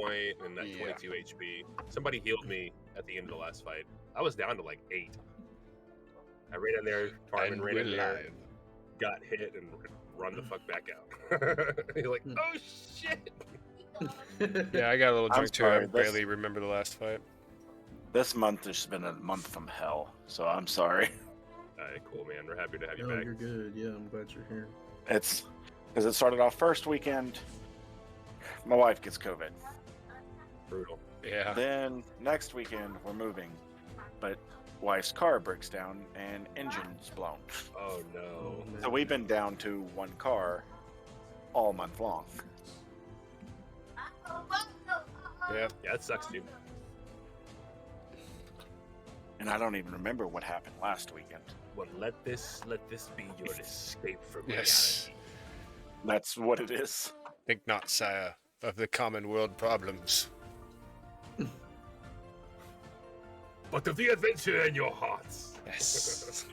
point and at 22 HP. Somebody healed me at the end of the last fight. I was down to like 8. I ran in there, Tarman ran in there, got hit, and run the fuck back out. You're like, oh shit! Yeah, I got a little drunk too. I sorry, barely remember the last fight. This month has been a month from hell, so I'm sorry. Alright, cool, man. We're happy to have you No, back. you're good. Yeah, I'm glad you're here. It's because it started off first weekend. My wife gets COVID. Brutal. Yeah. Then next weekend we're moving, but wife's car breaks down and engine's blown. Oh no. man. So we've been down to one car all month long. Yeah. Yeah, it sucks, dude. And I don't even remember what happened last weekend. Well, let this be your escape from Yes. reality. That's what it is. Think not, sire, of the common world problems. But of the adventure in your hearts. Yes.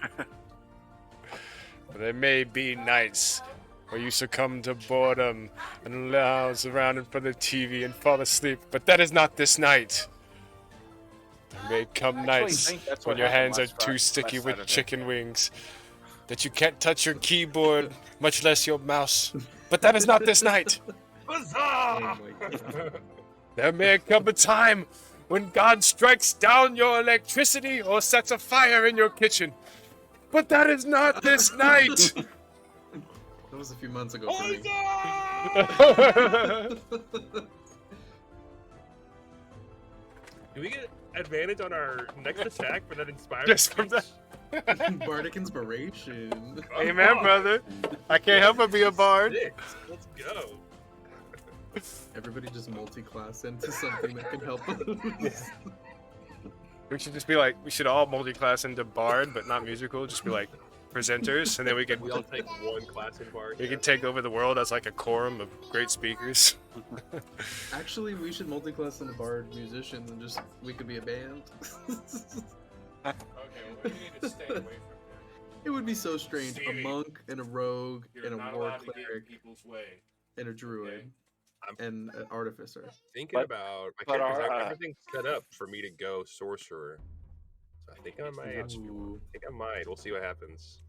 There may be nights where you succumb to boredom and lounge around in front of the TV and fall asleep, but that is not this night. There may come nights when your hands are too sticky with chicken wings that you can't touch your keyboard, much less your mouse. But that is not this night. Huzzah! Oh my god. There may come a time when God strikes down your electricity or sets a fire in your kitchen. But that is not this night. That was a few months ago for me. Huzzah! Do we get advantage on our next attack for that inspired? Just from that. Bardic inspiration. Amen, brother. I can't help but be a bard. Let's go. Everybody just multi-class into something that can help us. We should just be like, we should all multi-class into bard, but not musical. Just be like presenters, and then we can We all take one class in bar. we can take over the world as like a quorum of great speakers. Actually, we should multi-class into bard musicians and just we could be a band. Okay, well, we need to stay away from there. It would be so strange. Stevie, A monk and a rogue and a war cleric people's way. and a druid and an artificer. Thinking about my but characters, our, everything's set up for me to go sorcerer. So I think I might. Ooh. We'll see what happens.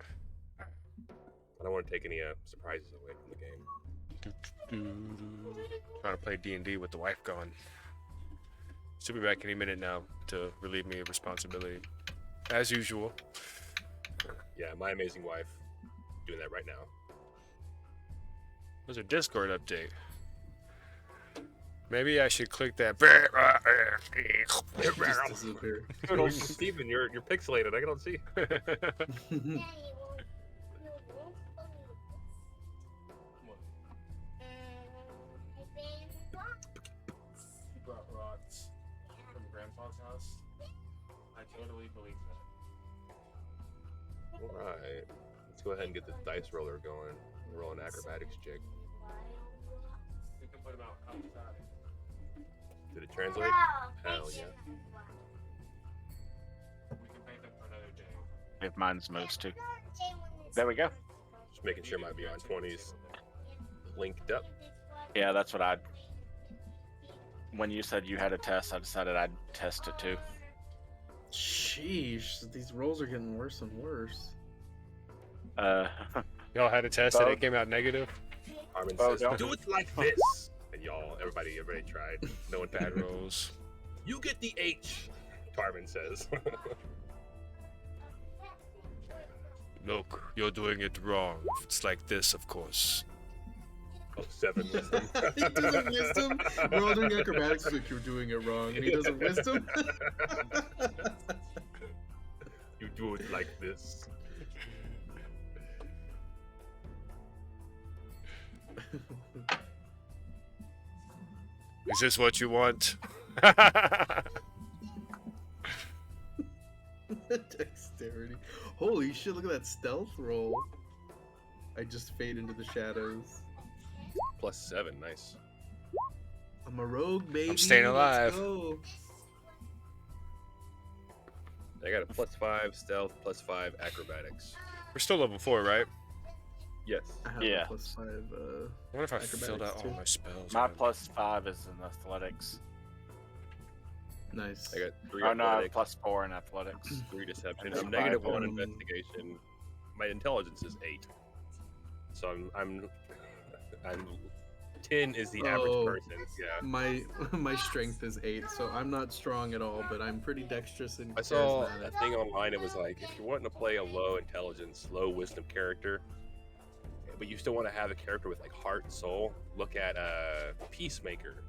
I don't want to take any surprises away from the game. Trying to play D&D with the wife gone. She'll be back any minute now to relieve me of responsibility, as usual. Yeah, my amazing wife doing that right now. There's a Discord update. Maybe I should click that. Just disappear. Steven, you're pixelated. I don't see. Brought rocks from Grandpa's house. I totally believe that. All right, let's go ahead and get this dice roller going. Roll an acrobatics jig. We can put them out outside. Did it translate? Hell yeah. We can paint them for another day. If mine's moves too. There we go. Just making sure my Beyond 20's linked up. Yeah, that's what I'd. When you said you had a test, I decided I'd test it too. Sheesh, these rolls are getting worse and worse. Y'all had a test and it came out negative. Armin Oh, says, no. "Do it like this," and everybody tried. No one Bad bad. rolls. You get the H. Tarvin says. Look, you're doing it wrong. It's like this, of course. Oh, 7 wisdom. He doesn't wisdom. We're all doing acrobatics like you're doing it wrong, and he doesn't wisdom. You do it like this. Is this what you want? Dexterity. Holy shit, look at that stealth roll. I just fade into the shadows. +7, nice. I'm a rogue, baby. I'm staying alive. Let's go. I got a +5 stealth, +5 acrobatics. We're still level 4, right? Yes. I have Yeah. a +5. What if I filled out Acrobatics, all too. my spells? My man? +5 is in athletics. Nice. I got 3 Oh no, I have athletics, +4 in athletics. 3 deception. And I'm -1 survival. investigation. My intelligence is 8. So I'm 10 is the average Oh. person. Yeah. My strength is 8, so I'm not strong at all, but I'm pretty dexterous and I saw a charismatic. thing online. It was like, if you're wanting to play a low intelligence, low wisdom character, but you still want to have a character with like heart and soul, look at Peacemaker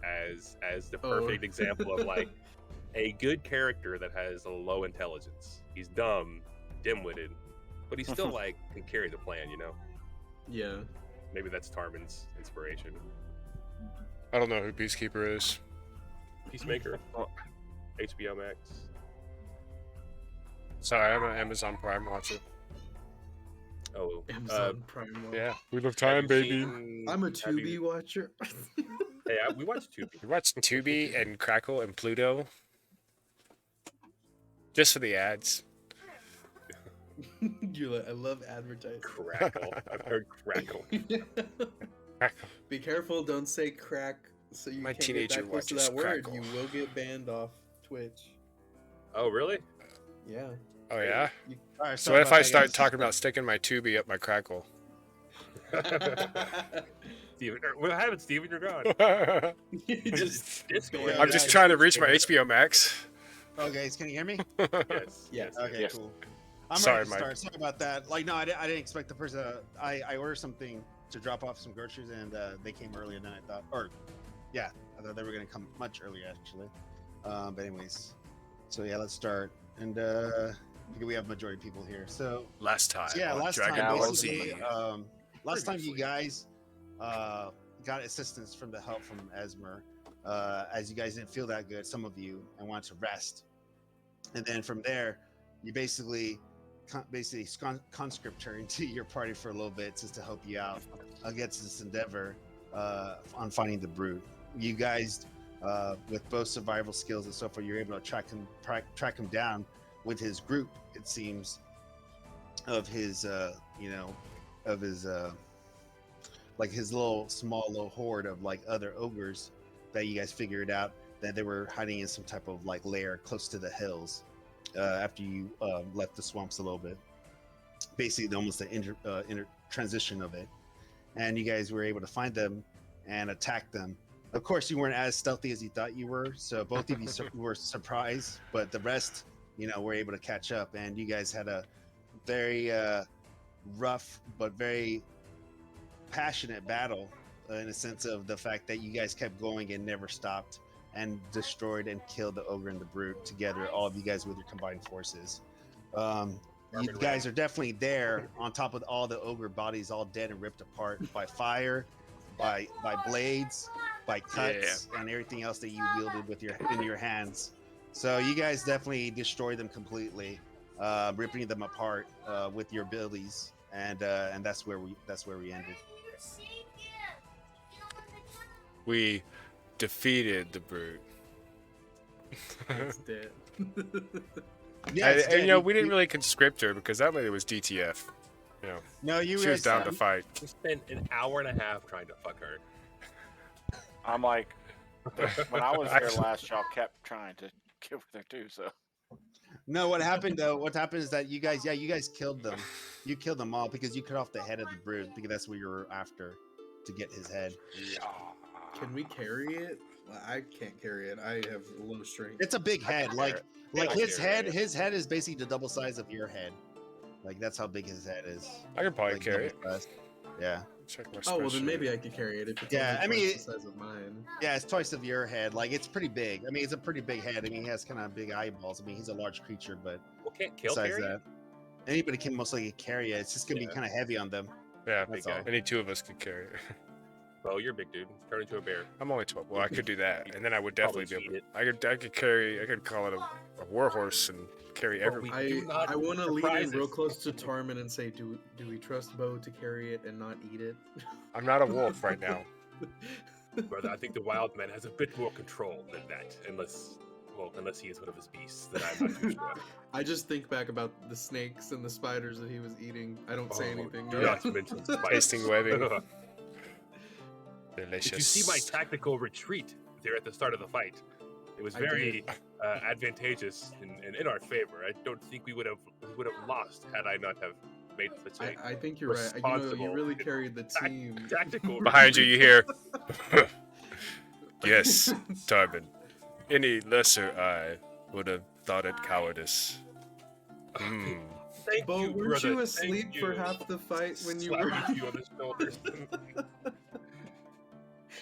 as the perfect example of like a good character that has a low intelligence. He's dumb, dim-witted, but he still like can carry the plan. You know, Yeah. maybe that's Tarmin's inspiration. I don't know who Peacekeeper is. Peacemaker, HBO Max. Sorry, I'm an Amazon Prime watcher. Oh, Amazon Prime. Yeah, we love have time, you baby. seen- I'm a have Tubi you- watcher. Hey, we watched Tubi. We watch Tubi and Crackle and Pluto. Just for the ads. You're like, I love advertising. Crackle. I've heard crackle. Crackle. Be careful, don't say crack, so you My can't get teenager that close to watches that word. Crackle. You will get banned off Twitch. Oh, really? Yeah. Oh yeah. All right, So sorry what if about I that, start guys. talking about sticking my Tubi up my Crackle? Steven, what happened, Steven? You're gone. Just Discord. Yeah, I'm just trying to reach my HBO Max. Oh, guys, can you hear me? Yes. Yes. Okay, Yes. cool. I'm Sorry, ready to Mike. start. Sorry about that. Like, no, I didn't expect the person. I ordered something to drop off some groceries, and they came earlier than I thought. Or, yeah, I thought they were gonna come much earlier actually. But anyways, so yeah, let's start. And we have majority of people here. So Last time. yeah, on last Dragon time Ball basically, Z. last time you Previously. guys got assistance from the help from Esmer, as you guys didn't feel that good, some of you, and wanted to rest. And then from there, you basically conscript her into your party for a little bit just to help you out against this endeavor on finding the brood. You guys, with both survival skills and so forth, you're able to track him down with his group. It seems of his, like his small horde of like other ogres that you guys figured out that they were hiding in some type of like lair close to the hills after you left the swamps a little bit. Basically, almost the inter transition of it, and you guys were able to find them and attack them. Of course, you weren't as stealthy as you thought you were, so both of you were surprised, but the rest, were able to catch up, and you guys had a very rough but very passionate battle in a sense of the fact that you guys kept going and never stopped and destroyed and killed the ogre and the brute together, all of you guys with your combined forces. You guys are definitely there on top of all the ogre bodies all dead and ripped apart by fire, by blades, by cuts, and everything else that you wielded with in your hands. So you guys definitely destroyed them completely, ripping them apart with your abilities, and that's where we ended. We defeated the brute. It's dead. Yeah, it's And, dead. we didn't really conscript her because that lady was DTF. No, you She was guys down to fight. We spent an hour and a half trying to fuck her. I'm like, when I was there last, y'all kept trying to get with her too. So No, what happened though? What happened is that you guys killed them. You killed them all because you cut off the head of the brood because that's what you were after, to get his head. Can we carry it? I can't carry it. I have low strength. It's a big head, like I his carry head. it. His head is basically the double size of your head. Like that's how big his head is. I could probably Like, carry it. double size. Yeah, Check my Oh well, then spreadsheet. maybe I could carry it. If it's Yeah, only I mean, twice the size of mine. yeah, it's twice of your head. Like it's pretty big. I mean, it's a pretty big head. I mean, he has kind of big eyeballs. I mean, he's a large creature, but Well, can't kill besides carry? that, anybody can most likely carry it. It's just gonna be Yeah. kind of heavy on them. Yeah, That's guy. all. any two of us could carry it. Oh, you're a big dude. Turn into a bear. I'm only 12. Well, I could do that, and then I would Probably definitely be able. cheat I could carry. I could call it a warhorse and carry But every. we do not I want to lean in surprises. real close to Tarmin and say, do we trust Bo to carry it and not eat it? I'm not a wolf right now. Brother, I think the wild man has a bit more control than that. Unless Well, unless he is one of his beasts, then I'm not too sure. I just think back about the snakes and the spiders that he was eating. I don't say anything. Do right? not mention spiders. Tasting webbing. If Delicious. you see my tactical retreat there at the start of the fight, it was I very advantageous and in our favor. I don't think we would have lost had I not have made such a I think you're right. You know, you responsible really carried the team. tactical. Behind you, you hear. Yes, Tarbin. Any lesser I would have thought it cowardice. Hmm. Thank Bo, you, weren't brother. you Thank asleep you. for half the fight when you Slap were? you on the shoulders.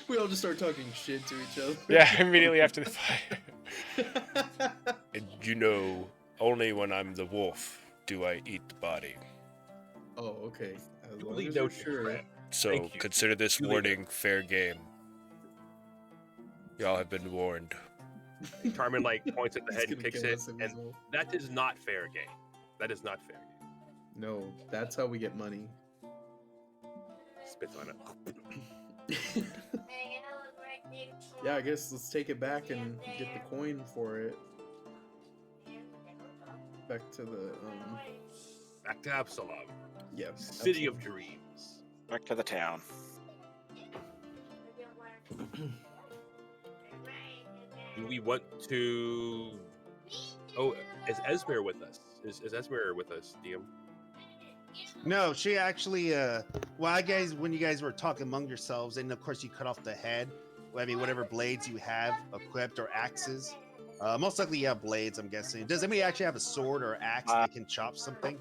We all just start talking shit to each other. Yeah, immediately after the fight. And you know, only when I'm the wolf do I eat the body. Oh, okay. As long Duly as you're noted, sure. friend. So Thank you. consider this Duly warning fair game. Y'all have been warned. Carmen points at the He's head and gonna kicks kill it, us if and he's wolf. that is not fair game. That is not fair game. No, that's how we get money. Spits on it. Yeah, I guess let's take it back and get the coin for it. Back to the Back to Absalom, yeah, city of dreams. Back to the town. Do we want to? Oh, is Esmer with us? Is Esmer with us, DM? No, she actually. Well, I guys, when you guys were talking among yourselves, and of course you cut off the head. I mean, whatever blades you have equipped or axes. Most likely you have blades, I'm guessing. Does anybody actually have a sword or axe that can chop something?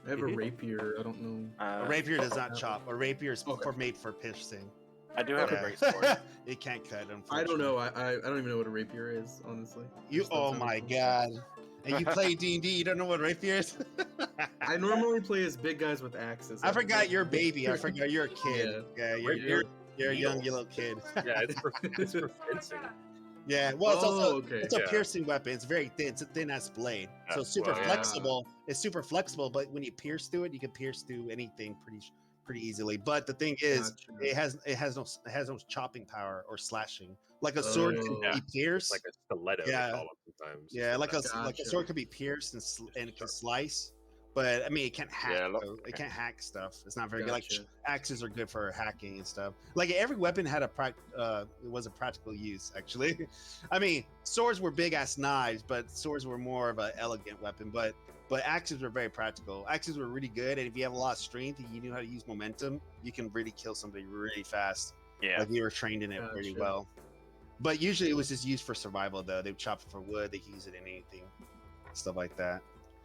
I have a rapier. I don't know. A rapier does not chop. A rapier is Okay. made for piercing. I do have a Yeah. great sword. It can't cut. I don't know. I don't even know what a rapier is, honestly. You. Just that Oh sounds my cool. god! And you play D&D, you don't know what a rapier is? I normally play as big guys with axes. I forgot you're a baby. I forgot you're a kid. Yeah, you're a young little kid. Yeah, it's for fencing. Yeah, well, it's also okay. it's a Yeah. piercing weapon. It's very thin. It's a thin ass blade, so it's super Well, yeah. flexible. It's super flexible, but when you pierce through it, you can pierce through anything pretty easily. But the thing is, Gotcha. it has no chopping power or slashing. Like a sword can Oh. be pierced. Like a stiletto, Yeah. they call them sometimes. Yeah, like a Gotcha. sword can be pierced and it can slice. But I mean, it can't hack. Yeah, look- though. It can't hack stuff. It's not very good. Gotcha. Like axes are good for hacking and stuff. Like every weapon had it was a practical use. Actually, I mean, swords were big ass knives, but swords were more of an elegant weapon. But axes were very practical. Axes were really good, and if you have a lot of strength and you knew how to use momentum, you can really kill somebody really fast. Yeah. Like you were trained in it pretty Gotcha. well. But usually it was just used for survival, though. They would chop it for wood. They could use it in anything, stuff like that.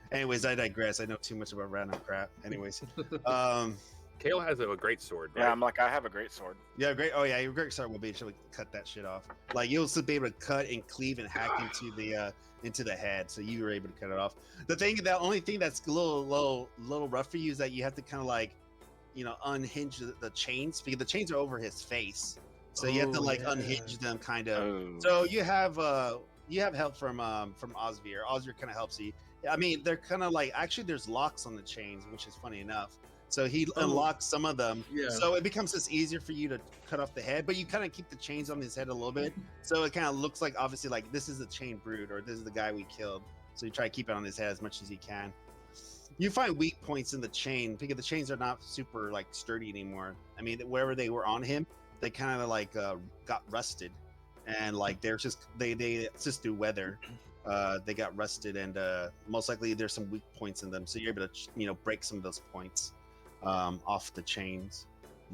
Anyways, I digress. I know too much about random crap. Anyways, Kale has a great sword. Right? Yeah, I'm like, I have a great sword. yeah, great. Oh yeah, your great sword will be able to cut that shit off. Like you'll still be able to cut and cleave and hack into the head. So you were able to cut it off. The only thing that's a little rough for you is that you have to kind of like, unhinge the chains because the chains are over his face. So you have to Oh, like yeah. unhinge them kind of. Oh. So you have help from Osvir. Osvir kind of helps you. I mean, they're kind of like actually there's locks on the chains, which is funny enough. So he unlocks some of them. Yeah. So it becomes just easier for you to cut off the head, but you kind of keep the chains on his head a little bit. So it kind of looks like obviously like this is the chain brood or this is the guy we killed. So you try to keep it on his head as much as you can. You find weak points in the chain because the chains are not super like sturdy anymore. I mean, wherever they were on him, they kind of like got rusted, and like they're just it's just through weather. They got rusted, and most likely there's some weak points in them. So you're able to break some of those points off the chains.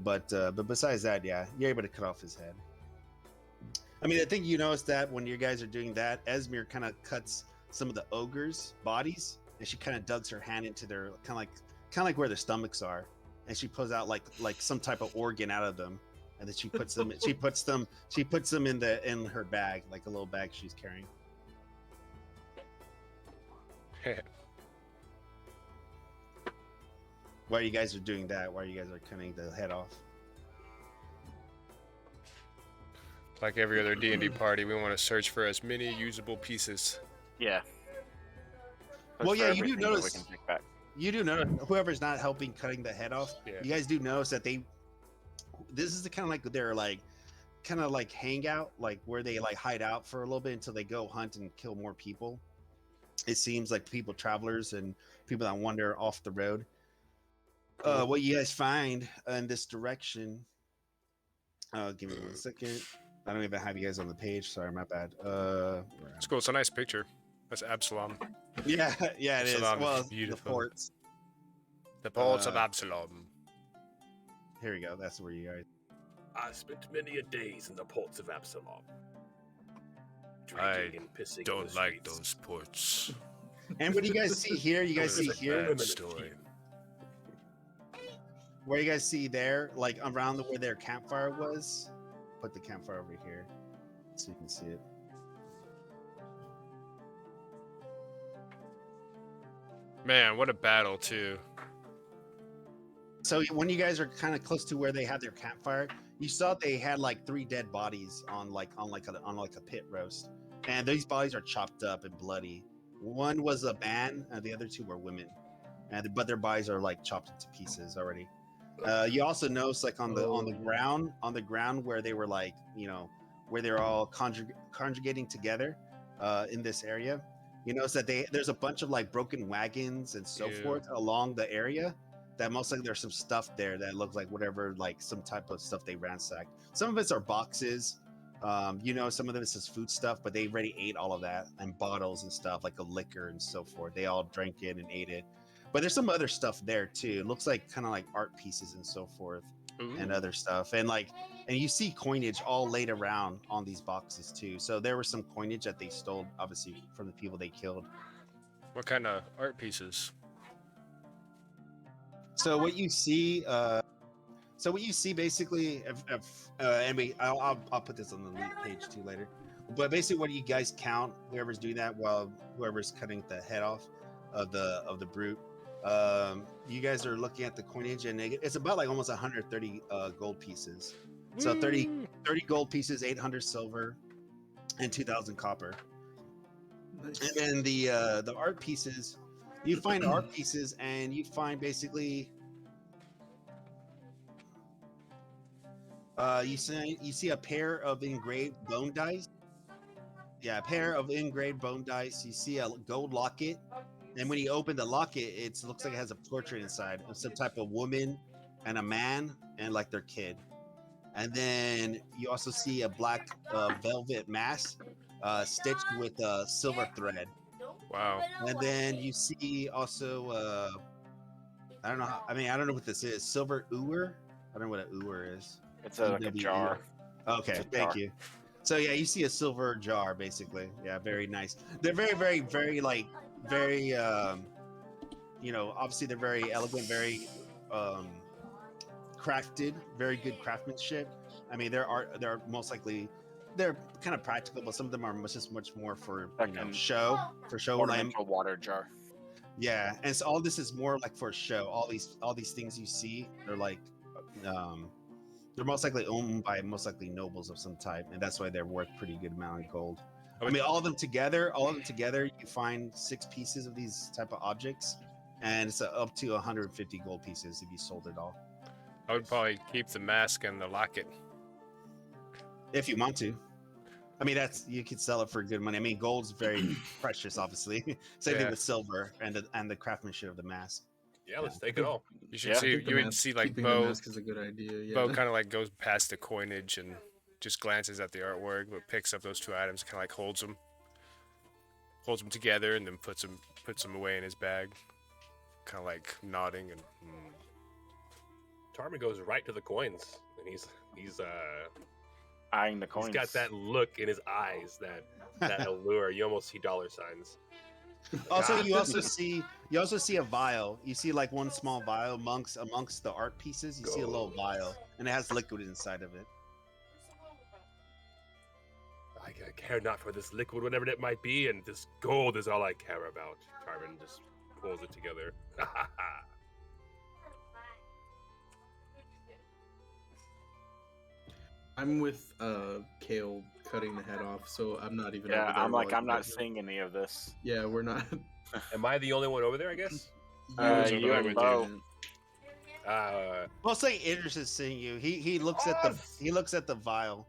But besides that, yeah, you're able to cut off his head. I mean, I think you noticed that when you guys are doing that, Esmir kind of cuts some of the ogres' bodies, and she kind of digs her hand into their kind of like where their stomachs are, and she pulls out like some type of organ out of them, and then she puts them in her bag, like a little bag she's carrying. While you guys are doing that, while you guys are cutting the head off. Like every other D&D party, we want to search for as many usable pieces. Yeah. Well, yeah, you do Everything that we notice- can take back. You do notice whoever's not helping cutting the head off. Yeah. You guys do notice that this is the kind of like they're like kind of like hangout, like where they like hide out for a little bit until they go hunt and kill more people. It seems like people, travelers, and people that wander off the road. What you guys find in this direction? Give me 1 second. I don't even have you guys on the page. Sorry, my bad. It's cool. It's a nice picture. That's Absalom. Yeah, yeah, it is. Absalom is Well, beautiful. the ports. The ports of Absalom. Here we go. That's where you guys. I spent many a days in the ports of Absalom. I Drinking and pissing in don't the like streets. those ports. And what do you guys see here? You guys see It's a here bad story. where you guys see there, like around where their campfire was. Put the campfire over here so you can see it. Man, what a battle too. So when you guys are kind of close to where they had their campfire, you saw they had like 3 dead bodies on a pit roast, and these bodies are chopped up and bloody. One was a man, and the other 2 were women, but their bodies are like chopped into pieces already. You also notice like on the ground where they were like, you know, where they're all conjugating together in this area. You notice that there's a bunch of like broken wagons and so forth along the area. That most likely there's some stuff there that looks like whatever, like some type of stuff they ransacked. Some of it's are boxes, you know, some of this is food stuff, but they already ate all of that, and bottles and stuff like a liquor and so forth. They all drank it and ate it. But there's some other stuff there too. It looks like kind of like art pieces and so forth. Ooh. And other stuff. And you see coinage all laid around on these boxes too. So there was some coinage that they stole, obviously, from the people they killed. What kind of art pieces? So what you see, basically, I'll put this on the loot page too later. But basically, what you guys count, whoever's doing that, while whoever's cutting the head off of the brute, you guys are looking at the coinage, and it's about like almost 130 gold pieces. So 30 gold pieces, 800 silver, and 2,000 copper. Nice. And then the art pieces. You find art pieces, and you find basically, you see a pair of engraved bone dice. Yeah, a pair of engraved bone dice. You see a gold locket, and when you open the locket, it looks like it has a portrait inside of some type of woman and a man and like their kid. And then you also see a black velvet mask stitched with silver thread. Wow. And then you see also, I don't know what this is. Silver ewer? I don't know what an ewer is. It's like a jar. Okay, thank you. So yeah, you see a silver jar, basically. Yeah, very nice. They're very, very, very, like, very, you know, obviously they're very elegant, very crafted, very good craftsmanship. I mean, they're most likely, they're kind of practical, but some of them are much more for show. Ornamental water jar. Yeah, and so all this is more like for show. All these things you see, they're like, they're most likely owned by nobles of some type, and that's why they're worth pretty good amount of gold. I mean, all of them together, you find 6 pieces of these type of objects, and it's up to 150 gold pieces if you sold it all. I would probably keep the mask and the locket. If you want to. I mean, you could sell it for good money. I mean, gold's very precious, obviously. Same thing with silver and the craftsmanship of the mask. Yeah, let's take it all. You should see like Bo. Mask is a good idea. Yeah. Bo kind of like goes past the coinage and just glances at the artwork, but picks up those 2 items, kind of like holds them together, and then puts them away in his bag, kind of like nodding and. Tarman goes right to the coins, and he's eyeing the coins. He's got that look in his eyes, that allure. You almost see dollar signs. Also, you also see a vial. You see like one small vial amongst the art pieces. You see a little vial, and it has liquid inside of it. I care not for this liquid, whatever it might be, and this gold is all I care about. Tarman just pulls it together. I'm with Kale cutting the head off, so I'm not even. Yeah, over there I'm not seeing any of this. Yeah, we're not. Am I the only one over there? I guess. You and Bo. Well, say Idris is seeing you. He looks at the vial,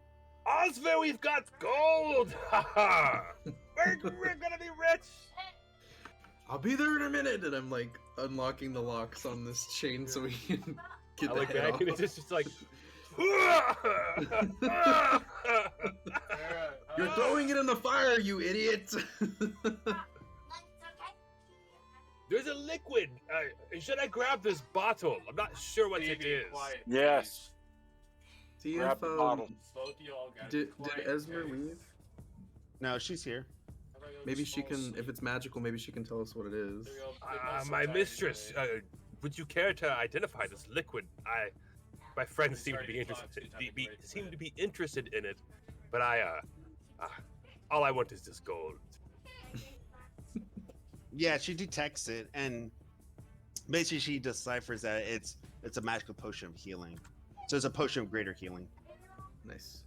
Osmo, we've got gold! Haha! we're gonna be rich! I'll be there in a minute, and I'm like unlocking the locks on this chain so we can get I the look head back off. and it's just like. You're throwing it in the fire, you idiot! There's a liquid. Should I grab this bottle? I'm not sure what it is. Yes. See Grab if the bottle. did Esmer leave? No, she's here. Maybe she can. If it's magical, maybe she can tell us what it is. My mistress, would you care to identify this liquid? My friends seem to be interested in it, but all I want is this gold. Yeah, she detects it, and basically she deciphers that it's a magical potion of healing. So it's a potion of greater healing. Nice.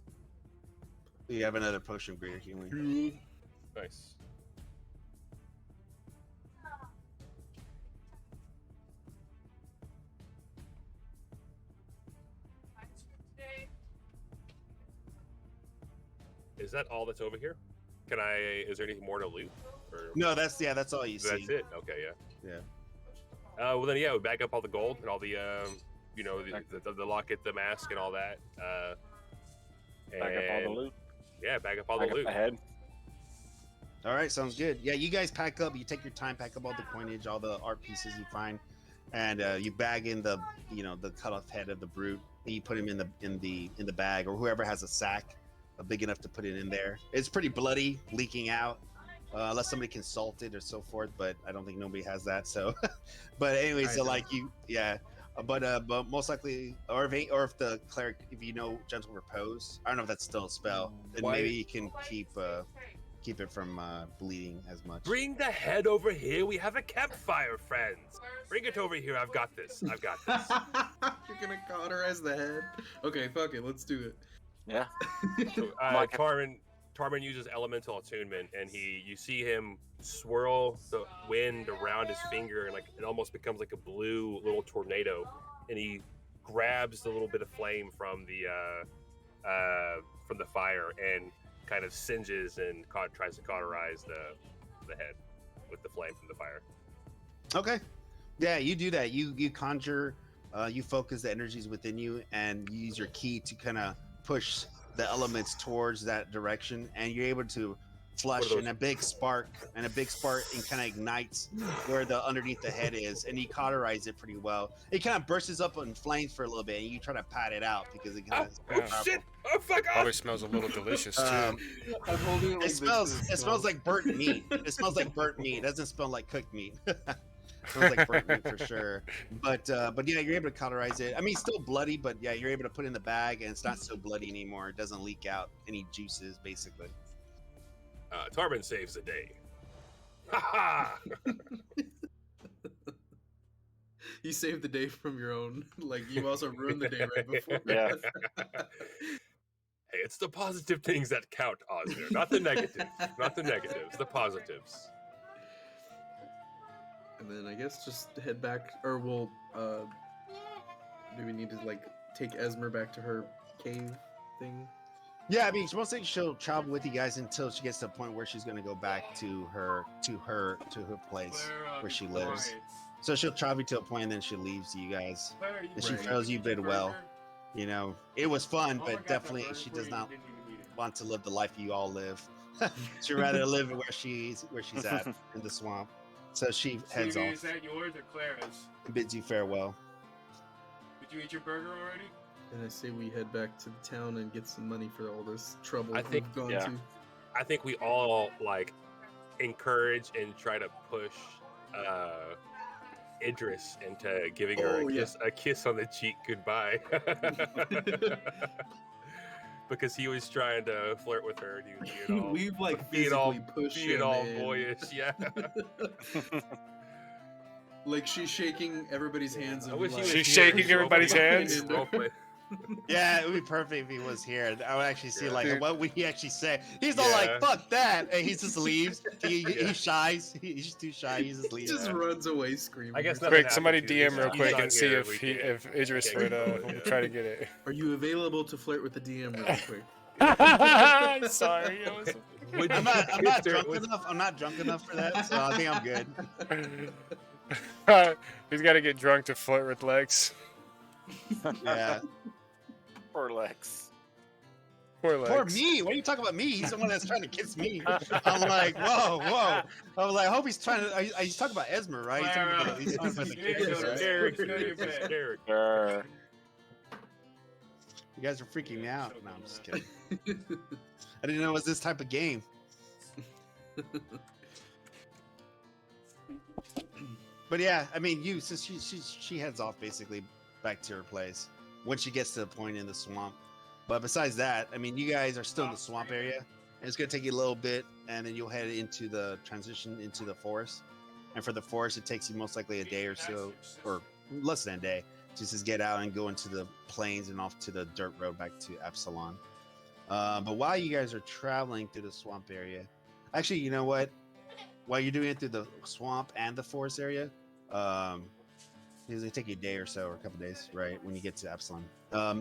You have another potion of greater healing. Nice. Is that all that's over here? Is there anything more to loot? Or... No, that's all you see. That's it. Okay, yeah. Yeah. Well then, yeah, we bag up all the gold and all the, the locket, the mask, and all that. Back up all the loot. Yeah, bag up all Back the up loot. the head. All right, sounds good. Yeah, you guys pack up. You take your time, pack up all the coinage, all the art pieces you find, and you bag in the cut off head of the brute, and you put him in the bag, or whoever has a sack big enough to put it in there. It's pretty bloody, leaking out, unless somebody can salt it or so forth. But I don't think nobody has that. So, but anyway, so like but most likely, or if the cleric, if you know gentle repose, I don't know if that's still a spell, then maybe you can keep it from bleeding as much. Bring the head over here. We have a campfire, friends. Bring it over here. I've got this. You're gonna cauterize the head? Okay, fuck it. Let's do it. Yeah. So, Tarman uses elemental attunement, and you see him swirl the wind around his finger, and like it almost becomes like a blue little tornado, and he grabs the little bit of flame from the fire and kind of singes and tries to cauterize the head with the flame from the fire. Okay. Yeah, you do that. You conjure, you focus the energies within you, and you use your key to kind of push the elements towards that direction, and you're able to flush and a big spark and kind of ignites where the underneath the head is, and you cauterize it pretty well. It kind of bursts up in flames for a little bit, and you try to pat it out because it kind of Shit! Oh fuck off! Probably smells a little delicious too. I'm holding it like it smells like burnt meat. It smells like burnt meat. It doesn't smell like cooked meat. It smells like burnt meat for sure. But yeah, you're able to cauterize it. I mean, it's still bloody, but yeah, you're able to put it in the bag, and it's not so bloody anymore. It doesn't leak out any juices, basically. Tarman saves the day. Ha ha! You saved the day from your own. Like, you also ruined the day right before. Yeah. Hey, it's the positive things that count, Osner. Not the negatives. Not the negatives. The positives. And then I guess just head back, or we'll, do we need to, like, take Esmer back to her cave thing? Yeah, I mean, most likely she'll travel with you guys until she gets to the point where she's going to go back to her place where she lives. So she'll travel to a point, and then she leaves you guys. And she feels you bid well. You know, it was fun, but definitely she does not want to live the life you all live. She'd rather live where she's at in the swamp. So she heads off. Is that yours or Clara's? And bids you farewell. Did you eat your burger already? And I say we head back to the town and get some money for all this trouble I think- we've gone yeah. to. I think we all like encourage and try to push Idris into giving her a kiss on the cheek goodbye. Because he was trying to flirt with her, and he was being all, We've like being all, physically pushed being him all in. boyish, yeah. Like she's shaking everybody's hands. I And wish he like, was She's here. shaking everybody's hands. Roleplay. Yeah, it would be perfect if he was here. I would actually see like Yeah. what would he actually say. He's all Yeah. like, "Fuck that," and he just leaves. He shies. He's just too shy. He just He leaves. just runs away screaming. I guess Quick, somebody happened to you. DM real He's quick not and see here. if We can't- Idris can't would get him. try to get it. Are you available to flirt with the DM real quick? Sorry. I was... I'm not drunk enough. I'm not drunk enough for that, so I think I'm good. He's got to get drunk to flirt with Lex. Yeah. Poor Lex. Poor Lex. Poor me. Why are you talking about me? He's the one that's trying to kiss me. I'm like, whoa. I was like, I hope he's trying to. He's talking about Esmer, right? He's talking about the kiss, right? You guys are freaking me out. No, I'm just kidding. I didn't know it was this type of game. But yeah, I mean, since she heads off basically back to her place when she gets to the point in the swamp. But besides that, I mean, you guys are still in the swamp area, and it's gonna take you a little bit, and then you'll head into the transition into the forest. And for the forest, it takes you most likely a day or so, or less than a day, to just get out and go into the plains and off to the dirt road back to Absalon. But while you guys are traveling through the swamp area, actually, you know what? While you're doing it through the swamp and the forest area, it's gonna take you a day or so, or a couple days, right? When you get to Absalon,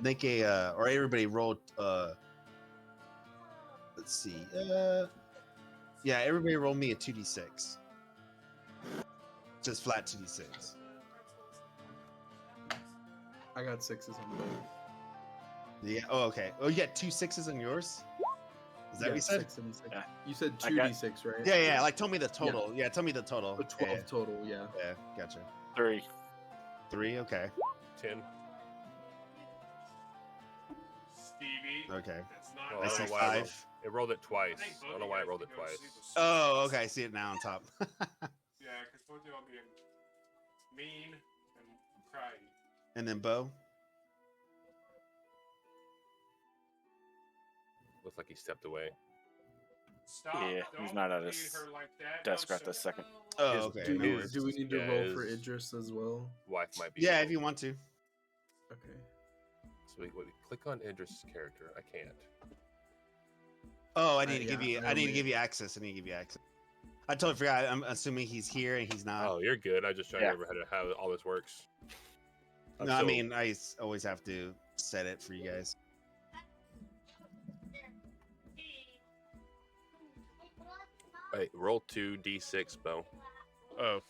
make a or everybody roll. Let's see. Yeah, everybody roll me a 2d6. Just flat 2d6. I got 6s on mine. Yeah. Oh, okay. Oh, you got 2 6s on yours. Is that what you said? 6 and 6. Yeah. You said 2d6, right? Yeah. Like, tell me the total. Yeah, tell me the total. A 12 total, yeah. Yeah, gotcha. 3. 3. Okay. 10. Stevie. Okay. Oh, I I see don't know why 5. it rolled it twice. I don't know why it rolled it twice. Oh, okay. I see it now on top. Yeah, because both of y'all being mean and crying. And then Bo. Looks like he stepped away. Stop. Yeah, he's not at his desk right this second. Oh, His- okay. Do, No we, worries. do we need to Yeah, roll for his- Idris as well? Wife might be. Yeah, if you want to. Okay. So wait, click on Idris' character. I can't. Oh, I need to give yeah, you. I I need to only- give you access. I need to give you access. I totally forgot. I'm assuming he's here and he's not. Oh, you're good. I just trying to remember how all this works. No, I mean, always have to set it for you guys. Wait, roll 2d6, Bo. Oh.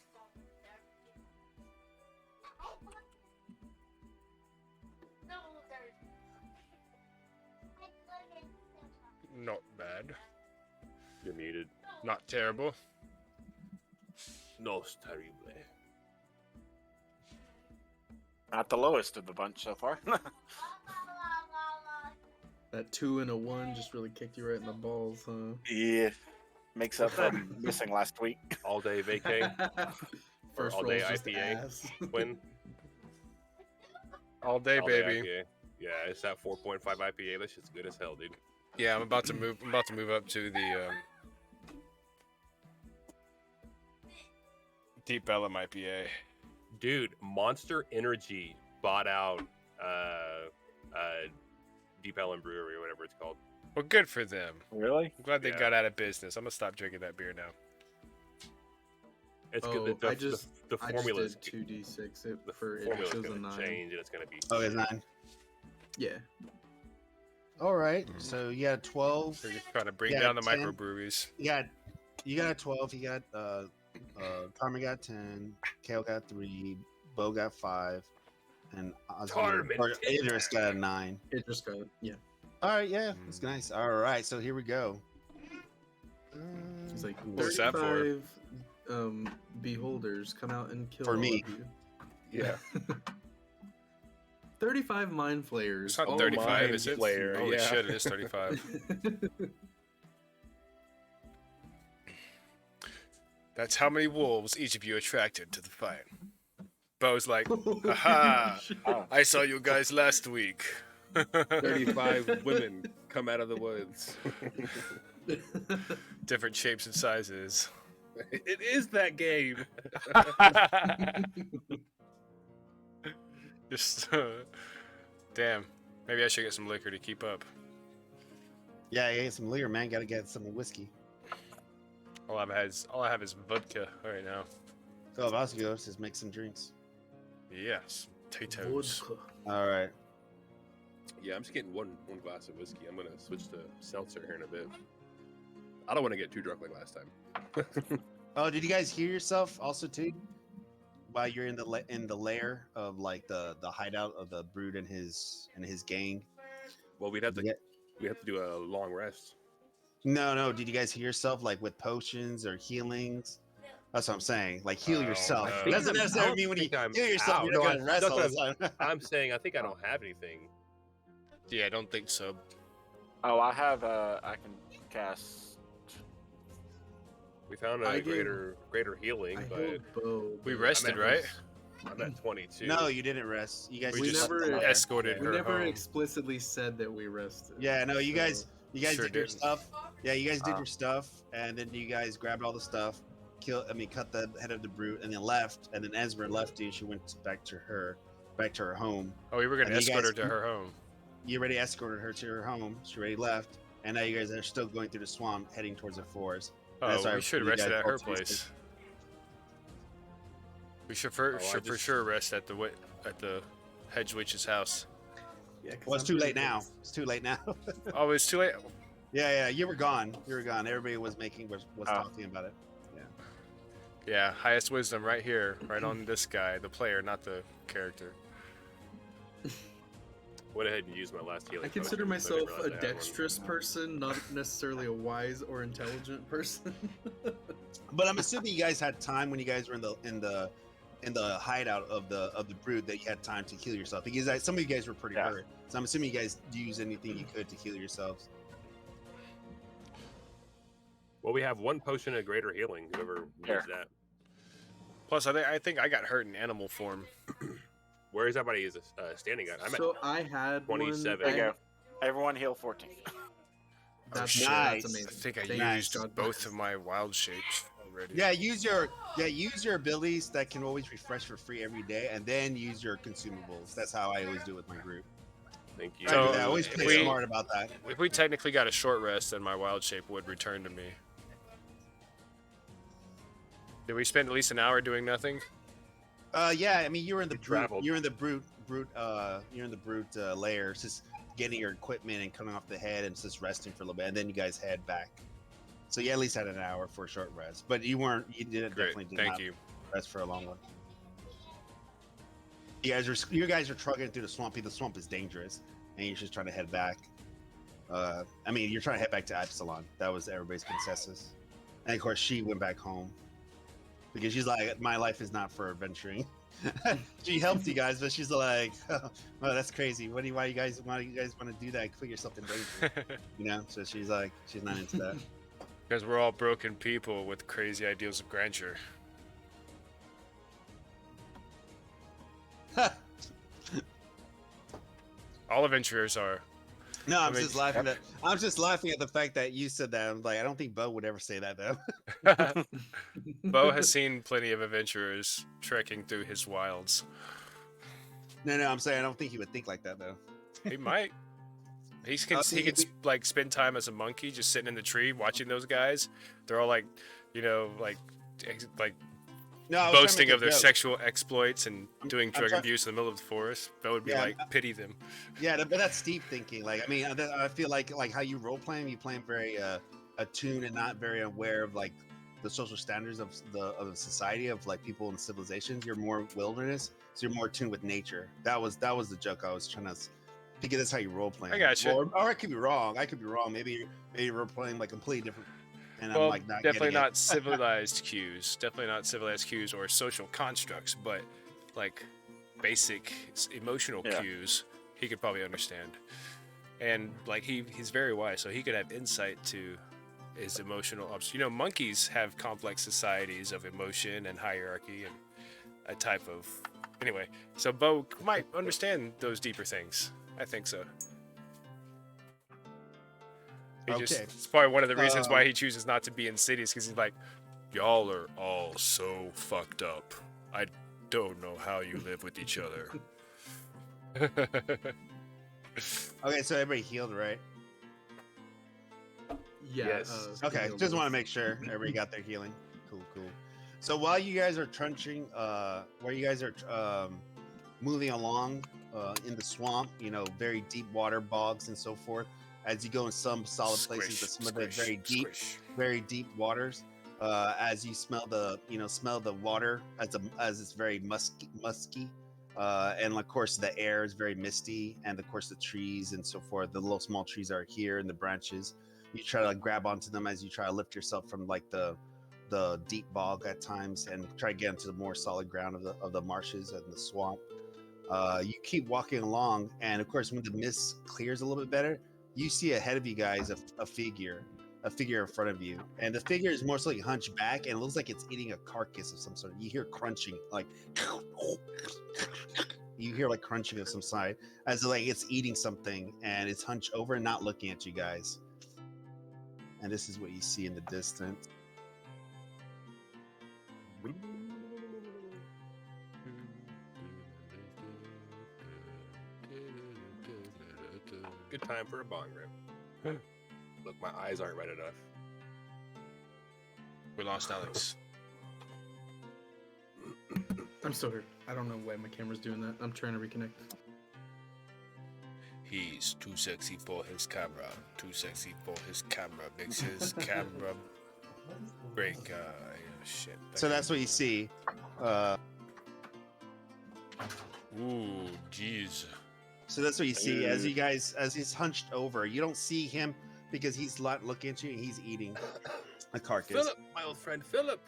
Not bad. You're muted. Not terrible. No, it's terrible. Not the lowest of the bunch so far. That 2 and a 1 just really kicked you right in the balls, huh? Yeah. Makes up for missing last week. All day vacay. First all roll day is just IPA. ass. Win. All day, All day baby. IPA. Yeah, it's that 4.5 IPA. That shit's good as hell, dude. Yeah, I'm about to move. I'm about to move up to the Deep Ellum IPA. Dude, Monster Energy bought out Deep Ellum Brewery or whatever it's called. Well, good for them. Really? I'm glad they Yeah. got out of business. I'm gonna stop drinking that beer now. It's Oh, good. I just formula is did 2d6 the for it formula's shows a gonna 9. change and it's gonna be. Oh, it's 9. Yeah. All right. So you got 12. They're just trying to bring Yeah, down the 10. microbreweries. You got a 12. You got Carmen got 10. Kale got 3. Bo got 5. And Carmen, Idris got a 9. It just got, yeah. All right. Yeah, that's nice. All right. So here we go. It's like What's that for? 35 beholders come out and kill For all me. of you. Yeah. 35 mind flayers. It's not Oh 35, mind is it? flayer, Holy yeah. shit, it is 35. That's how many wolves each of you attracted to the fight. Bo's like, aha! I saw you guys last week. 35 women come out of the woods. Different shapes and sizes. It is that game. Just, damn. Maybe I should get some liquor to keep up. Yeah, get some liquor, man. Got to get some whiskey. All I have is vodka right now. So if I was to go, just make some drinks. Yes, potatoes. Vodka. All right. Yeah, I'm just getting one glass of whiskey. I'm gonna switch to seltzer here in a bit. I don't want to get too drunk like last time. Oh, did you guys hear yourself also too? While you're in the lair of like the hideout of the Brood and his gang. Well, we'd have to do a long rest. No. Did you guys hear yourself like with potions or healings? That's what I'm saying. Like heal yourself. no. Doesn't necessarily mean when you heal yourself, you're not gonna rest all the time. I'm saying I think I don't have anything. Yeah, I don't think so. Oh, I have. I can cast. We found a greater healing, I but healed Bo. We rested, right? I'm at 22. No, you didn't rest. You guys We We just never escorted We her never home. explicitly said that we rested. Yeah, no, you guys Sure did your didn't. stuff. Yeah, you guys did your stuff, and then you guys grabbed all the stuff, cut the head of the Brute, and then left. And then Esmer left you. She went back to her home. Oh, we were gonna And you escort her guys- to her home. You already escorted her to her home. She already left, and now you guys are still going through the swamp, heading towards the forest. That's why Oh, we should you rest guys at her both tasted. place. We should for sure rest at the hedge witch's house. Yeah, 'cause Well, it's I'm too pretty late now. pissed. It's too late now. Oh, it's too late. Yeah, you were gone. You were gone. Everybody was talking about it. Yeah, highest wisdom right here, right on this guy, the player, not the character. Went ahead and used my last healing. I consider potion, so I didn't myself a realize I had one. dexterous person, not necessarily a wise or intelligent person. But I'm assuming you guys had time when you guys were in the hideout of the Brood that you had time to heal yourself. Because some of you guys were pretty hurt, so I'm assuming you guys used anything you could to heal yourselves. Well, we have one potion of greater healing. Whoever Here. needs that. Plus, I think I got hurt in animal form. Where is everybody? Is standing at? I'm So I had 27. There you One, go. Everyone heal 14. that's, shit. Nice. that's amazing. I think I Nice. used both of my wild shapes already. Yeah, use your abilities that can always refresh for free every day, and then use your consumables. That's how I always do it with my group. Thank you. I So, do that. I always if play we- smart about that. If we technically got a short rest, then my wild shape would return to me. Did we spend at least an hour doing nothing? Yeah, I mean you're in the We brute, traveled. you're in the brute layer, just getting your equipment and cutting off the head and just resting for a little bit, and then you guys head back. So you at least had an hour for a short rest, but you didn't Great, definitely did thank not you. rest for a long one. You guys are trudging through the swamp. The swamp is dangerous, and you're just trying to head back. I mean, you're trying to head back to Absalon. That was everybody's consensus, and of course she went back home because she's like, my life is not for adventuring. She helped you guys, but she's like, oh, well, that's crazy. Why you guys want to do that? Put yourself in danger, you know? So she's like, she's not into that. Because we're all broken people with crazy ideals of grandeur. All adventurers are. No, I'm I mean, just laughing at. I'm just laughing at the fact that you said that. I'm like, I don't think Bo would ever say that though. Bo has seen plenty of adventurers trekking through his wilds. No, I'm saying I don't think he would think like that though. He might. He could like spend time as a monkey, just sitting in the tree watching those guys. They're all like, you know, like No, I was trying to boasting make a of their joke. sexual exploits and doing I'm drug try- abuse in the middle of the forest. Bo would be Yeah, like, pity them. Yeah, but that's Steve thinking. Like, I mean, I feel like how you role playing, you playing very attuned and not very aware of like the social standards of the society of like people and civilizations. You're more wilderness, so you're more attuned with nature. That was the joke I was trying to. Because that's how you role playing. I got you. Or I could be wrong. Maybe you're role playing like completely different. And Well, I'm like not definitely getting it. not civilized cues. Definitely not civilized cues or social constructs, but like basic emotional Yeah. cues he could probably understand. And like he's very wise, so he could have insight to his emotional you know, monkeys have complex societies of emotion and hierarchy and a type of anyway. So Bo might understand those deeper things. I think so. It's probably one of the reasons why he chooses not to be in cities, because he's like, y'all are all so fucked up. I don't know how you live with each other. Okay, so everybody healed, right? Yeah. Yes. Okay, just want to make sure everybody got their healing. Cool. So while you guys are trudging, while you guys are moving along in the swamp, very deep water, bogs and so forth. As you go in some solid places, but some of the very deep waters. As you smell the water as it's very musky, and of course the air is very misty, and of course the trees and so forth. The little small trees are here in the branches. You try to grab onto them as you try to lift yourself from like the deep bog at times, and try to get into the more solid ground of the marshes and the swamp. You keep walking along, and of course when the mist clears a little bit better, you see ahead of you guys a figure in front of you, and the figure is mostly hunched back, and it looks like it's eating a carcass of some sort. You hear crunching, like crunching of some side, as like it's eating something, and it's hunched over and not looking at you guys. And this is what you see in the distance. Good time for a bong rip. Look, my eyes aren't red enough. We lost Alex. I'm still here. I don't know why my camera's doing that. I'm trying to reconnect. He's too sexy for his camera. Too sexy for his camera. Makes his camera break. Shit. So that's what you see. Ooh, jeez. So that's what you see as he's hunched over. You don't see him because he's not looking at you, and he's eating a carcass. Philip, my old friend Philip.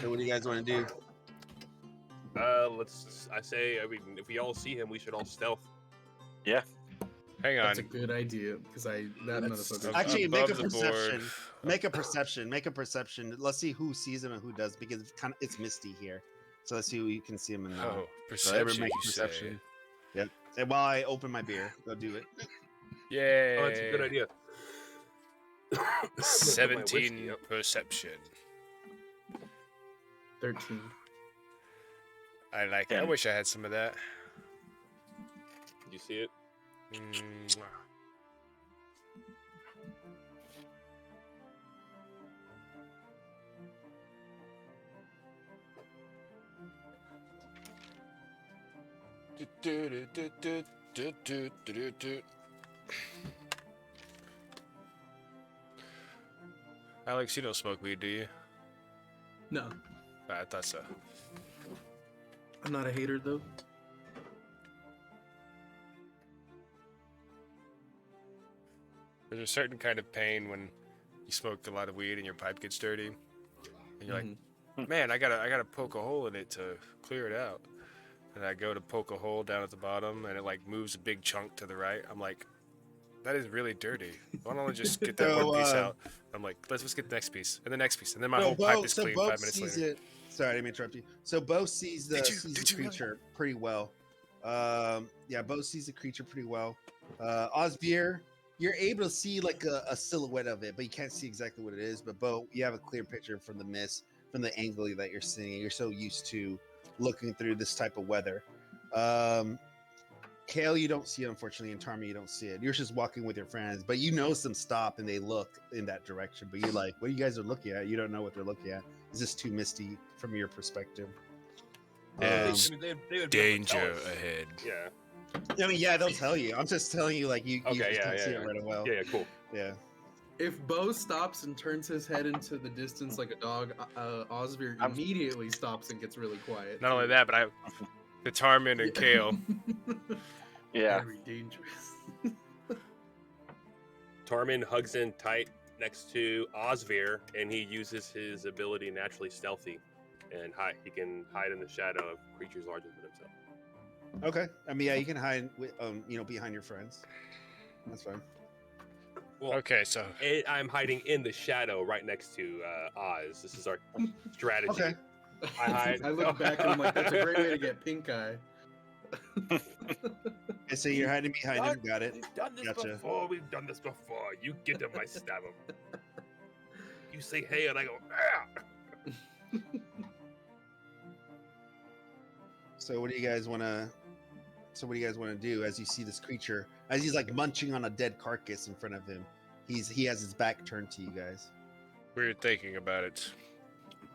So what do you guys want to do? If we all see him, we should all stealth. Yeah. Hang on. That's a good idea because that motherfucker. Actually, make a above the perception. board. Make a perception. Let's see who sees him and who does, because it's misty here. So let's see who you can see him in now. Oh, So everyone perception. make a You perception. Yep. And while I open my beer, go do it. say. Yay. Oh, that's a good idea. 17 perception. 13. I like it. I 10. wish I had some of that. Did you see it? Mwah. Alex, you don't smoke weed, do you? No, I thought so. I'm not a hater though. There's a certain kind of pain when you smoke a lot of weed and your pipe gets dirty, and you're like, "Man, I gotta poke a hole in it to clear it out." And I go to poke a hole down at the bottom, and it like moves a big chunk to the right. I'm like, "That is really dirty. Why don't I just get that one piece out?" I'm like, "Let's just get the next piece, and the next piece, and then my whole pipe is clean 5 minutes later." Sorry, I didn't mean to interrupt you. So Bo sees the creature pretty well. Bo sees the creature pretty well. Osbeer, you're able to see like a silhouette of it, but you can't see exactly what it is. But Bo, you have a clear picture from the mist, from the angle that you're seeing. You're so used to looking through this type of weather. Kale, you don't see it, unfortunately, and Tarmy, you don't see it. You're just walking with your friends, but you notice them stop and they look in that direction. But you're like, what you guys are looking at? You don't know what they're looking at. It's just too misty from your perspective. There's They would be able to tell danger us. ahead. Yeah. I mean, yeah, they'll tell you. I'm just telling you, like you Okay, just yeah, can't see yeah, it right away. Yeah, cool. Yeah. If Bo stops and turns his head into the distance like a dog, Osbeer immediately stops and gets really quiet. Not only that, but I, the Tarmin and Kale. Yeah. Very dangerous. Tarmin hugs in tight next to Osveer, and he uses his ability naturally stealthy, and he can hide in the shadow of creatures larger than himself. Okay. I mean, yeah, you can hide, behind your friends. That's fine. Well, Okay, so I'm hiding in the shadow right next to Oz. This is our strategy. Okay. I hide. I look back and I'm like, that's a great way to get pink eye. And so you're hiding behind him. Got it. We've done this Gotcha. before. We've done this before. You get him, I stab him. You say hey, and I go ah. So what do you guys want to do as you see this creature, as he's like munching on a dead carcass in front of him? He has his back turned to you guys. we were thinking about it.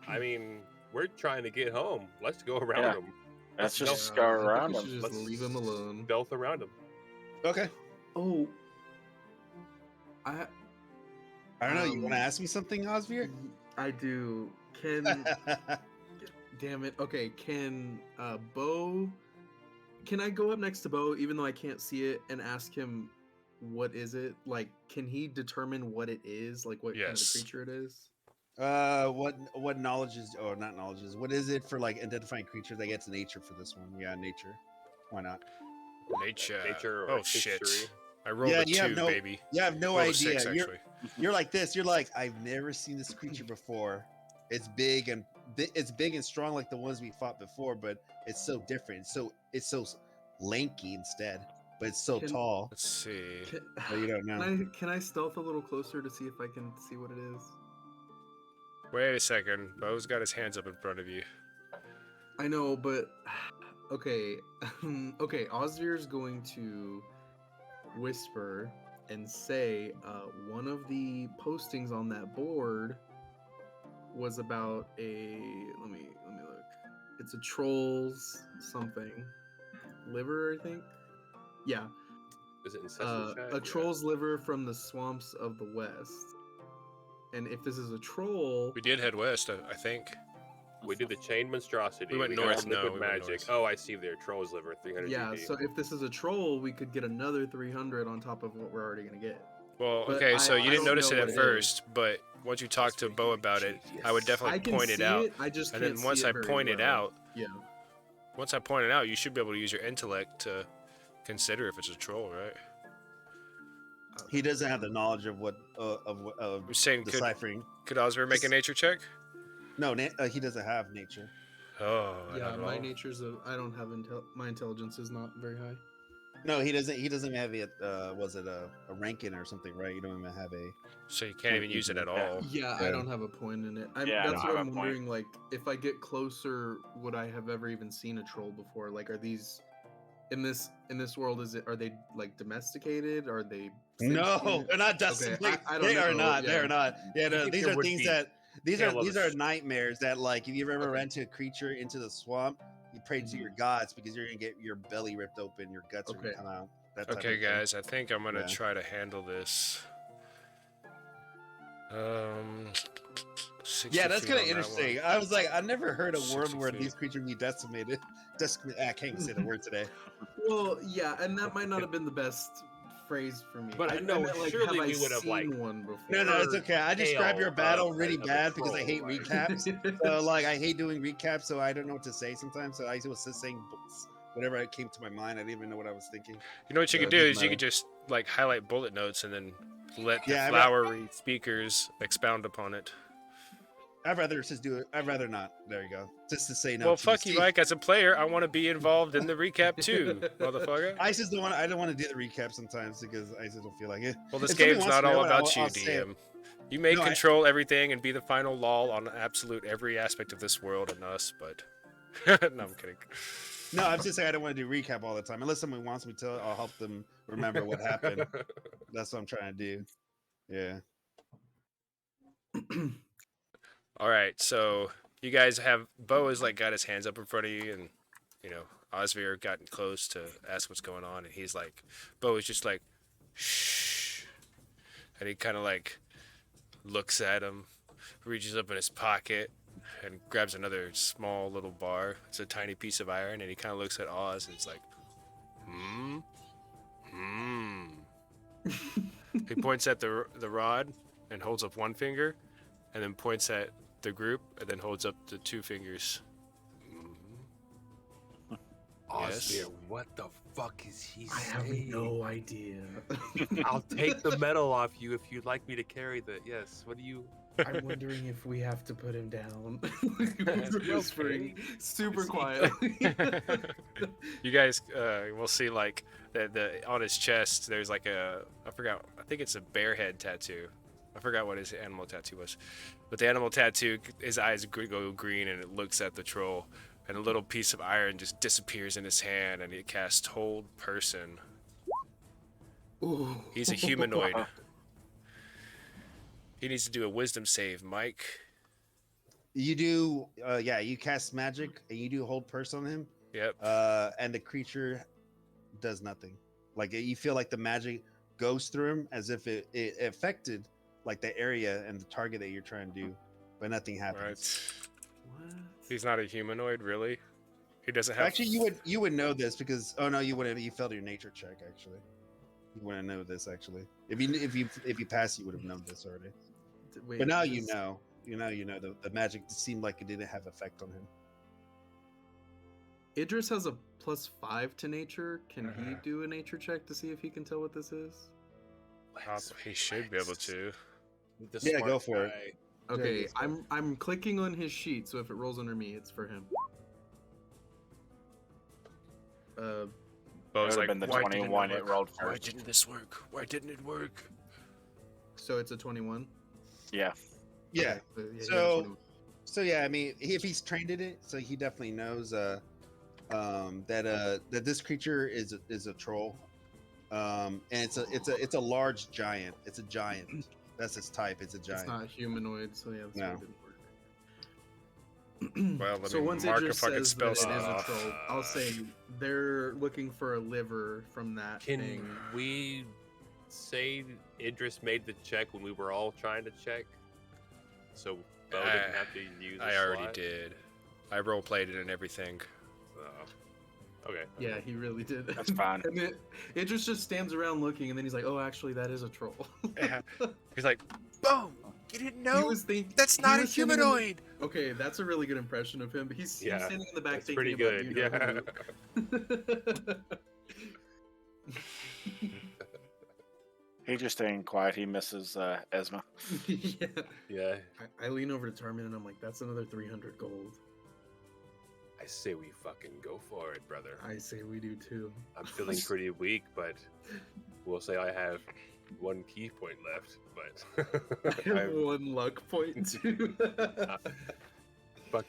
I mean, we're trying to get home. Let's go around Yeah. him. Let's Let's just Yeah, go I think around we them. should just leave him alone. Stealth around him. Okay. Oh, I I don't know. You want to Um, ask me something, Osvir? I do. Can damn it. Okay, can Bo? Can I go up next to Bo even though I can't see it and ask him what is it? Like, can he determine what it is? Like, what kind of Yes. creature it is? What knowledge is, or not knowledge is? What is it for like identifying creatures? I guess nature for this one. Yeah, nature. Why not? Nature. Nature or Oh shit! history. I rolled Yeah, a you have 2, no- baby. You have no Rolled a idea. 6, actually. You're like this. You're like, I've never seen this creature before. It's big and strong like the ones we fought before, but it's so different. It's so lanky instead, but it's so Can- tall. Let's see. But you don't know. Can I stealth a little closer to see if I can see what it is? Wait a second. Bo's got his hands up in front of you. I know, but okay, okay. Osvir's going to whisper and say, one of the postings on that board was about a. Let me look. It's a troll's something liver, I think. Yeah, Is it incessant chat? a troll's liver from the swamps of the west. And if this is a troll, We did head west, I think. We did the chain monstrosity. We went got north, liquid no, we went magic. north. Oh, I see there. Troll's liver, 300 yeah. GP. So if this is a troll, we could get another 300 on top of what we're already gonna get. Well, But okay, so I you didn't don't notice know it what at it first, but once you talked to Bo about it, I would I definitely can point it see out. it. I just And can't then once see I it very point it well. out, Yeah. once I point it out, you should be able to use your intellect to consider if it's a troll, right? He doesn't have the knowledge of what You're saying deciphering. could Osmer make a nature check? No, he doesn't have nature. Oh, Yeah, not at my all. nature's I don't have my intelligence is not very high. No, he doesn't. He doesn't have it. Was it a ranking or something, right? You don't even have a. So you can't even use it at all. Yeah, Yeah. I don't have a point in it. Yeah, I That's don't what have I'm a point. wondering. Like, if I get closer, would I have ever even seen a troll before? Like, are these in this world? Are they like domesticated? Are they? No, sentient? they're not Okay, desiccated. I don't they are know, not. yeah. They are not. Yeah, no, think these there are would things be that these tail of are a- nightmares that like if you ever Okay. ran to a creature into the swamp, you pray to your gods because you're gonna get your belly ripped open, your guts are Okay. gonna come out. That type Okay, of thing. guys, I think I'm gonna Yeah. try to handle this. 60 Yeah, that's feet kind on of that interesting. one. I was like, I never heard a world 60 where feet. these creatures be decimated. I can't even say the word today. Well, yeah, and that might not have been the best phrase for me. But I no, meant, like, surely have we I would have, seen like, one before. No, it's okay. I described your Tail battle of really a bad because I troll, hate like- recaps. So like I hate doing recaps, so I don't know what to say sometimes. So I was just saying whatever it came to my mind. I didn't even know what I was thinking. You know what you So could it do doesn't is you matter. could just like highlight bullet notes and then let the Yeah, flowery speakers expound upon it. I'd rather just do it. I'd rather not. There you go. Just to say no. Well, to fuck you, See, Mike. As a player, I want to be involved in the recap too, motherfucker. I just don't want. I don't want to do the recap sometimes because I just don't feel like it. Well, this If somebody game's wants not to know all it, about you, I'll say it. DM. You may No, I- control everything and be the final law on absolute every aspect of this world and us, but no, I'm kidding. No, I'm just saying I don't want to do recap all the time. Unless someone wants me to, I'll help them remember what happened. That's what I'm trying to do. Yeah. All right, so you guys have Bo has like got his hands up in front of you, and you know Osvir gotten close to ask what's going on, and he's like, Bo is just like, shh, and he kind of like looks at him, reaches up in his pocket, and grabs another small little bar. It's a tiny piece of iron, and he kind of looks at Oz, and it's like, He points at the rod and holds up one finger, and then points at the group and then holds up the two fingers. Yes. Osvir, what the fuck is he I have saying? no idea. I'll take the medal off you if you'd like me to carry the. Yes. What do you? I'm wondering if we have to put him down. Whispering super Is he- quietly. You guys will see like the on his chest there's like I think it's a bear head tattoo. I forgot what his animal tattoo was, but the animal tattoo, his eyes go green and it looks at the troll, and a little piece of iron just disappears in his hand, and it casts Hold Person. Ooh. He's a humanoid. He needs to do a wisdom save, Mike. You do, you cast magic and you do hold purse on him. Yep. And the creature does nothing. Like you feel like the magic goes through him as if it affected like the area and the target that you're trying to do, but nothing happens. Right. What? He's not a humanoid, really. He doesn't have. Actually, you would know this because no, you wouldn't. You failed your nature check. Actually, you wouldn't know this. Actually, if you passed, you would have known this already. Wait, But now you know. You know. The magic seemed like it didn't have effect on him. Idris has a +5 to nature. Can he Uh-huh. do a nature check to see if he can tell what this is? He should be able to. The Yeah, smart go for it. guy. Okay, he's fine. I'm clicking on his sheet, so if it rolls under me, it's for him. Bo That was would have like, been the why didn't 21 it it work? rolled Why first. didn't this work? Why didn't it work? So it's a 21. Yeah. Yeah. Okay, he got a So 21. So yeah, I mean, if he's trained in it, so he definitely knows that this creature is a troll, and it's a large giant. It's a giant. That's its type. It's a giant. It's not humanoid, so yeah, that's No. why it didn't work. Well, let So me once mark Idris a fucking says spell that it is a slot. troll, I'll say they're looking for a liver from that Can thing. we say Idris made the check when we were all trying to check? So Bo didn't have to use a I already slot? did. I role played it and everything. Okay. Yeah, he really did. That's fine. And then Idris just stands around looking, and then he's like, "Oh, actually, that is a troll." Yeah. He's like, boom! You didn't He know? was thinking That's not a standing in the- humanoid! Okay, that's a really good impression of him. But he's Yeah, standing in the back That's thinking pretty about good. you know Yeah. who. He just staying quiet. He misses Esma. Yeah. Yeah. I lean over to Tarmin and I'm like, "That's another 300 gold." I say we fucking go for it, brother. I say we do too. I'm feeling pretty weak, but we'll say I have one key point left. But I have one luck point too.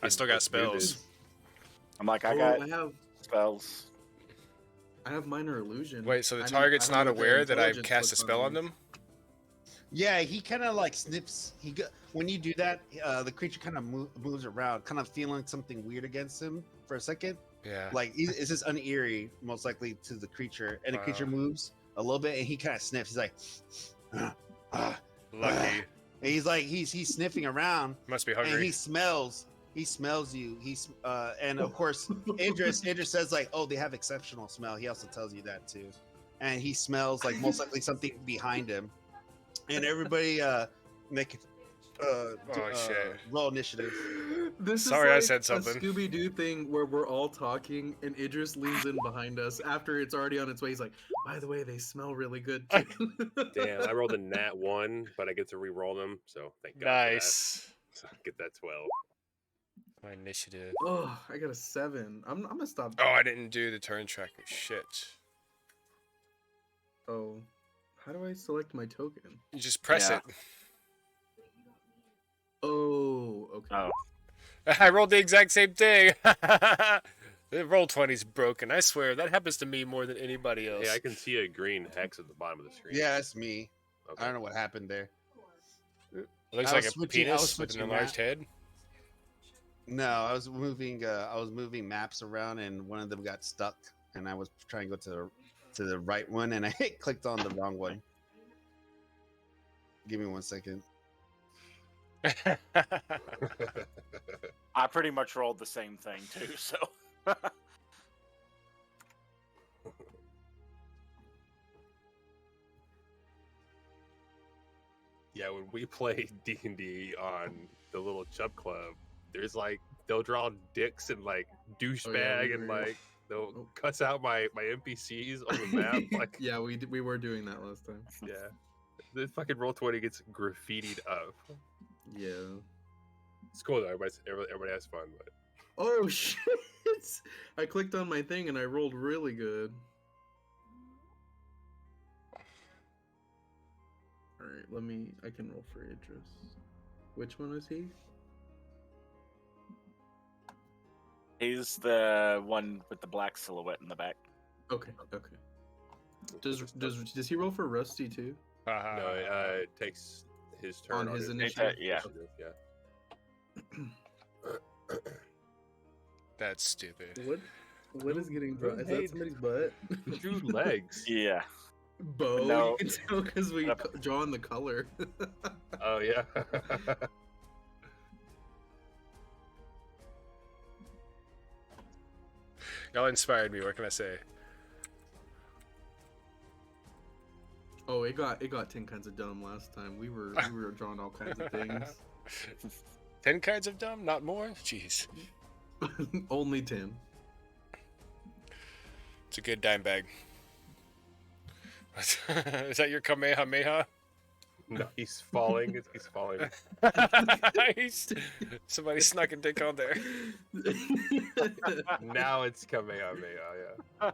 I still got let's do spells. this. I'm like, I Oh, got spells. I have minor illusion. Wait, so the I mean, target's I don't not know what their aware that I've intelligence cast a looks spell on like. them? Yeah, he kind of like sniffs. When you do that, the creature kind of moves around, kind of feeling something weird against him for a second. Yeah. Like it's just uneary, most likely to the creature, and the creature moves a little bit, and he kind of sniffs. He's like, Lucky. and he's like he's sniffing around, Must be and hungry. he smells you. And of course Idris says like, oh, they have exceptional smell. He also tells you that too, and he smells like most likely something behind him, and everybody make shit. roll initiative. This Sorry, I is like said something. a Scooby-Doo thing where we're all talking and Idris leans in behind us after it's already on its way. He's like, "By the way, they smell really good too." Damn, I rolled a nat 1, but I get to re-roll them, so thank God Nice. for that. So I get that 12. My initiative. Oh, I got a 7. I'm gonna stop. Oh, I didn't do the turn tracker. Shit. Oh, how do I select my token? You just press Yeah. it. Oh, okay. Oh, I rolled the exact same thing. The roll 20's broken. I swear that happens to me more than anybody else. Hey, I can see a green hex at the bottom of the screen. Yeah, that's me. Okay. I don't know what happened there. It looks I like was a switching- I was penis with an switching enlarged that. head. No, I was moving maps around, and one of them got stuck, and I was trying to go to the right one, and I clicked on the wrong one. Give me 1 second. I pretty much rolled the same thing too. So Yeah, when we play D&D on the little Chub Club, there's like they'll draw dicks and like douchebag and like they'll cuss out my NPCs on the map. Like, Yeah, we were doing that last time. yeah, the fucking Roll20 gets graffitied up. Yeah. It's cool though. Everybody has fun. But Oh shit! I clicked on my thing and I rolled really good. All right, I can roll for Idris. Which one is he? he's the one with the black silhouette in the back. Okay. Does he roll for Rusty too? no, it takes his turn On his his initiative? Yeah. Yeah. That's stupid. What? What is getting drawn? Is that made- somebody's butt? Drew legs. Yeah. Bo, No. you can tell because we draw on the color. Oh yeah. Y'all inspired me. What can I say? Oh, it got 10 kinds of dumb last time. We were drawing all kinds of things. 10 kinds of dumb, not more. Jeez, Only 10. it's a good dime bag. Is that your Kamehameha? No, he's falling. He's falling. Nice. Somebody snuck a dick on there. Now it's Kamehameha. Yeah.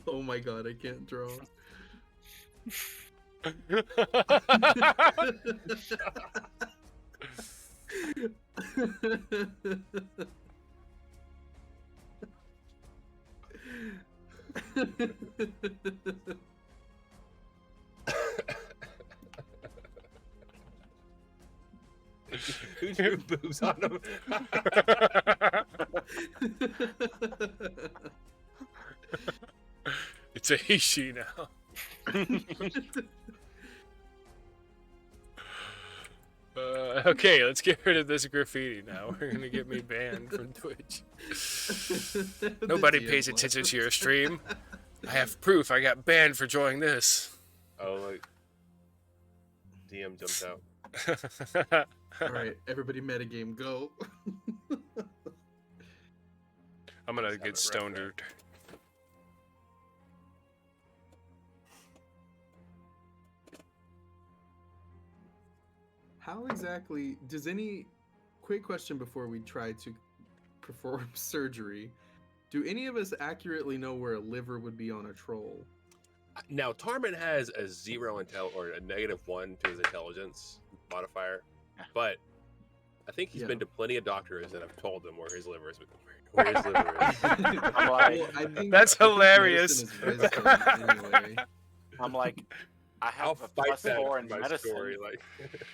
Oh my god, I can't draw. Who drew boobs on him? It's a he, she now. Okay, let's get rid of this graffiti now. We're gonna get me banned from Twitch. Nobody pays attention to your stream. I have proof. I got banned for drawing this. Oh, like DM jumped out. Alright, everybody metagame, go. I'm gonna Let's have get it stoned. right How exactly does any quick question before we try to perform surgery? Do any of us accurately know where a liver would be on a troll? Now Tarman has a 0 intel or a -1 to his intelligence modifier, but I think he's Yeah. been to plenty of doctors that have told him where his liver is. Where his liver is. I'm like, Well, I think- That's I think hilarious. medicine is wisdom anyway. I'm like, I I'll have a fight plus that 4 in in my medicine. story. Like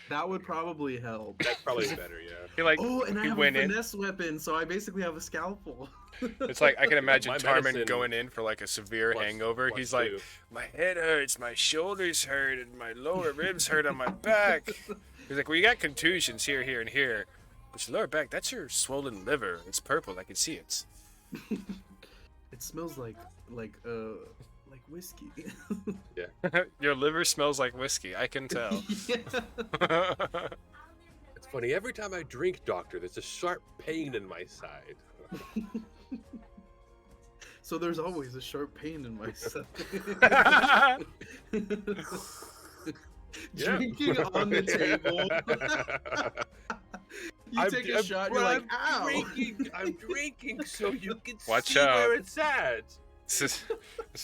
That would probably help. that's probably better. Yeah. He like Oh, and I he have a went in. finesse weapon, so I basically have a scalpel. It's like I can imagine My Tarman medicine going in for like a severe plus- hangover. plus He's like, 2. my head hurts, my shoulders hurt, and my lower ribs hurt on my back. He's like, well, you got contusions here, here, and here, but your lower back, that's your swollen liver. It's purple. I can see it. It smells like whiskey. Your liver smells like whiskey. I can tell. Yeah. It's funny. Every time I drink, doctor, there's a sharp pain in my side. So there's always a sharp pain in my side. Yeah. Drinking on the table. You take a shot, you're like, ow! I'm drinking so you can Watch see out. where it's at. This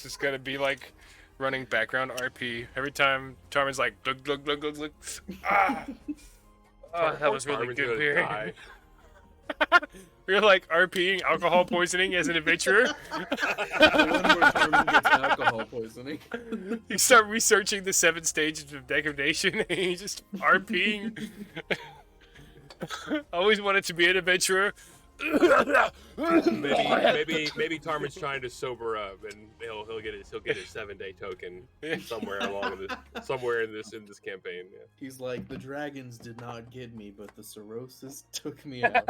is gonna be like running background RP every time Tarman's like glug glug glug glug glug. Ah, oh, that was really Tarman's good gonna beer. die. We're like RPing alcohol poisoning as an adventurer. The one where Tarman gets alcohol poisoning. You start researching the 7 stages of degradation, and you just RPing. Always wanted to be an adventurer. maybe Tarman's trying to sober up, and he'll get his 7-day token somewhere in this campaign. Yeah. He's like, the dragons did not get me, but the cirrhosis took me out.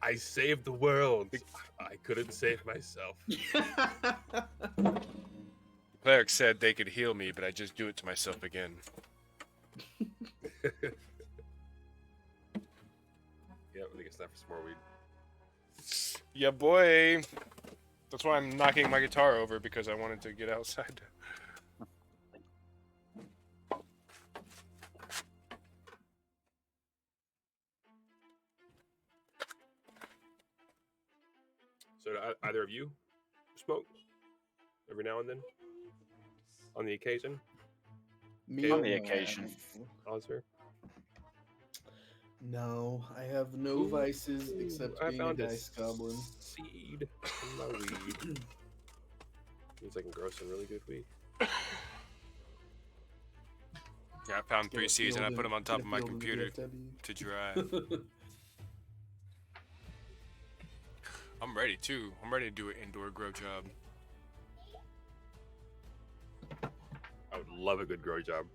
I saved the world. I couldn't save myself. Cleric said they could heal me, but I just do it to myself again. Yeah, I think it's time for some more weed. Yeah, boy. That's why I'm knocking my guitar over, because I wanted to get outside. So, do either of you smoke every now and then, on the occasion? Me On the occasion. Oscar? No, I have no Ooh, vices except I being a found dice goblin. seed in my weed. Means I can grow some really good weed. Yeah, I found 3Cs and I put them on top of my Get a feel computer the to dry. VFW. I'm ready too. I'm ready to do an indoor grow job. I would love a good grow job.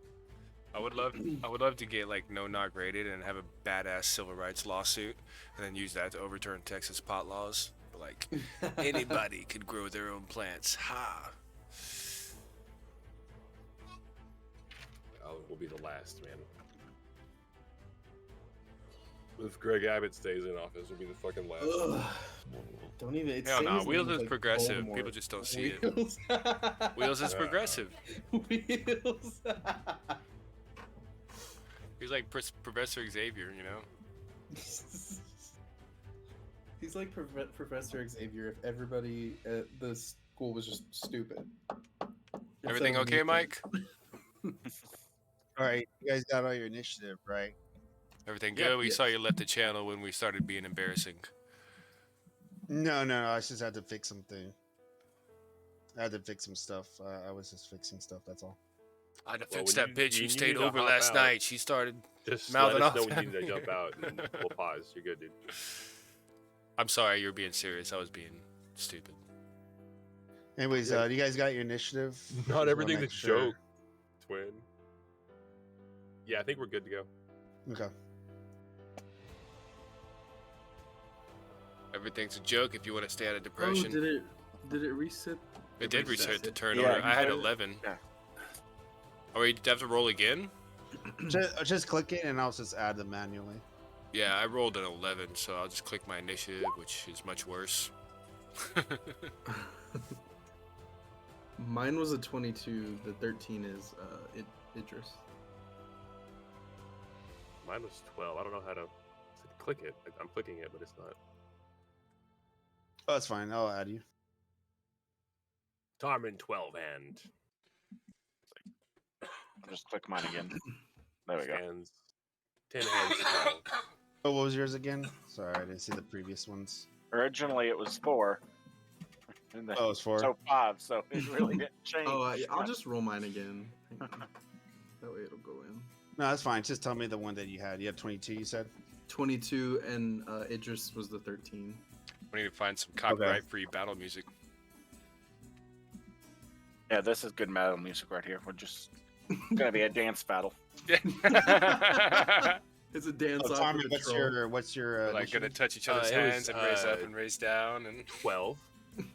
I would love to get like no knock rated and have a badass civil rights lawsuit and then use that to overturn Texas pot laws. But like anybody could grow their own plants. Ha. We'll be the last, man. If Greg Abbott stays in office, we'll be the fucking last. Ugh. Don't even. It's Hell same no, as Wheels names is like progressive. Voldemort. People just don't see it. Wheels. Wheels is progressive. Wheels. He's like Professor Xavier, you know? He's like Professor Xavier if everybody at the school was just stupid. Everything Instead of okay, me. Mike? All right, you guys got all your initiative, right? Everything Yep, good? We yes. saw you left the channel when we started being embarrassing. No, I just had to fix something. I had to fix some stuff. I was just fixing stuff. That's all. I had to Well, fix when that bitch you who stayed need to over hop last out, night. She started Just mouthing let us off know when at you need to me. jump out, and we'll pause. You're good, dude. I'm sorry, you're being serious. I was being stupid. Anyways, Yeah. you guys got your initiative? Not Just wanna everything's a make sure. joke, twin. Yeah, I think we're good to go. Okay. Everything's a joke if you want to stay out of Oh, depression. did it reset? It did reset the it. turnover. Yeah, I had you- 11. yeah. Oh, you have to roll again? Just click it, and I'll just add them manually. Yeah, I rolled an 11, so I'll just click my initiative, which is much worse. Mine was a 22. The 13 is Idris. Mine was 12. I don't know how to click it. I'm clicking it, but it's not. Oh, that's fine. I'll add you. Tarmin 12 hand. I'll just click mine again. There we go. Hands. 10 hands. 12. Oh, what was yours again? Sorry, I didn't see the previous ones. Originally it was 4. And then, Oh, it's 4. so 5. So it really didn't change. Oh, I'll just roll mine again. Hang on. That way it'll go in. No, that's fine. Just tell me the one that you had. You had 22, you said? 22 and Idris was the 13. We need to find some copyright-free battle music. Yeah, this is good metal music right here. We're just gonna be a dance battle. It's a dance Oh, off Tommy, the what's patrol. your We're like gonna initiative? touch each other's It was, hands and raise up and raise down and 12.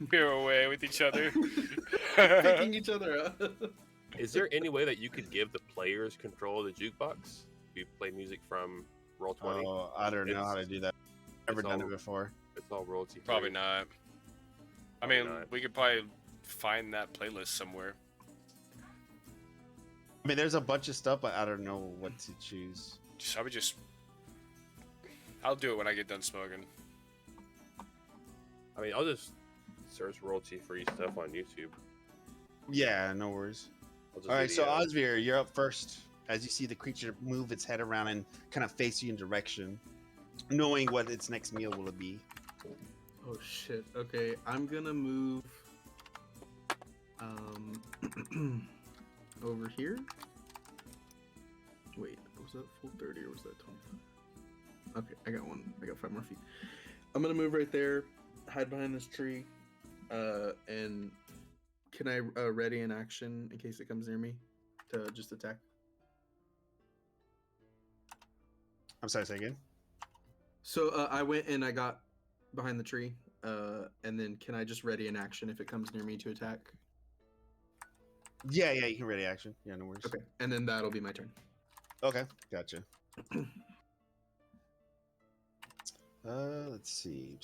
peer away with each other. Picking each other up. Is there any way that you could give the players control of the jukebox? You play music from Roll20. Oh, I don't know It's- how to do that. Never it's done all- it before. It's all royalty. Probably not. I Probably mean, not. we could probably find that playlist somewhere. I mean, there's a bunch of stuff, but I don't know what to choose. I'll do it when I get done smoking. I mean, I'll just search royalty-free stuff on YouTube. Yeah, no worries. I'll just All right, do so the, Osvir, you're up first. As you see the creature move its head around and kind of face you in direction, knowing what its next meal will be. Oh shit. Okay, I'm gonna move over here. Wait, was that full 30 or was that 25? Okay, I got 5 more feet. I'm gonna move right there, hide behind this tree, and can I ready an action in case it comes near me to just attack? I'm sorry, say again. So I went and I got behind the tree, and then can I just ready an action if it comes near me to attack? Yeah, you can ready action. Yeah, no worries. Okay, and then that'll be my turn. Okay, gotcha. Let's see.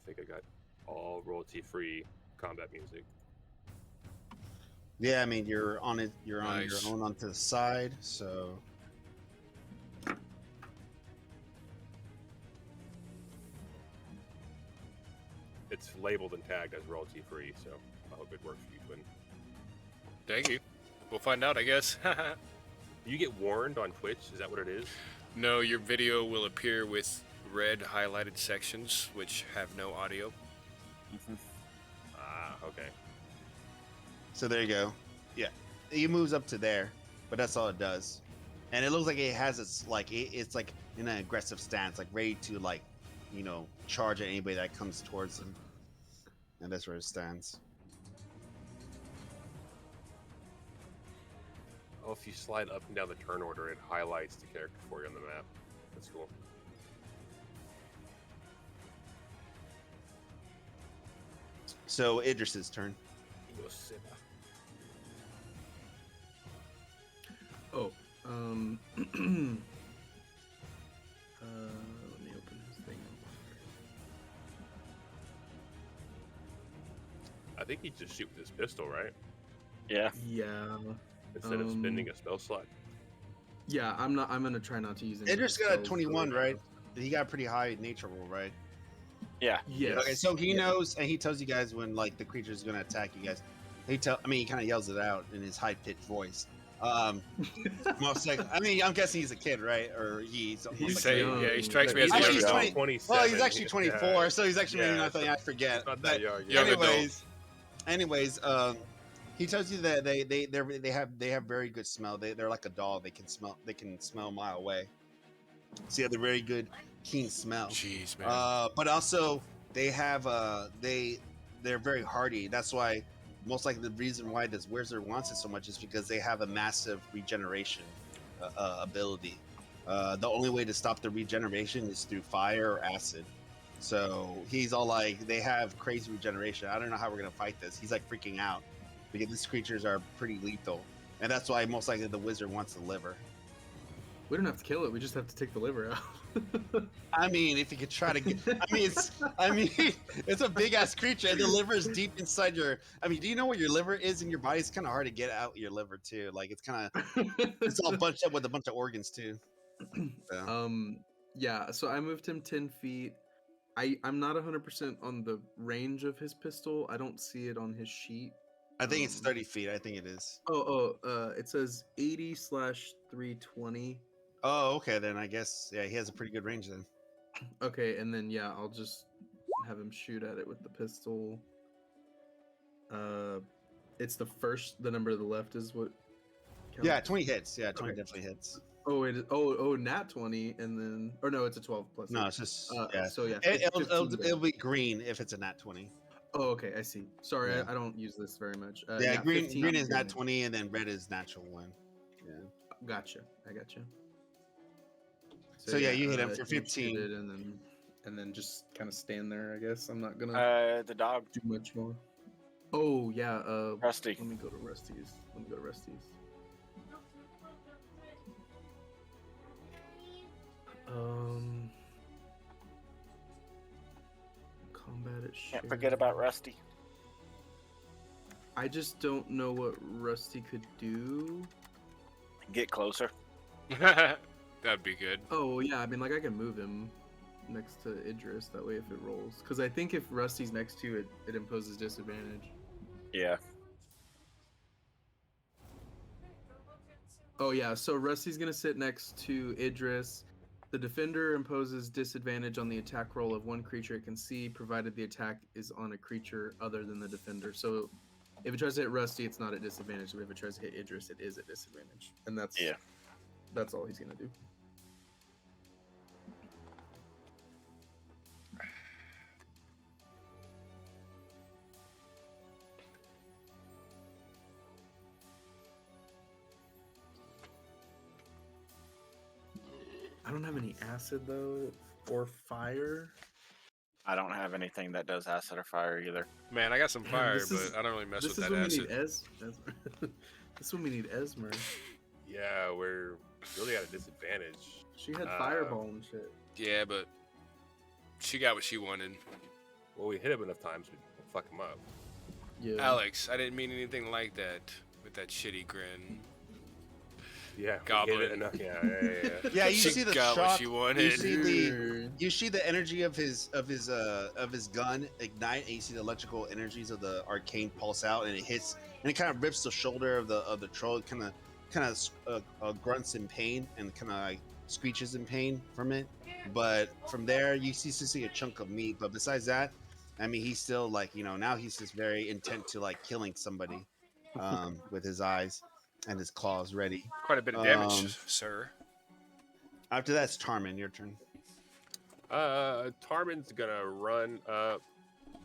I think I got all royalty-free combat music. Yeah, I mean you're on it. You're on your Nice. own onto the side, so. It's labeled and tagged as royalty-free, so I hope it works for you, Twin. Thank you. We'll find out, I guess. You get warned on Twitch? Is that what it is? No, your video will appear with red highlighted sections, which have no audio. Ah, okay. So there you go. Yeah, he moves up to there, but that's all it does. And it looks like it has its like it's like in an aggressive stance, like ready to like, charge at anybody that comes towards him. And that's where it stands. Oh, if you slide up and down the turn order, it highlights the character for you on the map. That's cool. So Idris's turn. Oh, let me open his thing. I think he just shoot with his pistol, right? Yeah. Yeah. Instead of spending a spell slot. Yeah, I'm gonna try not to use any. Idris got a spells 21, for- right? He got a pretty high nature roll, right? Yeah. Yes. Okay, so he knows, and he tells you guys when like the creature's gonna attack you guys. He kind of yells it out in his high pitched voice. Most like, I'm guessing he's a kid, right? Or he's young. Yeah, he strikes me as a Actually, young he's adult. 27. Well, he's actually 24, Yeah. so he's actually maybe Yeah, not something I forget. It's not But that young. Young adult. anyways, he tells you that they have very good smell. They're like a dog. They can smell a mile away. So yeah, they're very good, keen smell. Jeez, man. But also they have they're very hardy. That's why most likely the reason why this wizard wants it so much is because they have a massive regeneration ability. The only way to stop the regeneration is through fire or acid. So he's all like, they have crazy regeneration. I don't know how we're gonna fight this. He's like freaking out because these creatures are pretty lethal, and that's why most likely the wizard wants the liver. We don't have to kill it. We just have to take the liver out. I mean, if you could try to get, it's a big ass creature, and the liver is deep inside your. Do you know where your liver is in your body? It's kind of hard to get out your liver too. Like it's all bunched up with a bunch of organs too. So. Yeah. So I moved him 10 feet. I'm not 100% on the range of his pistol. I don't see it on his sheet. I think it's 30 feet. I think it is. It says 80/320. Oh, okay. Then I guess he has a pretty good range then. Okay, and then I'll just have him shoot at it with the pistol. It's the number to the left is what counts? Yeah, 20 hits. Yeah, 20 Okay. definitely hits. Oh, nat 20, and then it's a 12 plus. No, eight. it's just So yeah, it'll be green if it's a nat 20. Oh, okay, I see. Sorry, Yeah. I don't use this very much. Green 15 is nat 20, and then red is natural 1. Yeah. Gotcha. I gotcha. So yeah, you hit him for you shoot 15. it and then just kind of stand there. I guess I'm not gonna The dog. do much more. Oh yeah. Rusty. Let me go to Rusty's. Combat at Can't forget about Rusty. I just don't know what Rusty could do. Get closer. That'd be good. Oh yeah, I can move him next to Idris. That way, if it rolls, because I think if Rusty's next to it, it imposes disadvantage. Yeah. Oh yeah, so Rusty's gonna sit next to Idris. The defender imposes disadvantage on the attack roll of one creature it can see, provided the attack is on a creature other than the defender. So if it tries to hit Rusty, it's not at disadvantage. But if it tries to hit Idris, it is at disadvantage. And that's all he's gonna do. I don't have any acid though, or fire. I don't have anything that does acid or fire either. Man, I got some Man, fire, this but is- I don't really mess This with is that when acid. we need Esmer. This is when we need Esmer. Yeah, we're really at a disadvantage. She had fireball and shit. Yeah, but she got what she wanted. Well, we hit him enough times, we fuck him up. Yeah. Alex, I didn't mean anything like that with that shitty grin. Yeah, Goblin. we hit it enough. Yeah. Yeah, you She see the got what shock. she You wanted. see the energy of his gun ignite, and you see the electrical energies of the arcane pulse out, and it hits, and it kind of rips the shoulder of the troll. It kind of grunts in pain and kind of like screeches in pain from it. But from there, you see a chunk of meat. But besides that, I mean, he's still like, now he's just very intent to like killing somebody, with his eyes and his claws ready. Quite a bit of damage, sir. After that's Tarmin, your turn. Tarmin's gonna run up.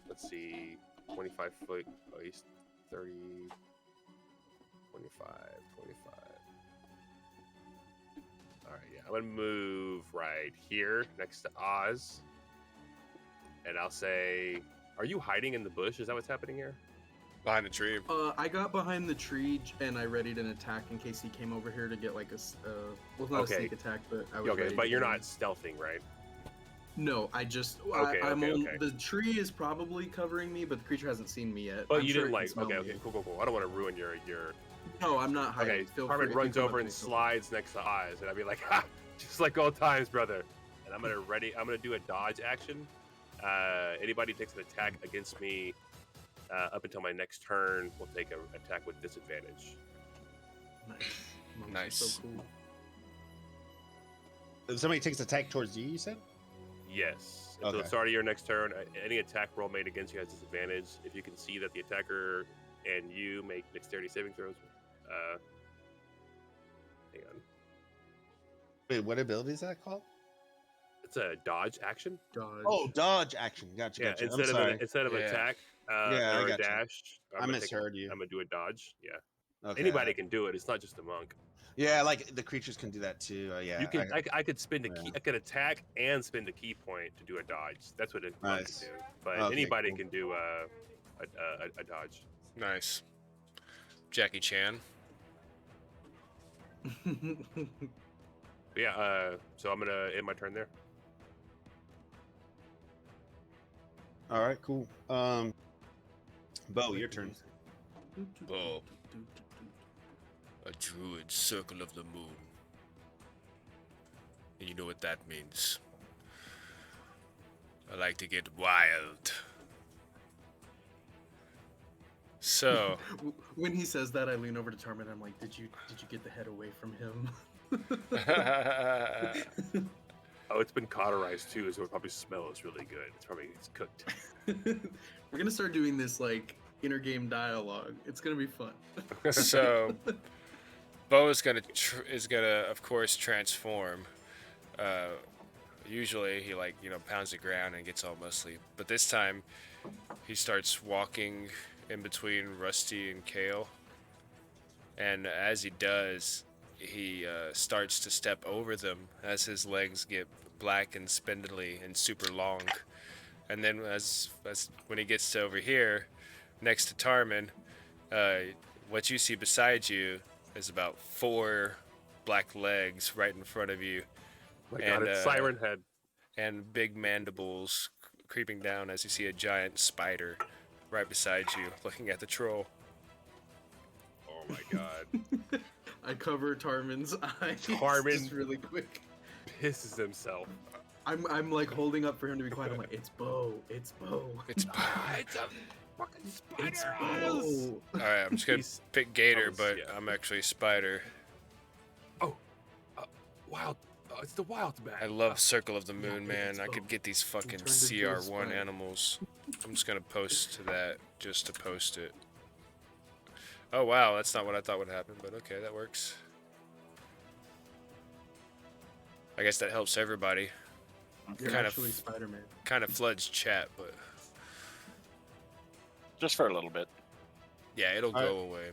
Let's see, 25 foot. Oh, he's 30, 25. All right, yeah. I'm gonna move right here next to Oz, and I'll say, "Are you hiding in the bush? Is that what's happening here?" Behind the tree. I got behind the tree and I readied an attack in case he came over here to get like well, not a sneak attack, but I was Okay, ready but to you're get not him. stealthing, right? No, I just Okay, I'm okay, on, okay. the tree is probably covering me, but the creature hasn't seen me yet. But I'm you sure didn't it can like. smell Okay, me. cool. I don't want to ruin your. No, I'm not hiding. Okay, Feel free Tarmin if runs you come over up and to me, feel free. slides next to Oz, and I'll be like, "Ha! Just like old times, brother." And I'm gonna do a dodge action. Anybody takes an attack against me up until my next turn will take an attack with disadvantage. Nice. Monks are Nice. So cool. If somebody takes attack towards you, you said? Yes. Until Okay. the start of your next turn, any attack roll made against you has disadvantage. If you can see that the attacker and you make dexterity saving throws, hang on. Wait, what ability is that called? It's a dodge action. Dodge. Oh, dodge action. Gotcha. Yeah, I'm instead sorry. of Yeah. attack Yeah, I or a gotcha. dash, I misheard you. I'm gonna do a dodge. Yeah, Okay. anybody can do it. It's not just a monk. Yeah, like the creatures can do that too. Yeah. You can. I could spend a yeah. key. I could attack and spend a key point to do a dodge. That's what a monk Nice. can do. But Okay, anybody cool. can do a dodge. Nice. Jackie Chan. But yeah. So I'm gonna end my turn there. All right, cool. Bo, your turn. Bo. A druid circle of the moon. And you know what that means. I like to get wild. So, When he says that, I lean over to Tarmin. I'm like, "Did you get the head away from him?" Oh, it's been cauterized too, so it probably smells really good. It's cooked. We're gonna start doing this like intergame dialogue. It's gonna be fun. so Bo is gonna of course transform. Usually he pounds the ground and gets all muscly, but this time he starts walking in between Rusty and Kale, and as he does, he starts to step over them as his legs get black and spindly and super long. And then as when he gets to over here, next to Tarmin, what you see beside you is about 4 black legs right in front of you. My God, it's Siren Head. And big mandibles creeping down as you see a giant spider right beside you, looking at the troll. Oh my God. I cover Tarmin's eyes Tarmin- just really quick. Pisses himself. I'm like holding up for him to be quiet. I'm like, "It's Bo. It's Bo. It's It's a fucking spider. It's Bo." Alright, I'm just gonna He's- pick Gator, was- but yeah. I'm actually Spider. Wild. It's the wild man. I love Circle of the Moon, Yeah, man. it's I Bo. could get these fucking turned into a CR1 spider. animals. I'm just gonna post to that just to post it. Oh wow, that's not what I thought would happen, but okay, that works. I guess that helps everybody. You're Kind of- actually Spider-Man. Kind of floods chat, but Just for a little bit. yeah, it'll Alright. go away.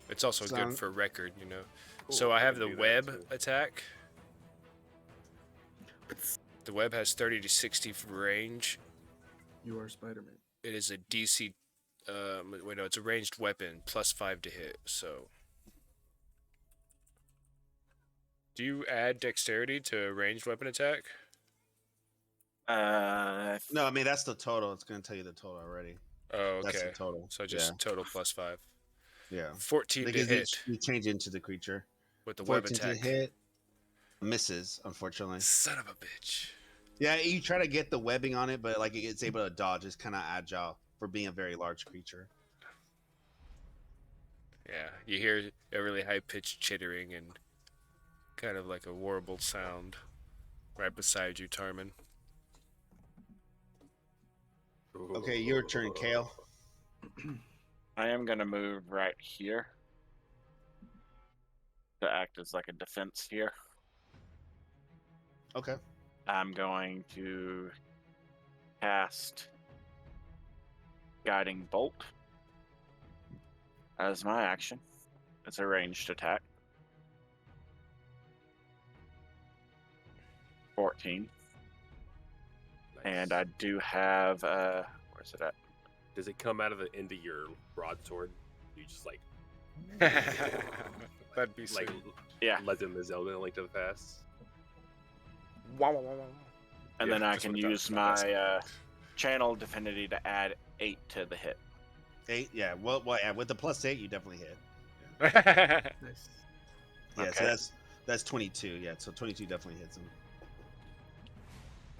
It's also Sound- good for record, you know. Cool, So I have can the do that, web too. attack. The web has 30 to 60 range. You are Spider-Man. It is a DC. Wait, no, it's a ranged weapon, +5 to hit. So, do you add dexterity to a ranged weapon attack? No, I mean that's the total. It's gonna tell you the total already. Oh, That's okay. the total. So just total +5. yeah. 14 to Because hit. you change into the creature. with the web 14 to attack. hit. Misses, unfortunately. Son of a bitch. Yeah, you try to get the webbing on it, but like it's able to dodge. It's kind of agile for being a very large creature. Yeah, you hear a really high-pitched chittering and kind of like a warbled sound right beside you, Tarman. Okay, your turn, Kale. I am going to move right here to act as like a defense here. Okay. I'm going to cast Guiding Bolt as my action. It's a ranged attack. 14. Nice. And I do have, where's it at? Does it come out of the end of your broadsword? You just like That'd be sweet. like Yeah. Legend of Zelda: Link to the Past. And Yeah, then I just can looked up. use Not my that Channel Divinity to add 8 to the hit. 8. Yeah. Well, yeah, with the +8, you definitely hit. Nice. Yeah. Okay. So that's 22. Yeah. So 22 definitely hits him.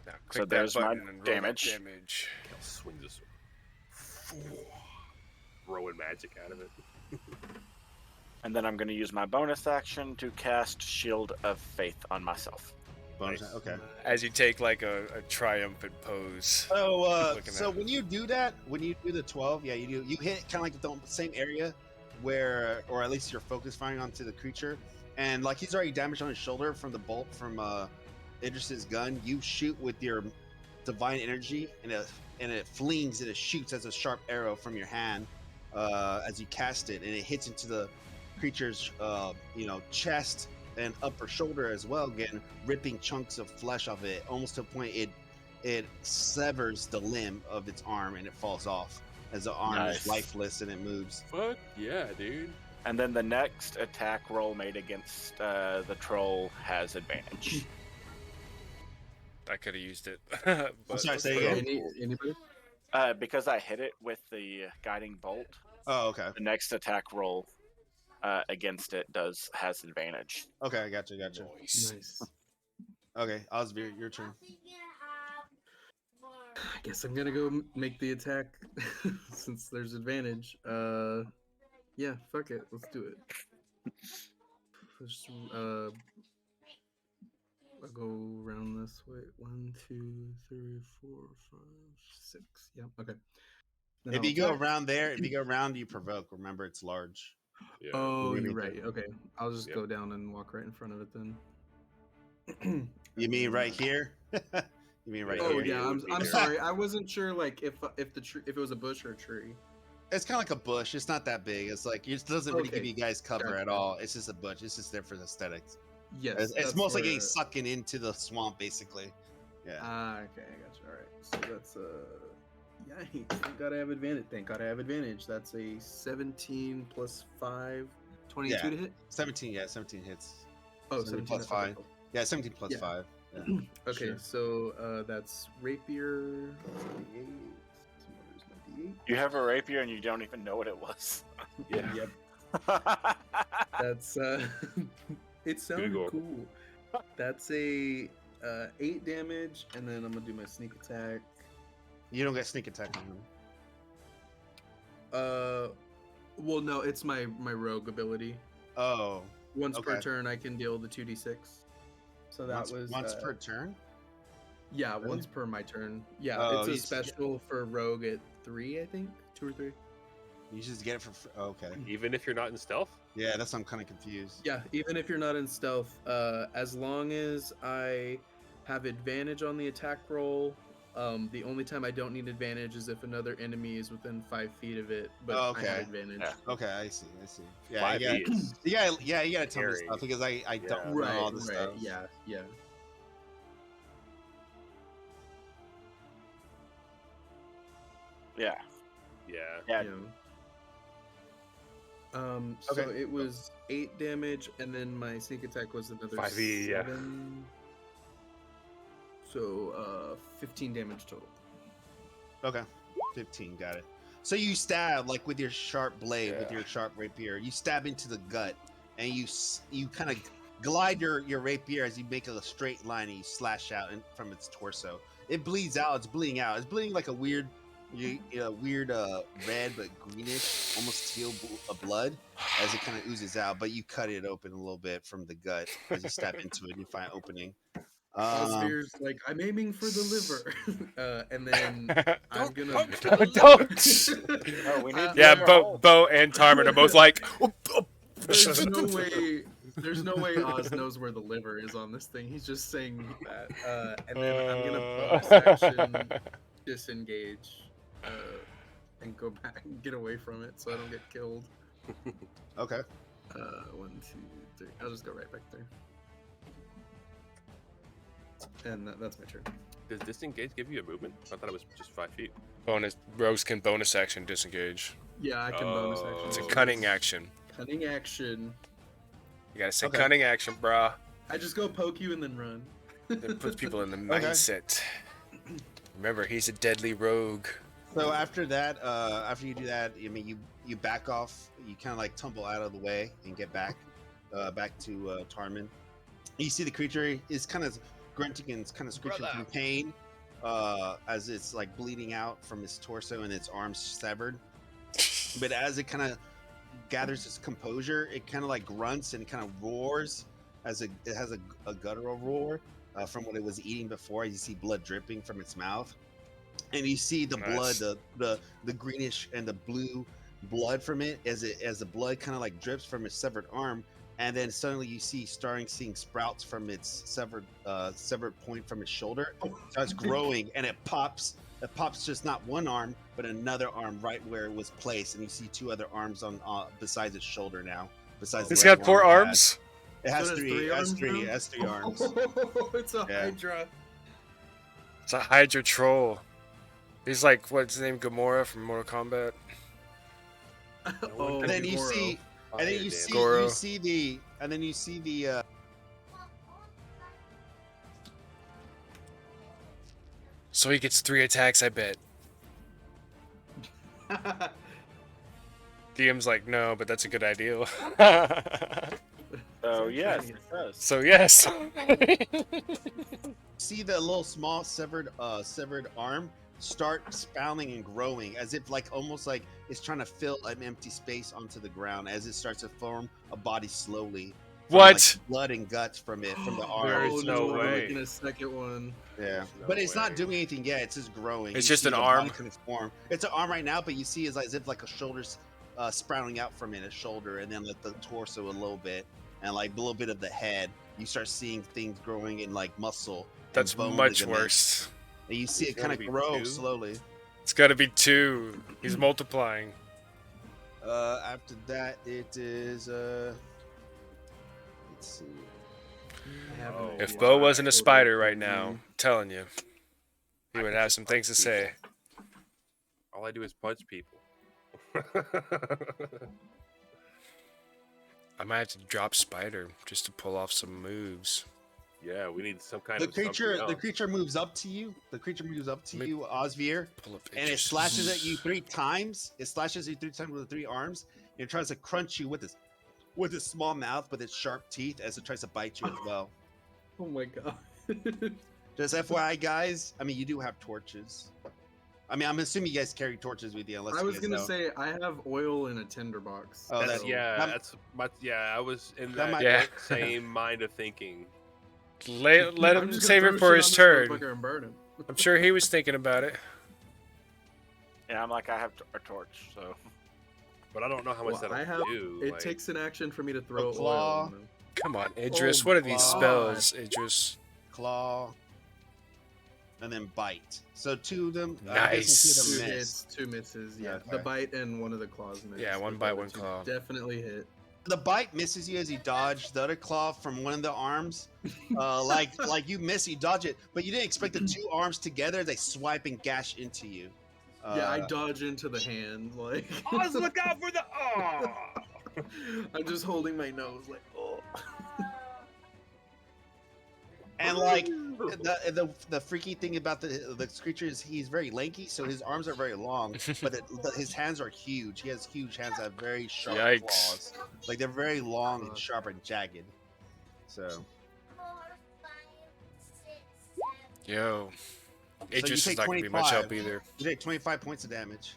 Now, So click that there's my button and roll that damage. damage. Kel swings a sword, throwing magic out of it. And then I'm going to use my bonus action to cast Shield of Faith on myself. Bonus. Nice. Okay. As you take like a triumphant pose. So, Looking so at- when you do that, when you do the 12, yeah, you hit kind of like the same area where, or at least you're focus firing onto the creature, and like he's already damaged on his shoulder from the bolt from Idris's gun. You shoot with your divine energy, and it flings and it shoots as a sharp arrow from your hand as you cast it, and it hits into the creature's chest and upper shoulder as well, again ripping chunks of flesh off it, almost to a point it severs the limb of its arm and it falls off as the arm Nice. is lifeless and it moves. Fuck yeah, dude. And then the next attack roll made against the troll has advantage. I could have used it. I'm but sorry, let's say put it again. on. Anybody? Because I hit it with the guiding bolt, Oh, okay. the next attack roll against it has advantage. Okay, I gotcha. Nice. Nice. Okay, Osvir, your turn. I guess I'm gonna go make the attack since there's advantage. Yeah, fuck it. Let's do it. Just, I'll go around this way. 1, 2, 3, 4, 5, 6. Yeah, okay. Then If I'll you go attack. around there, you provoke. Remember, it's large. Yeah. Oh, You you're mean right. Okay, I'll just Yep. go down and walk right in front of it then. You mean right here? You mean right Yeah, Oh here? yeah, it would be I'm here. sorry. I wasn't sure like if the tree, if it was a bush or a tree. It's kind of like a bush. It's not that big. It's like it doesn't really give Okay, you guys cover at gotcha. all. It's just a bush. It's just there for the aesthetics. Yes, It's that's mostly where- getting sucking into the swamp, basically. Yeah. Ah, okay, I got you. All right, so that's yikes! Thank God I have advantage. Thank God I have advantage. That's a 17 plus 5, 22 Yeah. to hit. 17. Yeah, 17 hits. Oh, 17 17 plus okay, 5. cool. Yeah, 17 plus Yeah. 5. Yeah. Okay, Sure. so that's rapier. D8. So where's my D8? You have a rapier and you don't even know what it was. Yeah. Yep. That's it sounded Google. cool. That's a 8 damage, and then I'm gonna do my sneak attack. You don't get sneak attack on him. Well, no, it's my rogue ability. Oh. Once per Okay. turn, I can deal the 2d6. So that once, was once per turn? Yeah, Really? once per my turn. Yeah, Oh, it's a you- special for rogue at 3, I think, 2 or 3. You just get it for free. Okay. Even if you're not in stealth. Yeah, that's I'm kind of confused. Yeah, even if you're not in stealth, as long as I have advantage on the attack roll. The only time I don't need advantage is if another enemy is within 5 feet of it, but Oh, I have okay. advantage. Yeah. Okay, I see. Yeah, 5 you gotta, is you gotta tell me Scary. stuff because I Yeah. don't know Right, all this right, stuff. yeah. yeah. Yeah. Yeah. Yeah. Yeah. So Okay. it was 8 damage, and then my sneak attack was another 5e, yeah. 7. So 15 damage total. Okay, 15, got it. So you stab like with your sharp blade, with Yeah. your sharp rapier. You stab into the gut, and you kind of glide your rapier as you make a straight line and you slash out from its torso. It bleeds out. It's bleeding out. It's bleeding like a weird red but greenish, almost teal blood as it kind of oozes out. But you cut it open a little bit from the gut as you step into it and you find an opening. Osvir's like, I'm aiming for the liver, and then I'm gonna Don't. Oh, we need Yeah, more Bo and Tarman are both like. There's no way. There's no way Oz knows where the liver is on this thing. He's just saying that, and then I'm gonna bonus action disengage, and go back and get away from it so I don't get killed. Okay. 1, 2, 3. I'll just go right back there. And that's my turn. Does disengage give you a movement? I thought it was just 5 feet. Rose can bonus action disengage. Yeah, I can bonus action. It's a Oh. cunning action. Cunning action. You gotta say Okay. cunning action, brah. I just go poke you and then run. It puts people in the Okay. mindset. Remember, he's a deadly rogue. So after that, after you do that, I mean, you back off. You kind of like tumble out of the way and get back to Tarman. You see the creature is kind of grunting and kind of screeching from pain as it's like bleeding out from its torso and its arms severed. But as it kind of gathers its composure, it kind of like grunts and kind of roars as it has a guttural roar from what it was eating before. You see blood dripping from its mouth, and you see the Nice. blood, the greenish and the blue blood from it as the blood kind of like drips from its severed arm. And then suddenly you see seeing sprouts from its severed point from its shoulder. Starts growing, and it pops just not one arm, but another arm right where it was placed. And you see 2 other arms on besides its shoulder now. Besides, It's the other got 4 one it had. arms? It has So it has 3. three It has arms 3. now? It has 3 arms. It's a Yeah. Hydra. It's a Hydra troll. He's like, what's his name? Gamora from Mortal Kombat? Oh, And then you Goro. see, Oh, and then yeah, you damn. see, Goro. you see the, and then you see the. So he gets 3 attacks, I bet. DM's like, no, but that's a good idea. So yes, it does. So yes. See the little small severed arm start spouting and growing as if like almost like it's trying to fill an empty space onto the ground as it starts to form a body slowly. From, What? like, blood and guts from it, from the There arm. is Oh, no we're way. making a second one. Yeah, No but it's not way. doing anything yet. It's just growing. It's You just see an the arm? body kind of form. It's an arm right now, but you see it's like, as if like a shoulder's sprouting out from it, a shoulder, and then like the torso a little bit, and like a little bit of the head. You start seeing things growing in like muscle. and That's bone much ligaments. worse. And you see It's it kind gotta of be grow 2? slowly. It's gotta be 2. He's multiplying. After that, it is. Let's see. I have Oh, an If idea. Bo wasn't a Hold spider on. right now, I'm telling you, he would have some things to say. All I do is punch people. I might have to drop Spider just to pull off some moves. Yeah, we need some kind The of something creature else. moves up to you. The creature moves up to Maybe- you, Osvir, Pull up and it Idris. slashes at you 3 times. It slashes you 3 times with the 3 arms. And it tries to crunch you with its small mouth, with its sharp teeth, as it tries to bite you as well. Oh my god. Just FYI, guys. I mean, you do have torches. I mean, I'm assuming you guys carry torches with you, unless I you was guys gonna know. say I have oil in a tinderbox. Oh, That's, that- yeah, that- that's my, yeah. I was in that that, might- Yeah. same mind of thinking. Let I'm him just save gonna it throw for shit his on this turn. motherfucker and burn him. I'm sure he was thinking about it. Yeah, I'm like, I have a torch, so But I don't know how much Well, that'll I have. do. It like, takes an action for me to throw claw. oil on them. Come on, Idris. Oh What are these my spells, Idris? Claw, and then bite. So 2 of them. Nice. 2 2 of them miss. hits, 2 misses. Yeah, Okay. the bite and one of the claws miss. Yeah, one but bite, the other one 2 claw. Definitely hit. The bite misses you as you dodge. The other claw from one of the arms, like you miss, you dodge it, but you didn't expect the 2 arms together. They swipe and gash into you. Yeah, I dodge into the hand. Like, Oz, look out for the. Oh! I'm just holding my nose, like, oh. And like the freaky thing about the creature is he's very lanky, so his arms are very long, but his hands are huge. He has huge hands that have very sharp claws. Like they're very long and sharp and jagged. So. Yo. Idris so is not going to be much help either. You take 25 points of damage.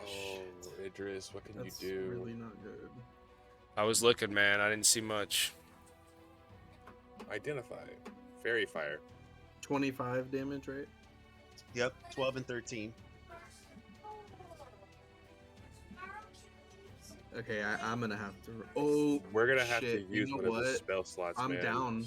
Oh, Idris, what can That's you do? really not good. I was looking, man. I didn't see much. Identify. Fairy fire. 25 damage, right? Yep, 12 and 13. Okay, I'm gonna have to. Oh, We're gonna have shit. to use You know one of the what? spell slots. I'm man. down.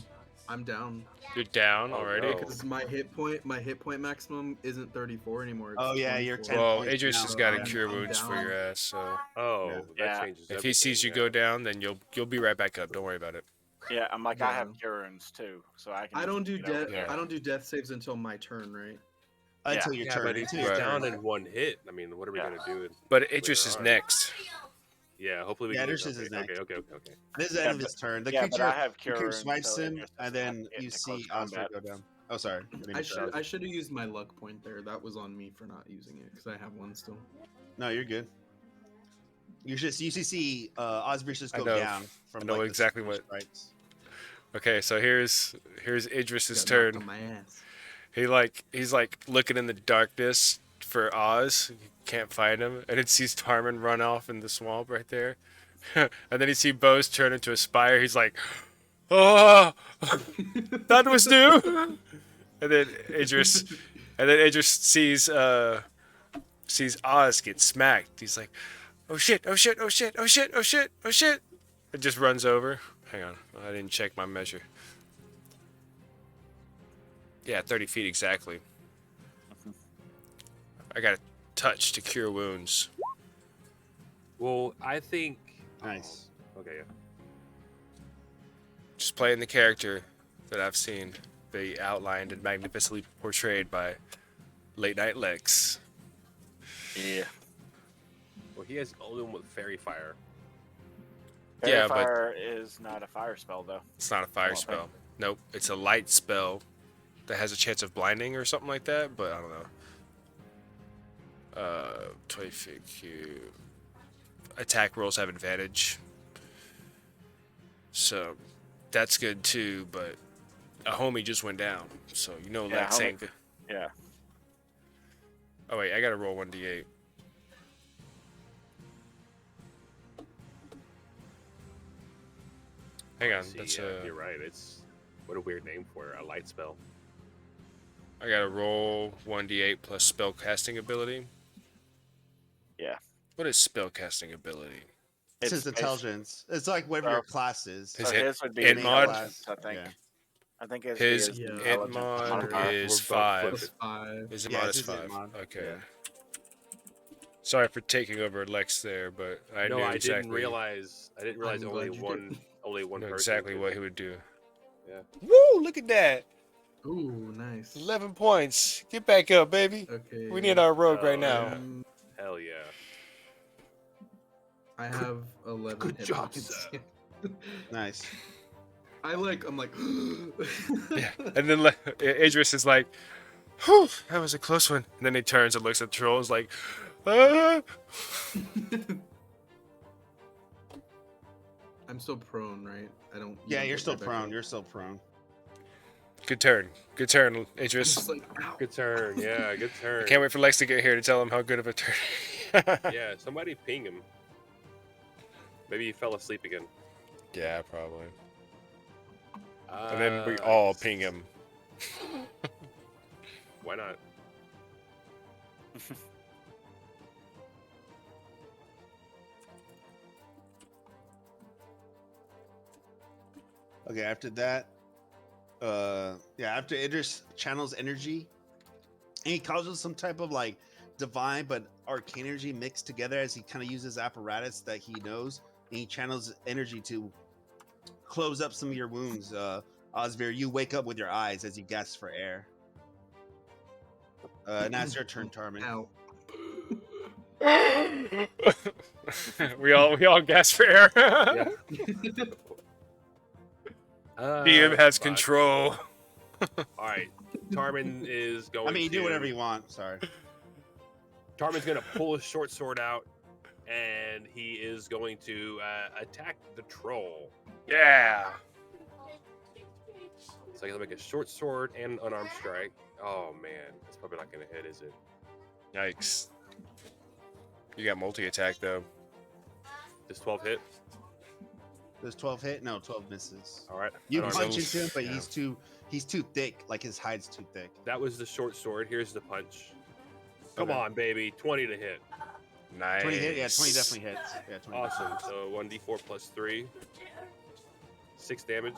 I'm down. You're down Oh, already? no. Because my hit point maximum isn't 34 anymore. Oh, yeah, you're 24. 10 Well, points Idris now. has got to I'm- cure I'm wounds for down. your ass, so Oh, Yeah. that Yeah. changes. if he sees you everything, go down, then you'll be right back up. Don't worry about it. Yeah, I'm like, I have Yeah. cure wounds too, so I can. I don't do get over death. there. Yeah. I don't do death saves until my turn, right? Until your Yeah, turn. but if Until he's your Right. down turn. in one hit, I mean, what are we Yeah. gonna do? But Idris is on. next. Yeah, hopefully we Yeah, can. Idris okay, is next. okay. This is the end of his turn. The Yeah, but I have creature cure swipes until him, Idris and doesn't have then to get you into see close Oscar combat. go down. Oh, sorry. I should have used my luck point there. That was on me for not using it because I have one still. No, you're good. You should see Osbeer just I go know. down from I know like, the exactly super what- strikes. Okay, so here's Idris's Got knocked turn. on my ass. He's like looking in the darkness for Oz. He can't find him, and then sees Tarman run off in the swamp right there. And then he sees Bose turn into a spire. He's like, "Oh, that was new." And then Idris sees Oz get smacked. He's like, "Oh shit! Oh shit! Oh shit! Oh shit! Oh shit! Oh shit!" And just runs over. Hang on, I didn't check my measure. Yeah, 30 feet exactly. I got a touch to cure wounds. Well, I think. Nice. Okay. Yeah. Just playing the character that I've seen be outlined and magnificently portrayed by Late Night Lex. Yeah. Well, he has only one with fairy fire. Fairy Yeah, but- fire is not a fire spell though. It's not a fire Oh, okay. spell. Nope, it's a light spell that has a chance of blinding or something like that, but I don't know. 20 feet cube. Attack rolls have advantage. So that's good too, but a homie just went down. So you know Yeah, Lex homie- ain't good. Yeah. Oh wait, I gotta roll 1d8. Hang on, See, that's yeah, you're right. It's what a weird name for a light spell. I gotta roll 1d8 plus spell casting ability. Yeah. What is spell casting ability? It's his It's- intelligence. It's like whatever your class is. His So int- his would be int mod? intelligence, I think. Yeah. I think his His is Yeah. int intelligence mod modifier. is We're both 5. Plus 5. His Yeah, mod it's is his int 5. mod. Okay. Yeah. Sorry for taking over Lex there, but I No, knew I exactly. didn't realize. I didn't realize I'm only glad you one. did. Only one Know person. exactly could- what he would do. Yeah. Woo! Look at that. Ooh, nice. 11 points. Get back up, baby. Okay. We need our rogue Oh, right now. Um, Hell yeah. I have 11 Good hit job, points. sir. Nice. I'm like, Yeah. And then Idris is like, whew, that was a close one. And then he turns and looks at the troll and is like, ah. I'm still prone, right? I don't. you Yeah, don't you're get still right back prone. up. You're still prone. Good turn. Good turn, I'm Idris. just like, ow. Good turn. Yeah, good turn. I can't wait for Lex to get here to tell him how good of a turn. Yeah, somebody ping him. Maybe he fell asleep again. Yeah, probably. And then we Uh, all ping him. Why not? Okay, after that, after Idris channels energy, and he causes some type of like divine but arcane energy mixed together as he kind of uses apparatus that he knows, and he channels energy to close up some of your wounds. Osvir, you wake up with your eyes as you gasp for air. Now it's your turn, Tarman. Ow. we all gasp for air. Yeah. DM has fuck. control. All right, Tarmin is going. I mean, you to, do whatever you want. Sorry. Tarmin's gonna pull his short sword out, and he is going to attack the troll. Yeah. So he's gonna make a short sword and an unarmed strike. Oh man, that's probably not gonna hit, is it? Yikes. You got multi-attack, though. Does 12 hit? Does 12 hit? No, 12 misses. All right. You unarmed. punch into him, but Yeah. he's too thick. Like his hide's too thick. That was the short sword. Here's the punch. Come Okay. on, baby. 20 to hit. Nice. 20 hit? Yeah, 20 definitely hits. Yeah, 20. Awesome. So 1d4 plus 3. 6 damage.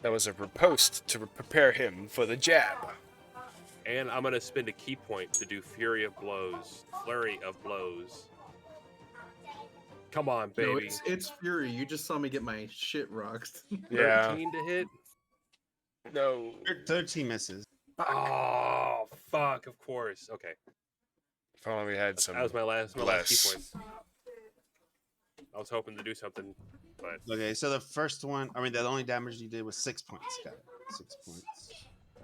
That was a riposte to prepare him for the jab. And I'm going to spend a key point to do Fury of Blows. Flurry of Blows. Come on, baby. No, it's Fury. You just saw me get my shit rocked. Yeah. 13 to hit. No. 13 misses. Oh, fuck. Of course. Okay. If only we had some. That was my last key less. point. I was hoping to do something, but Okay, so the first one, I mean, the only damage you did was 6 points. Got it. 6 points.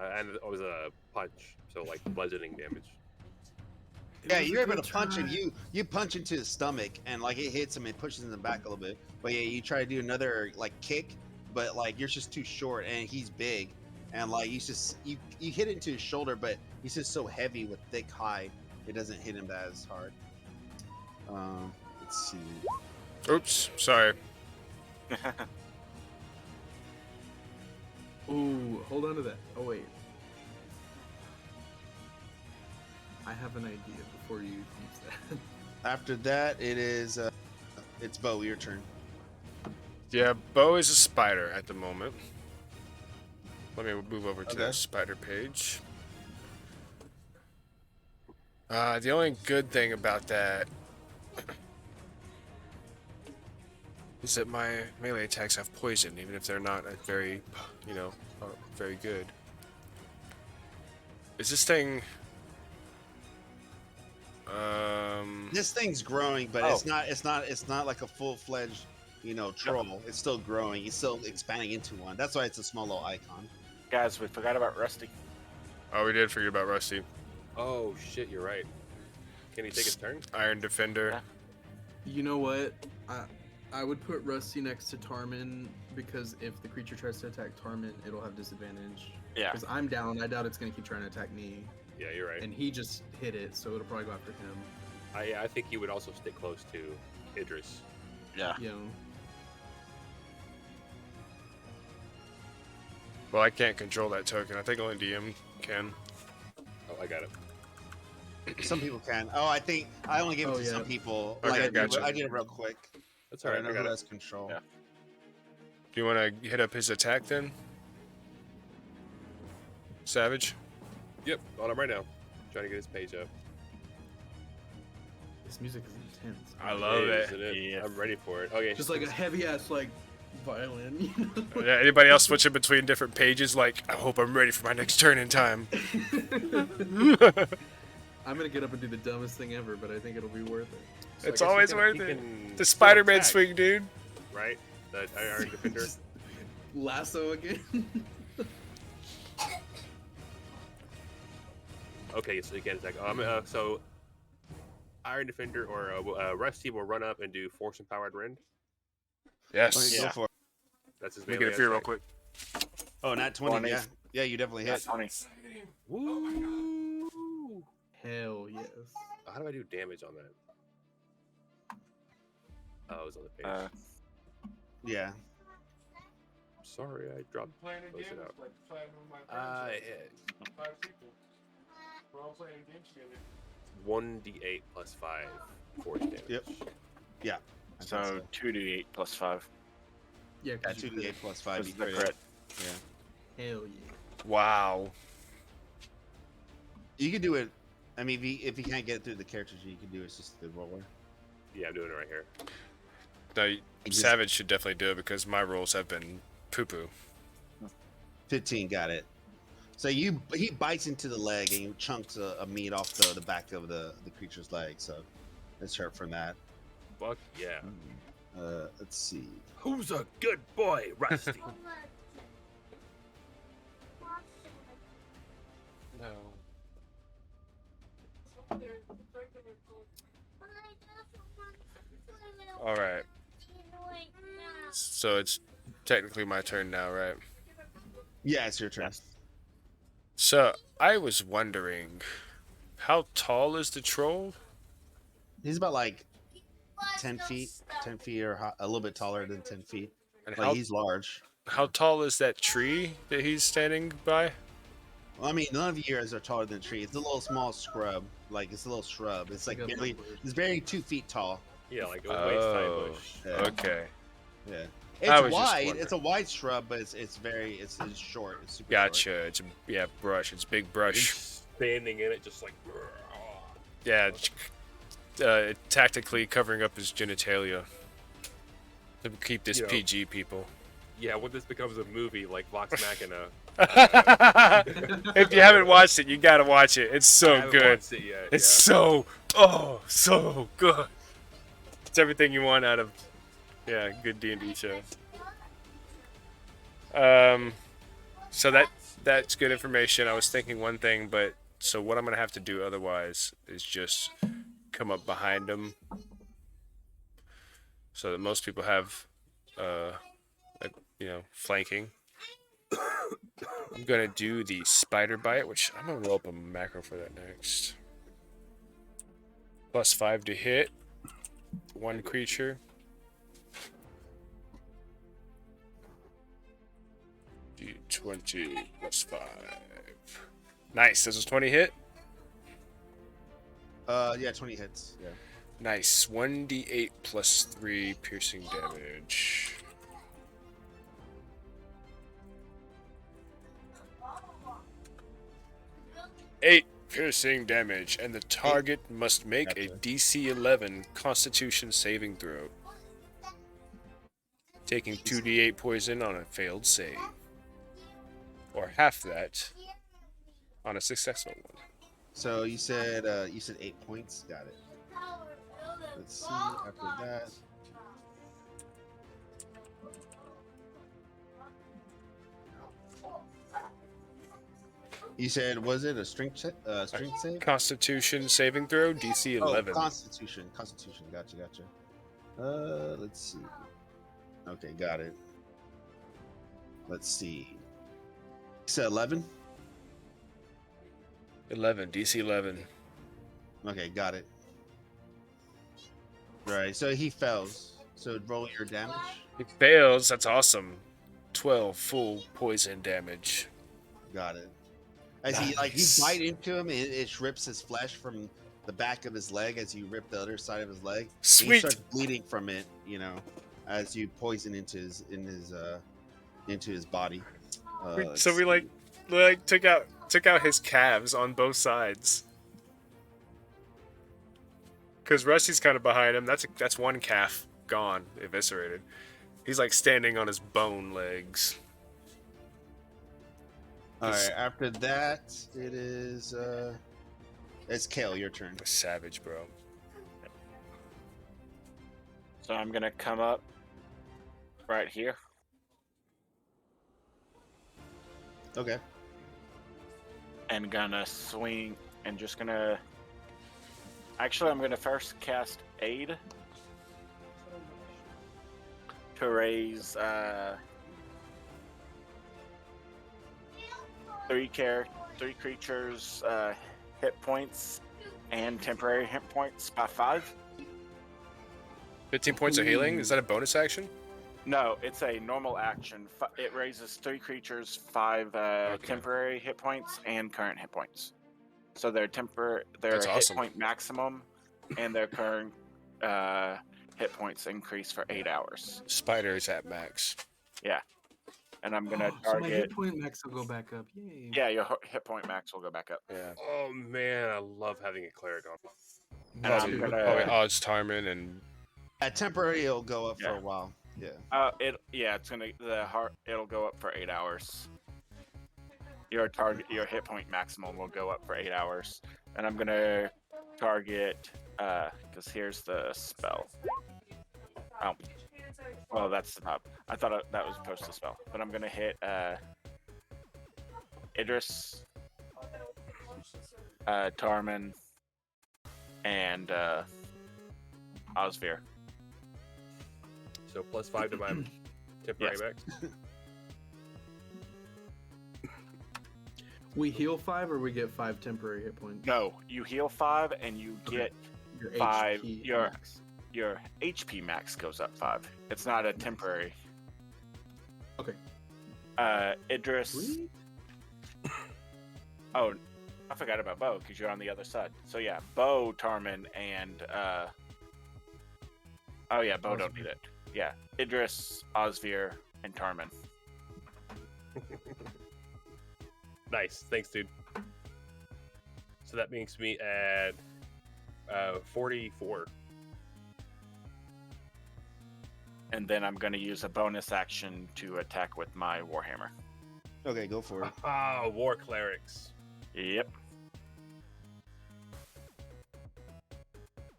and it was a punch, so like bludgeoning damage. Yeah, you're able to punch him. You punch into his stomach, and like it hits him and pushes him back a little bit. But yeah, you try to do another like kick, but like you're just too short, and he's big, and like you hit into his shoulder, but he's just so heavy with thick hide, it doesn't hit him as hard. Let's see. Oops. Sorry. Ooh, hold on to that. Oh wait. I have an idea before you use that. After that, it is it's Bo. Your turn. Yeah, Bo is a spider at the moment. Let me move over to Okay. that spider page. The only good thing about that is that my melee attacks have poison, even if they're not very, very good. Is this thing? This thing's growing, but it's not like a full-fledged, troll. It's still growing. It's still expanding into one. That's why it's a small little icon. Guys, we forgot about Rusty. Oh, we did forget about Rusty. Oh shit, you're right. Can he take his turn? Iron Defender. You know what? I would put Rusty next to Tarmin because if the creature tries to attack Tarmin, it'll have disadvantage. Yeah. Because I'm down. I doubt it's gonna keep trying to attack me. Yeah, you're right. And he just hit it, so it'll probably go after him. I think he would also stick close to Idris. Yeah. You know. Well, I can't control that token. I think only DM can. Oh, I got it. Some people can. Oh, I think I only give it Oh, to yeah. some people. Okay, I gotcha. did it real quick. That's all right. I know I who got it. has control. Yeah. Do you want to hit up his attack then? Savage? Yep, on him right now. Trying to get his page up. This music is intense. I love it. Isn't it? Yeah. I'm ready for it. Okay. Just like a heavy ass violin. You know? Yeah, anybody else switching between different pages? Like, I hope I'm ready for my next turn in time. I'm gonna get up and do the dumbest thing ever, but I think it'll be worth it. So I It's guess always he worth he it. can The still Spider-Man attack, swing, dude. right? The Iron Defender. Lasso again. Okay, so you can't attack. So Iron Defender or Rusty will run up and do Force Empowered Rend. Yes. Okay, Yeah. go for it. That's his Let me melee get a fear real attack. quick. Oh, not 20. 20. Yeah, yeah, you definitely hit. 20. Woo! Hell yes. How do I do damage on that? Oh, it was on the page. Yeah. Sorry, I dropped. Close it out. I hit 1d8 plus 5 force damage. Yep. Yeah. I So think 2d8 plus 5. Yeah, Yeah, 'cause you 2d8 plus 5. This You is the crit. crit. Yeah. Hell yeah. Wow. You can do it. I mean, if you can't get it through the characters, you can do it just the roller. Yeah, I'm doing it right here. No, just- Savage should definitely do it because my rolls have been poo-poo. 15 got it. So he bites into the leg and you chunks a meat off the back of the creature's leg. So it's hurt from that. Fuck yeah. Let's see. Who's a good boy, Rusty? All right. So it's technically my turn now, right? Yeah, it's your turn. So I was wondering, how tall is the troll? He's about like 10 feet, 10 feet or a little bit taller than 10 feet. And Like he's large. how tall is that tree that he's standing by? Well, I mean, none of you guys are taller than a tree. It's a little small scrub. Like it's a little shrub. It's like barely, it's barely 2 feet tall. Yeah, like a waist-high bush. Yeah. Okay. Yeah. I It's was just wide. wondering. It's a wide shrub, but it's short. It's super Gotcha. short. It's brush. It's big brush. Standing in it, just like. Yeah. Tactically covering up his genitalia to keep this You know. PG, people. Yeah, when this becomes a movie like Vox Machina. If you haven't watched it, you gotta watch it. It's I so haven't good. watched it yet, It's yeah. so good. It's everything you want out of good D&D show. So that's good information. I was thinking one thing, but so what I'm gonna have to do otherwise is just come up behind him, so that most people have, flanking. I'm gonna do the spider bite, which I'm gonna roll up a macro for that next. +5 to hit one creature. D20 +5. Nice. Does this 20 hit? Yeah, 20 hits. Yeah. Nice. 1d8 +3 piercing damage. Eight piercing damage, and the target must make a DC 11 Constitution saving throw, taking 2d8 poison on a failed save, or half that on a successful one. So you said 8 points. Got it. Let's see after that. You said, was it a strength save? Constitution saving throw, DC 11. Oh, Constitution. Gotcha. Let's see. Okay, got it. Let's see. You said 11? 11, DC 11. Okay, got it. Right, so he fails. So roll your damage. He fails, that's awesome. 12 full poison damage. Got it. As you bite into him, it rips his flesh from the back of his leg as you rip the other side of his leg. Sweet. And he starts bleeding from it, as you poison into his body. So we took out his calves on both sides. Cause Rusty's kind of behind him. That's one calf gone, eviscerated. He's like standing on his bone legs. All right. After that, it's Kale. Your turn. A savage, bro. So I'm gonna come up right here. Okay. And gonna swing and just gonna. Actually, I'm gonna first cast Aid to raise 3 creatures hit points and temporary hit points by 5. 15 points of healing? Is that a bonus action? No, it's a normal action. It raises 3 creatures 5 temporary hit points and current hit points. So their That's hit awesome. point maximum and their current hit points increase for 8 hours. Spider is at max. Yeah. And I'm gonna So my target. hit point max will go back up. Yay. Yeah, your hit point max will go back up. Yeah. Oh man, I love having a cleric on. And I'm gonna. Odds Tarman and Temporary, it'll go up for Yeah. a while. Yeah. It's gonna it'll go up for 8 hours. Your hit point maximum will go up for 8 hours, and I'm gonna target because here's the spell. Oh, well that's the top. I thought that was post the spell, but I'm gonna hit Idris Tarman, and Osvir. So +5 to my temporary Yes. max. We heal 5 or we get 5 temporary hit points? No, you heal 5 and you Okay. get Your 5. HP Your max. your HP max goes up 5. It's not a temporary. Okay. Idris. Sweet. Oh, I forgot about Bo because you're on the other side. So yeah, Bo, Tarman, and oh yeah, Bo don't need it. Yeah, Idris, Osvir, and Tarman. Nice, thanks, dude. So that makes me at 44. And then I'm going to use a bonus action to attack with my Warhammer. Okay, go for it. Ah, war clerics. Yep.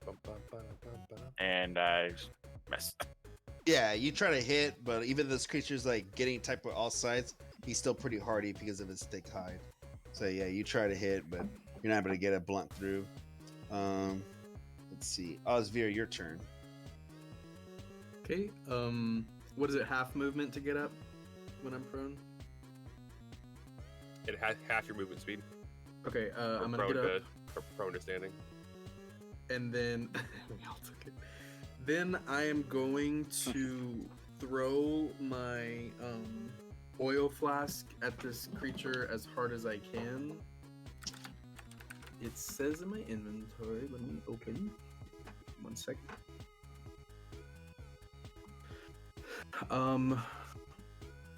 Bum, bum, ba, bum, ba. And I missed. Yeah, you try to hit, but even this creature's like getting type with all sides, he's still pretty hardy because of his thick hide. So yeah, you try to hit, but you're not able to get a blunt through. Let's see, Osvir, your turn. Okay. What is it? Half movement to get up when I'm prone? It has half your movement speed. Okay. I'm gonna prone get up, to prone to standing. and then we all took it. Then I am going to throw my oil flask at this creature as hard as I can. It says in my inventory. Let me open. 1 second.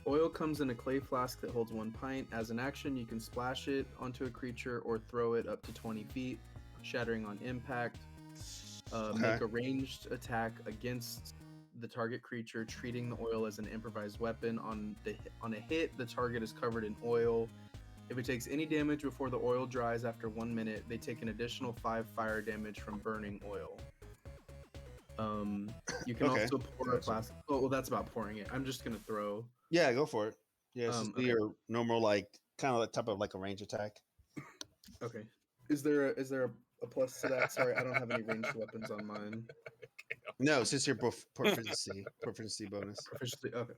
Oil comes in a clay flask that holds 1 pint. As an action, you can splash it onto a creature or throw it up to 20 feet, shattering on impact. Make a ranged attack against the target creature, treating the oil as an improvised weapon. On a hit, the target is covered in oil. If it takes any damage before the oil dries after 1 minute, they take an additional 5 fire damage from burning oil. You can Okay, also pour a flask. Oh, well, that's about pouring it. I'm just gonna throw. Yeah, go for it. Yeah, this is Okay. your normal like kind of like type of like a range attack. Okay. Is there a plus to that? Sorry, I don't have any ranged weapons on mine. No, it's just your proficiency bonus. Proficiency. Okay.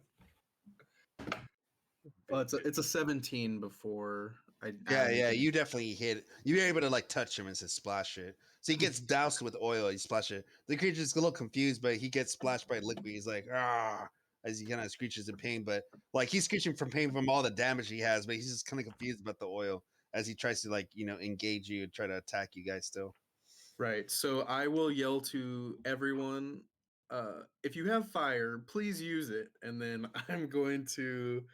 Well, it's a 17 before I. Yeah, add yeah, anything. you definitely hit. You're able to like touch him and just splash it. So he gets doused with oil. You splash it. The creature's a little confused, but he gets splashed by liquid. He's like, ah, as he kind of screeches in pain. But like he's screeching from pain from all the damage he has, but he's just kind of confused about the oil as he tries to like engage you and try to attack you guys still. Right. So I will yell to everyone, if you have fire, please use it. And then I'm going to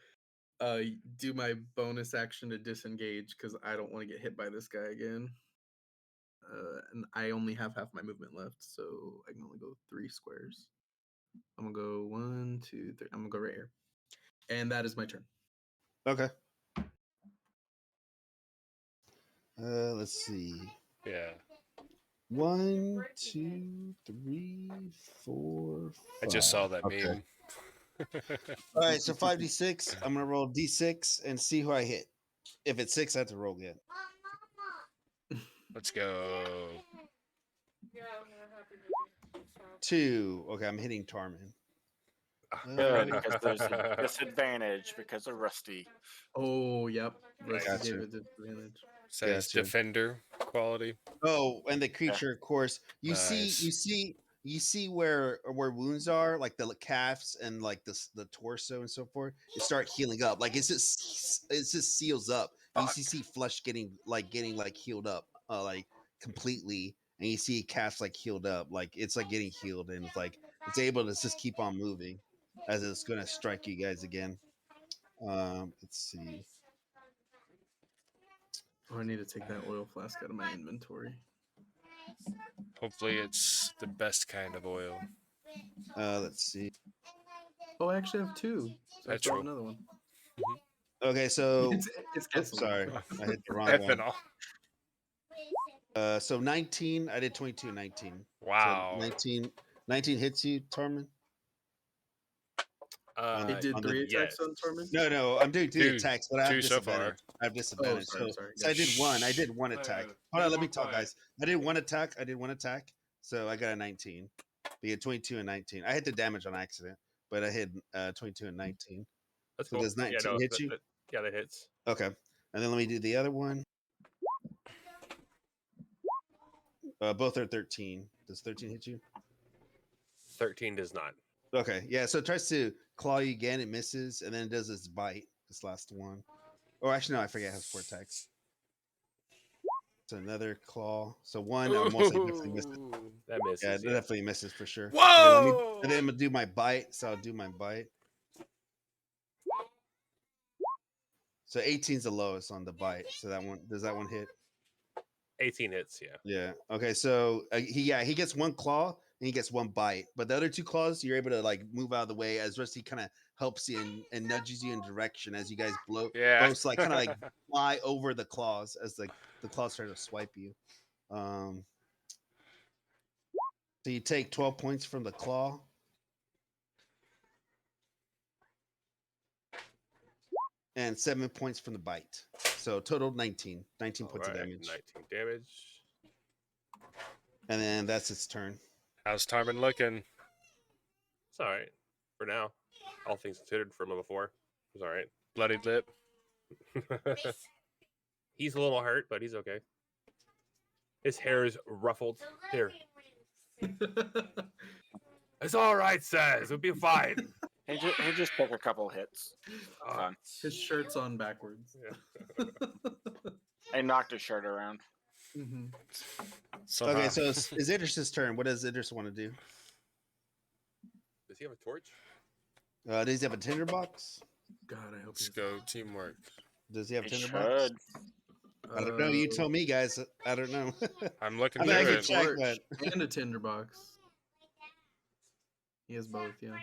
do my bonus action to disengage because I don't want to get hit by this guy again. And I only have half my movement left, so I can only go 3 squares. I'm gonna go 1, 2, 3. I'm gonna go right here. And that is my turn. Okay. Let's see. Yeah. 1, 2, 3, 4, 5. I just saw that Okay. meme. All right, so 5d6. I'm gonna roll d6 and see who I hit. If it's 6, I have to roll again. Let's go. 2. Okay, I'm hitting Tarman. Good, because there's a disadvantage because of Rusty. Oh, yep. Rusty Gotcha. gave it disadvantage. Says Gotcha. defender quality. Oh, and the creature, of course, you Nice. see where wounds are, like the calves and like the torso and so forth. They start healing up, like it just seals up. And you see flesh getting healed up, like completely, and you see calves like healed up, like it's like getting healed, and it's able to just keep on moving as it's gonna strike you guys again. Let's see. Oh, I need to take that oil flask out of my inventory. Hopefully it's the best kind of oil. Let's see. Oh, I actually have 2. So That's I throw true. another one. Okay, so It's oops, gasoline. sorry, I hit the wrong one. Ethanol. So 19, I did 22, 19. Wow. So 19 hits you, Tarman? It did on 3 the- attacks on Torment? No, I'm doing 3 Two. attacks, but I have Two so disadvantage. far. I have disadvantage. sorry, so sorry. so I did one attack. Hold on, let me talk, guys. I did one attack. So I got a 19. Be a 22 and 19. I hit the damage on accident, but I hit 22 and 19. That's So cool. does 19 yeah, no, hit you? yeah, that hits. Okay. And then let me do the other one. Both are 13. Does 13 hit you? 13 does not. Okay. Yeah. So it tries to claw you again. It misses. And then it does its bite. This last one. Oh, actually, no. I forget it has 4 attacks. So another claw. So one mostly definitely misses. That misses. Yeah, it definitely misses for sure. Whoa! And then I'm going to do my bite. So I'll do my bite. So 18 is the lowest on the bite. So that one, does that one hit? 18 hits, yeah. Yeah. Okay. So he gets 1 claw and he gets 1 bite, but the other 2 claws you're able to like move out of the way as Rusty kind of helps you and nudges you in direction as you guys Yeah. both like kind of like fly over the claws as the claws try to swipe you. So you take 12 points from the claw. And 7 points from the bite. So total 19 points of damage. 19 damage. And then that's its turn. How's Tarmin looking? It's all right for now. All things considered, for level 4, it's all right. Bloodied lip. He's a little hurt, but he's okay. His hair is ruffled. Here. It's all right, says. It'll be fine. He just took a couple hits. Fine. His shirt's on backwards. Yeah. I knocked his shirt around. Mhm. Somehow. Okay, so it's Idris's turn. What does Idris want to do? Does he have a torch? Does he have a tinderbox? God, I hope Let's he's go teamwork. Does he have a He tinderbox? should. I don't know. You tell me, guys. I don't know. I'm looking I mean, I through can it. check, torch but and a tinderbox. He has both, yeah.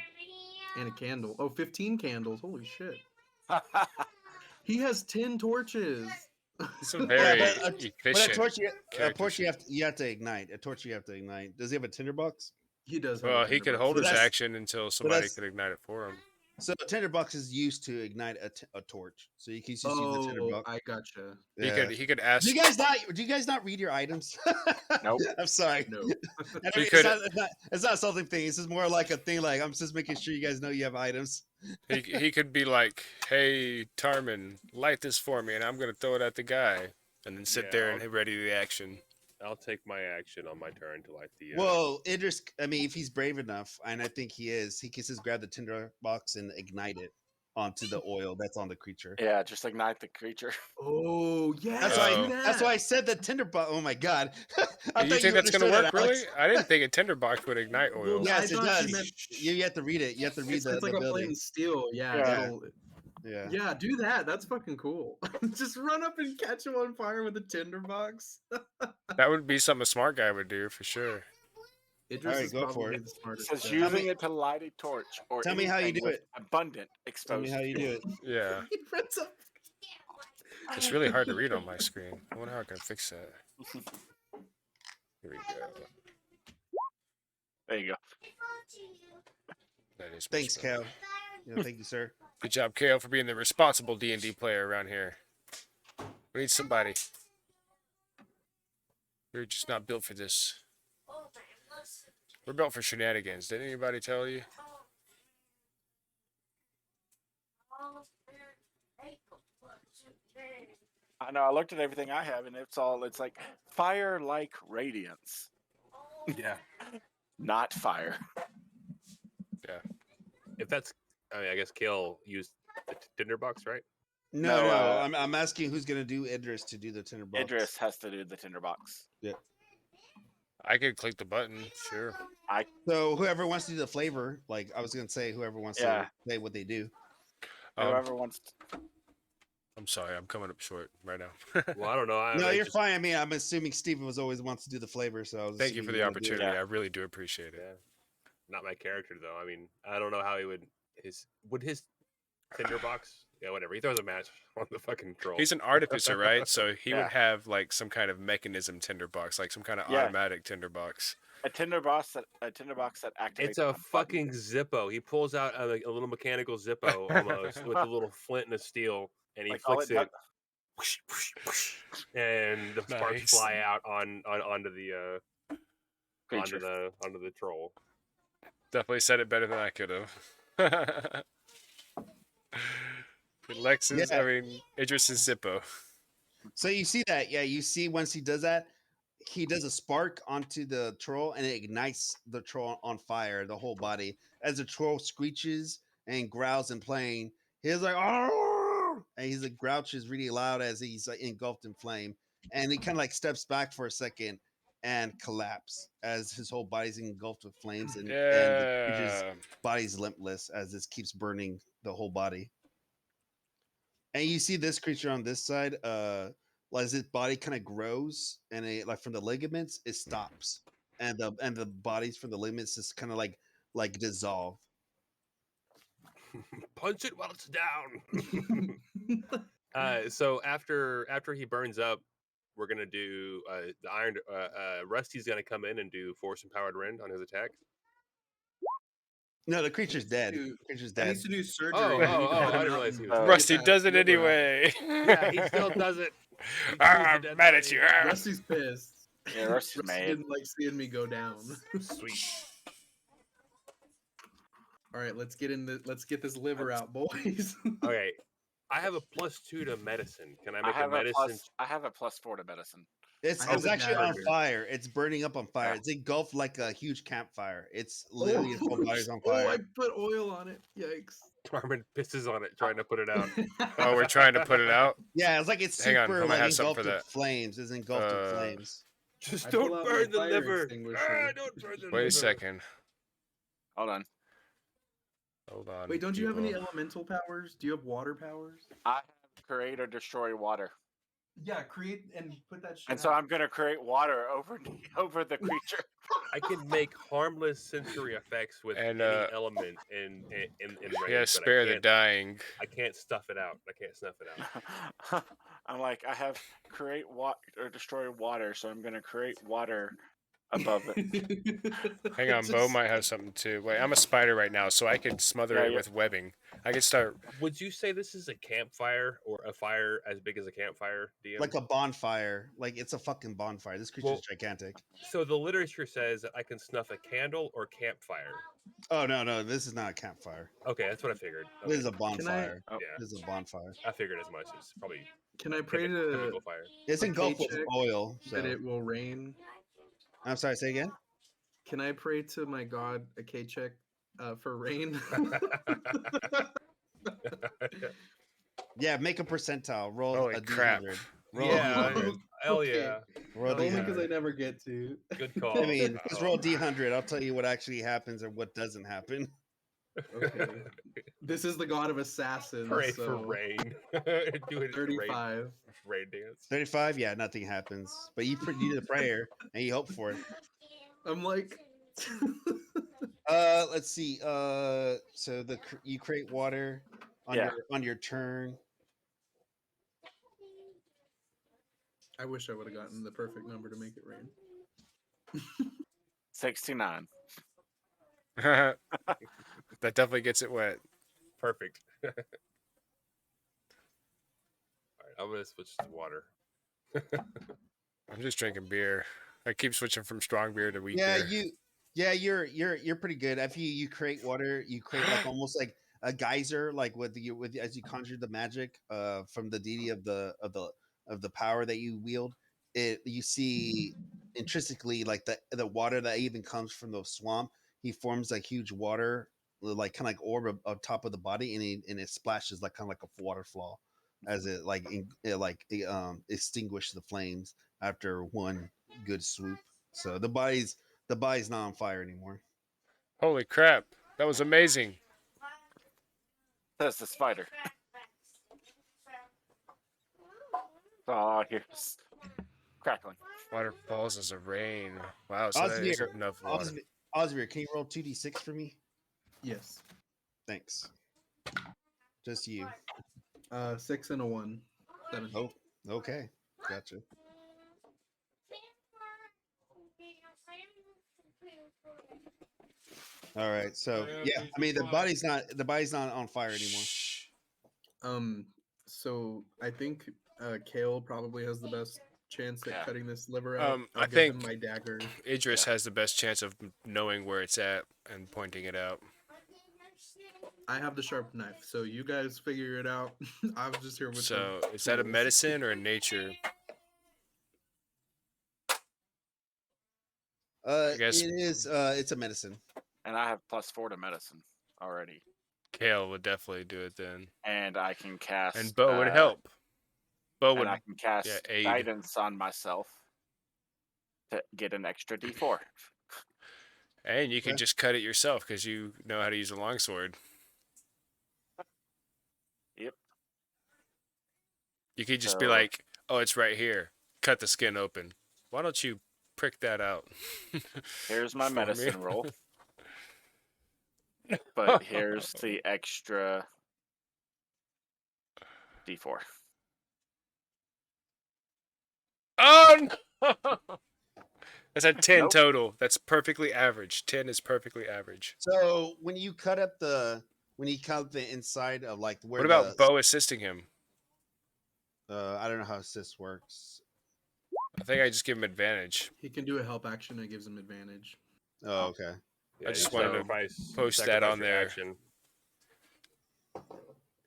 And a candle. Oh, 15 candles. Holy shit. He has 10 torches. He's a very but a efficient. torch, character you have to ignite. A torch you have to ignite. Does he have a tinderbox? He does have Well, a he could tinderbox. hold his that's- action until somebody that's- could ignite it for him. So a tinderbox is used to ignite a torch. So you can just use the Oh, tinderbox. I gotcha. Yeah. He could ask. Do you guys not read your items? Nope. I'm sorry. No. I mean, He it's, could- it's not something thing. It's just more like a thing. Like I'm just making sure you guys know you have items. He could be like, "Hey, Tarmin, light this for me," and I'm gonna throw it at the guy, and then sit Yeah, there I'll- and ready the action. I'll take my action on my turn to light the. Well, Idris, I mean, if he's brave enough, and I think he is, he can just grab the tinderbox and ignite it onto the oil that's on the creature. Yeah, just ignite the creature. Oh, yeah. That's why- That's why I said the tinderbox. Oh my god! I You thought think that's gonna understood work? it, Alex. Really? I didn't think a tinderbox would ignite oil. Well, Yes, I it thought you does. meant- You have to read it. You have to read It's, the it's like a ability. plain steel. Yeah. Yeah. it'll- Yeah. Yeah, do that. That's fucking cool. Just run up and catch him on fire with a tinderbox. That would be something a smart guy would do for sure. Idris Alright, is go for probably it. the It smartest says guy. using it to light a torch or Tell me how you anything do with it. abundant Tell me exposure. how you do it. Yeah, He runs up. it's really hard to read on my screen. I wonder how I can fix that. Here we go. There you go. That is much Thanks, better. Cal. Yeah, thank you, sir. Good job, Kale, for being the responsible D&D player around here. We need somebody. We're just not built for this. We're built for shenanigans. Did anybody tell you? I know. I looked at everything I have, and it's like fire-like radiance, Yeah. not fire. If that's, I mean, I guess Kale used the tinderbox, right? No, No, I'm asking who's gonna do Idris to do the tinderbox. Idris has to do the tinderbox. I could click the button, sure. So whoever wants to do the flavor, like I was gonna say, whoever wants Yeah. to say what they do. Whoever wants. I'm sorry, I'm coming up short right now. Well, I don't know. No, I you're just- fine. I mean, I'm assuming Steven was always wants to do the flavor, so I was Thank you assuming for the you're gonna do it. opportunity. Yeah. I really do appreciate it. Yeah. Not my character though. I mean, I don't know how he would his tinderbox. Yeah, whatever. He throws a match on the fucking troll. He's an artificer, right? So he Yeah. would have like some kind of mechanism tinderbox, like some kind of Yeah. automatic tinderbox. a tinderbox that activates. It's a a button. fucking Zippo. He pulls out a little mechanical Zippo almost with a little flint and a steel, and he Like, all flicks it it, and the sparks Nice. fly out onto the Creature. onto the troll. Definitely said it better than I could have. Lex's, Yeah. I mean, Idris's Zippo. So you see that? Yeah, you see once he does that, he does a spark onto the troll and it ignites the troll on fire, the whole body. As the troll screeches and growls and playing, he's like, "Arr!" And he's like grouches really loud as he's engulfed in flame. And he kind of like steps back for a second and collapse as his whole body's engulfed with flames and the creature's Yeah. body's limpless as this keeps burning the whole body. And you see this creature on this side, as its body kind of grows and it like from the ligaments, it stops. And the bodies from the ligaments just kind of like dissolve. Punch it while it's down. So after he burns up, we're gonna do the iron. Rusty's gonna come in and do force empowered rend on his attack. No, the creature's dead. Dude, The creature's He dead. needs to do surgery. Oh, We need to I cut him didn't out realize he and was get Rusty that does it liver out. anyway. Yeah, he still does it. He Ah, pulls the I'm dead mad at body. you. Ah. Rusty's pissed. Yeah, Rusty's Rusty mad. didn't like seeing me go down. Sweet. All right, let's get this liver out, boys. Okay, I have a +2 to medicine. Can I I make a have a medicine? +4 to medicine. It's I have a actually on dagger. fire. It's burning up on fire. Yeah. It's engulfed like a huge campfire. It's literally its whole body's on Oh, fire. I put oil on it. Yikes. Carmen pisses on it, trying to put it out. Oh, we're trying to put it out? Yeah, it's like it's Hang on, super I might like have something engulfed for in that. flames. It's engulfed in flames. Just I pull don't out burn my the fire liver. extinguisher. Don't burn the Wait liver. a second. Hold on. Hold on. Wait, don't you have any people. elemental powers? Do you have water powers? I have create or destroy water, Yeah, create and put that shit and so I'm gonna create water over the creature. I can make harmless sensory effects with And, any element in range. Yeah, but spare the dying. I can't stuff it out. I can't snuff it out. I'm like, I have create water or destroy water, so I'm gonna create water above it. Hang on, Bo might have something too. Wait, I'm a spider right now, so I could smother Yeah, it yeah. with webbing. I could start. Would you say this is a campfire or a fire as big as a campfire, DM? Like a bonfire. Like it's a fucking bonfire. This creature's Well- gigantic. So the literature says that I can snuff a candle or campfire. Oh no, this is not a campfire. Okay, that's what I figured. This Okay. is a bonfire. Oh. Yeah, This is a bonfire. I figured as much. It's probably Can I pray to chemical fire. It's Okay, engulfed with check oil. So. that it will rain? I'm sorry, say again? Can I pray to my god, Akachek, for rain? Yeah, make a percentile. Roll Holy a crap. D100. Roll Yeah, a D100. hell Okay. yeah. Roll a Only because I D100. never get to. Good call. I mean, just roll D100. I'll tell you what actually happens and what doesn't happen. Okay. This is the god of assassins. Pray so for rain. Do it 35. rain dance. 35, yeah, nothing happens. But you do the prayer and you hope for it. I'm like, Let's see. So you create water on your turn. I wish I would have gotten the perfect number to make it rain. 69. That definitely gets it wet. Perfect. All right, I'm gonna switch to water. I'm just drinking beer. I keep switching from strong beer to weak Yeah, beer. you're pretty good. After you create water, you create like almost like a geyser, like with as you conjure the magic from the deity of the power that you wield. You see intrinsically like the water that even comes from the swamp. He forms like huge water, like kind of like orb on top of the body, and it splashes like kind of like a water fall as it extinguishes the flames after one good swoop. So the body's not on fire anymore. Holy crap. That was amazing. Says the spider. Oh, here's crackling. Water falls as a rain. Wow, so that is Osvir, enough water. Osvir, can you roll 2d6 for me? Yes. Thanks. Just you. 6 and a 1. 7. Oh, okay. Gotcha. All right. So yeah, I mean the body's not on fire anymore. So I think Kale probably has the best chance at Yeah. cutting this liver out. I I'll give him think my dagger. Idris has the best chance of knowing where it's at and pointing it out. I have the sharp knife, so you guys figure it out. I was just here with So the is that a tools. medicine or a nature? I guess It is. It's a medicine. And I have +4 to medicine already. Kale would definitely do it then. And I can cast. And Bo would help. Bo would And I can cast aid. guidance on myself to get an extra D4. And you could just cut it yourself because you know how to use a longsword. Yep. You could just be like, oh, it's right here. Cut the skin open. Why don't you prick that out? Here's my For medicine me. roll. But here's the extra D4. Oh, no! That's a 10 Nope. total. That's perfectly average. 10 is perfectly average. So when you cut up the inside of like where What about Bo assisting him? I don't know how assist works. I think I just give him advantage. He can do a help action that gives him advantage. Oh, okay. Yeah, I just you wanted to sacrifice- post that sacrifice on your there. action.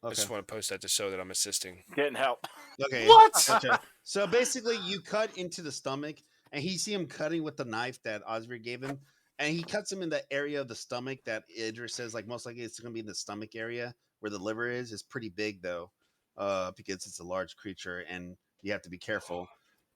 I just want to post that to show that I'm assisting. Getting help. Okay. What? Gotcha. So basically, you cut into the stomach, and he see him cutting with the knife that Osric gave him, and he cuts him in the area of the stomach that Idris says, like, most likely it's going to be in the stomach area where the liver is. It's pretty big though, because it's a large creature, and you have to be careful.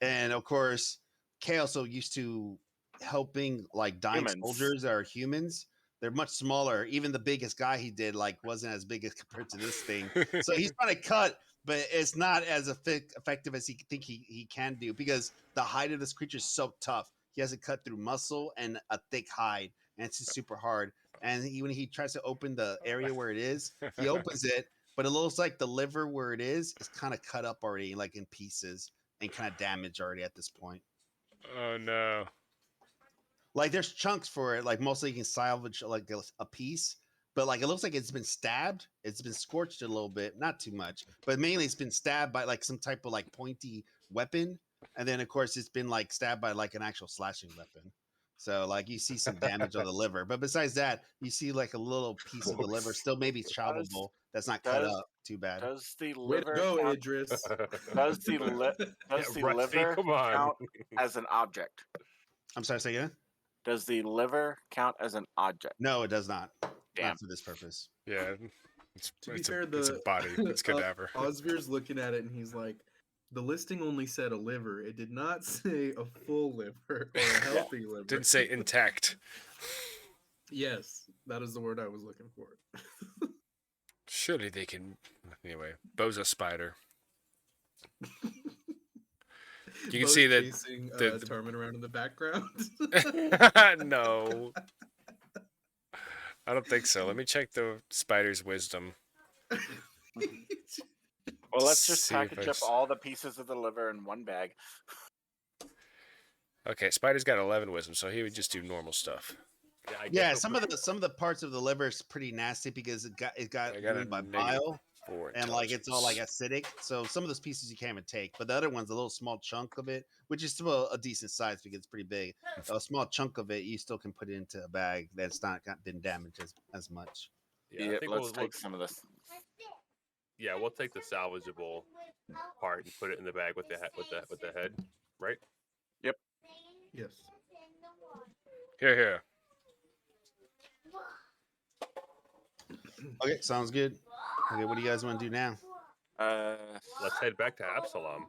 And of course, Kay also used to helping like dying Humans. soldiers that are humans. They're much smaller. Even the biggest guy he did like wasn't as big as compared to this thing. So he's trying to cut, but it's not as effective as he think he can do because the hide of this creature is so tough. He has to cut through muscle and a thick hide, and it's just super hard. And when he tries to open the area where it is, he opens it, but it looks like the liver where it is kind of cut up already, like in pieces and kind of damaged already at this point. Oh no. Like there's chunks for it, like mostly you can salvage like a piece, but like it looks like it's been stabbed, it's been scorched a little bit, not too much, but mainly it's been stabbed by like some type of like pointy weapon, and then of course it's been like stabbed by like an actual slashing weapon. So like you see some damage on the liver, but besides that, you see like a little piece of the liver still maybe choppable that's not cut up too bad. Does the Way to liver go, count, Idris. does the Rusty, liver come on. count as an object? I'm sorry, say again? Does the liver count as an object? No, it does not. Damn. Not for this purpose. Yeah. To be fair, it's a body. It's cadaver. Osvir's looking at it and he's like, the listing only said a liver. It did not say a full liver or a healthy liver. Didn't say intact. Yes, that is the word I was looking for. Surely they can. Anyway, Bo's a spider. You can Bo's see that chasing, the- Tarman around in the background. No. I don't think so. Let me check the spider's wisdom. Well, let's just See if package I up s- all the pieces of the liver in one bag. Okay, spider's got 11 wisdom, so he would just do normal stuff. I guess Yeah, so some of the parts of the liver is pretty nasty because it got I got a ruined by negative bile. 4 And like it's all like intelligence. acidic, so some of those pieces you can't even take. But the other one's a little small chunk of it, which is still a decent size because it's pretty big. A small chunk of it you still can put it into a bag that's not been damaged as much. Yeah, I think let's we'll take some of this. yeah, we'll take the salvageable part and put it in the bag with the with the head, right? Yes. Here. Okay, sounds good. Okay, what do you guys want to do now? Let's head back to Absalom.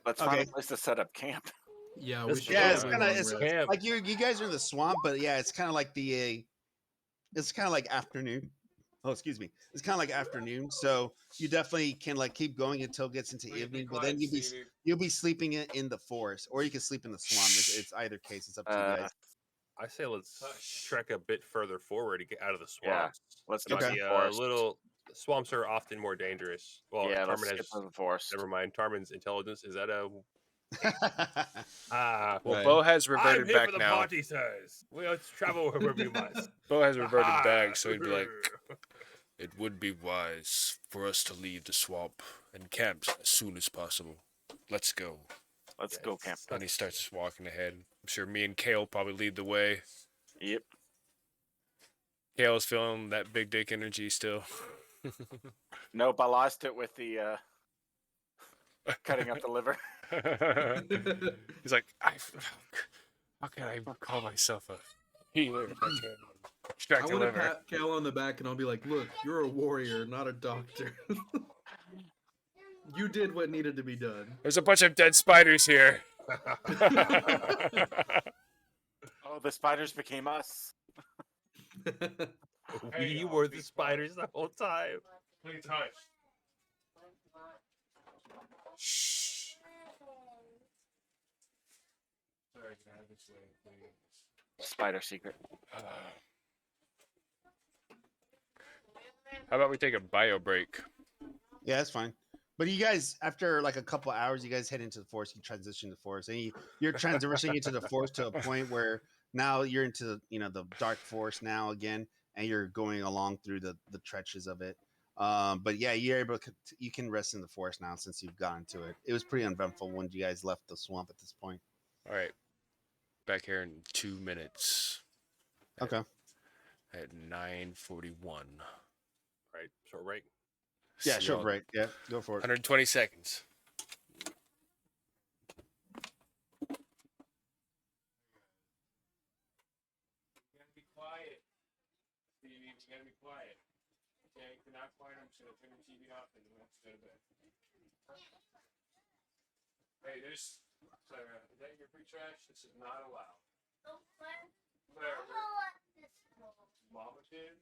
Let's find Okay. a place to set up camp. Yeah, This- we should Yeah, it's probably kind of long it's rest. Camp. like you guys are in the swamp, but yeah, it's kind of like it's kind of like afternoon. Oh, excuse me. It's kind of like afternoon, so you definitely can like keep going until it gets into evening. But then you'll be sleeping in the forest, or you can sleep in the swamp. It's either case. It's up to you guys. I say let's trek a bit further forward to get out of the Yeah, swamps. let's It get might to be the a forest. little. Swamps are often more dangerous. Well, Yeah, let's Tarman get has. to the forest. Never mind. Tarman's intelligence is that a Ah, Well, Right. Bo has I'm reverted here back for the now. party, sirs. Let's travel wherever we must. Bo has reverted Aha! back, so he'd be like, "It would be wise for us to leave the swamp and camp as soon as possible. Let's go." Let's go camp. And he starts walking ahead. I'm sure me and Kale probably lead the way. Yep. Kale's feeling that big dick energy still. Nope, I lost it with the cutting up the liver. He's like, how can I call myself a healer if I can't I extract a want to liver? pat Cal on the back and I'll be like, look, you're a warrior, not a doctor. You did what needed to be done. There's a bunch of dead spiders here. Oh, the spiders became us. We were the spiders the whole time. Please hush. Shh. Sorry, can I have this way, please? Spider secret. How about we take a bio break? Yeah, that's fine. But you guys, after like a couple hours, you guys head into the forest. You transition to the forest, and you're transitioning into the forest to a point where now you're into the dark forest now again, and you're going along through the trenches of it. But yeah, you're able to, you can rest in the forest now since you've gotten to it. It was pretty uneventful when you guys left the swamp at this point. All right. Back here in 2 minutes. Okay. At 9:41. Right, short break. Yeah, See sure, y'all- break. Yeah, go for it. 120 seconds. You gotta be quiet. Stevie, you gotta be quiet. Okay, if you're not quiet, I'm just gonna turn the TV off and we'll have to go to bed. Hey, Clara, is that your free trash? This is not allowed. Clara, Mama did?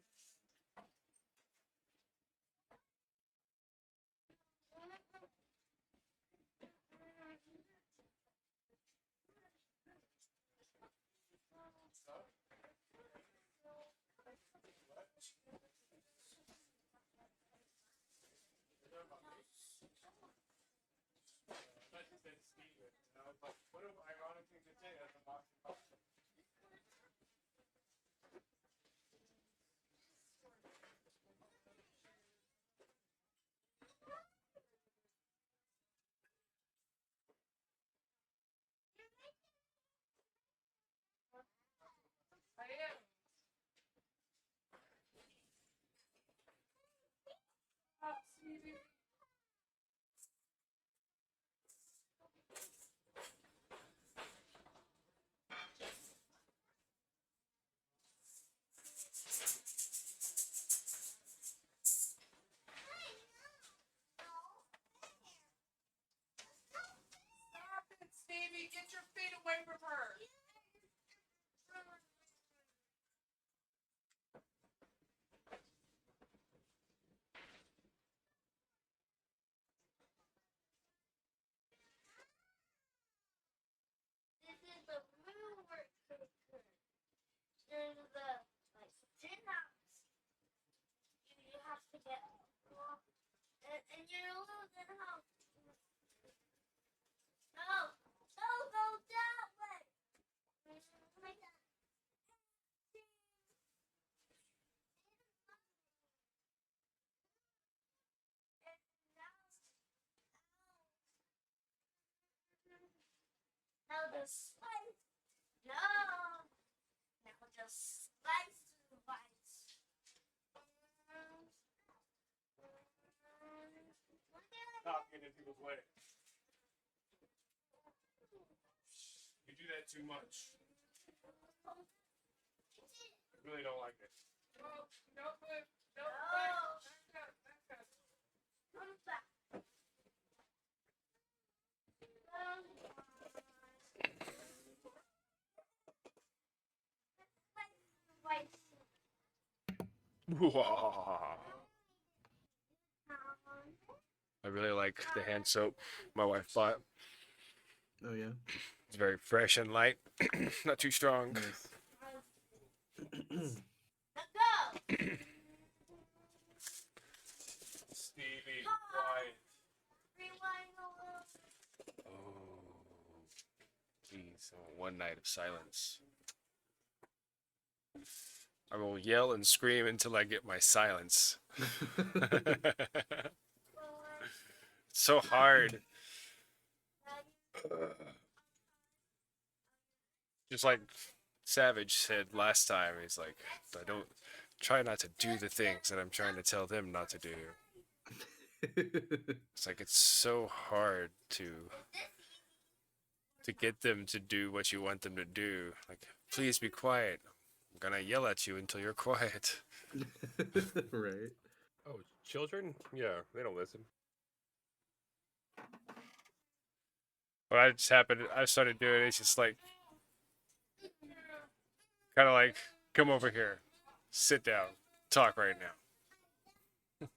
What an ironic thing to say as a box. Stevie, get your feet away from her. This is the rumor cooker. There's the tin house. You have to get and you're losing house. No, don't go that way. Now the spice. No. Now just slice the bites. Stop getting in people's way. You do that too much. I really don't like it. No foot. No No. foot. Back up. Come back. I really like the hand soap my wife bought. Oh yeah. It's very fresh and light, not too strong. Nice. Let's go. Stevie, quiet. Rewind a little. Oh. So one night of silence. I will yell and scream until I get my silence. It's so hard. Just like Savage said last time, he's like, I don't try not to do the things that I'm trying to tell them not to do. It's like it's so hard to get them to do what you want them to do. Like, please be quiet. I'm gonna yell at you until you're quiet. Right. Oh, children? Yeah, they don't listen. What I just happened, I started doing it, it's just like, kind of like, come over here, sit down, talk right now.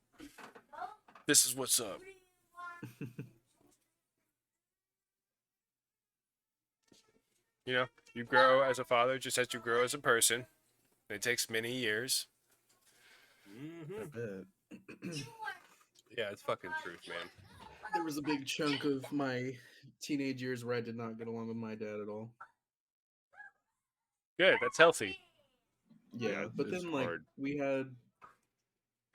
This is what's up. You know, you grow as a father just as you grow as a person. It takes many years. Mm-hmm. I bet. Yeah, it's fucking truth, man. There was a big chunk of my teenage years where I did not get along with my dad at all. Good, that's healthy. Yeah, it's- but it's then like hard. we had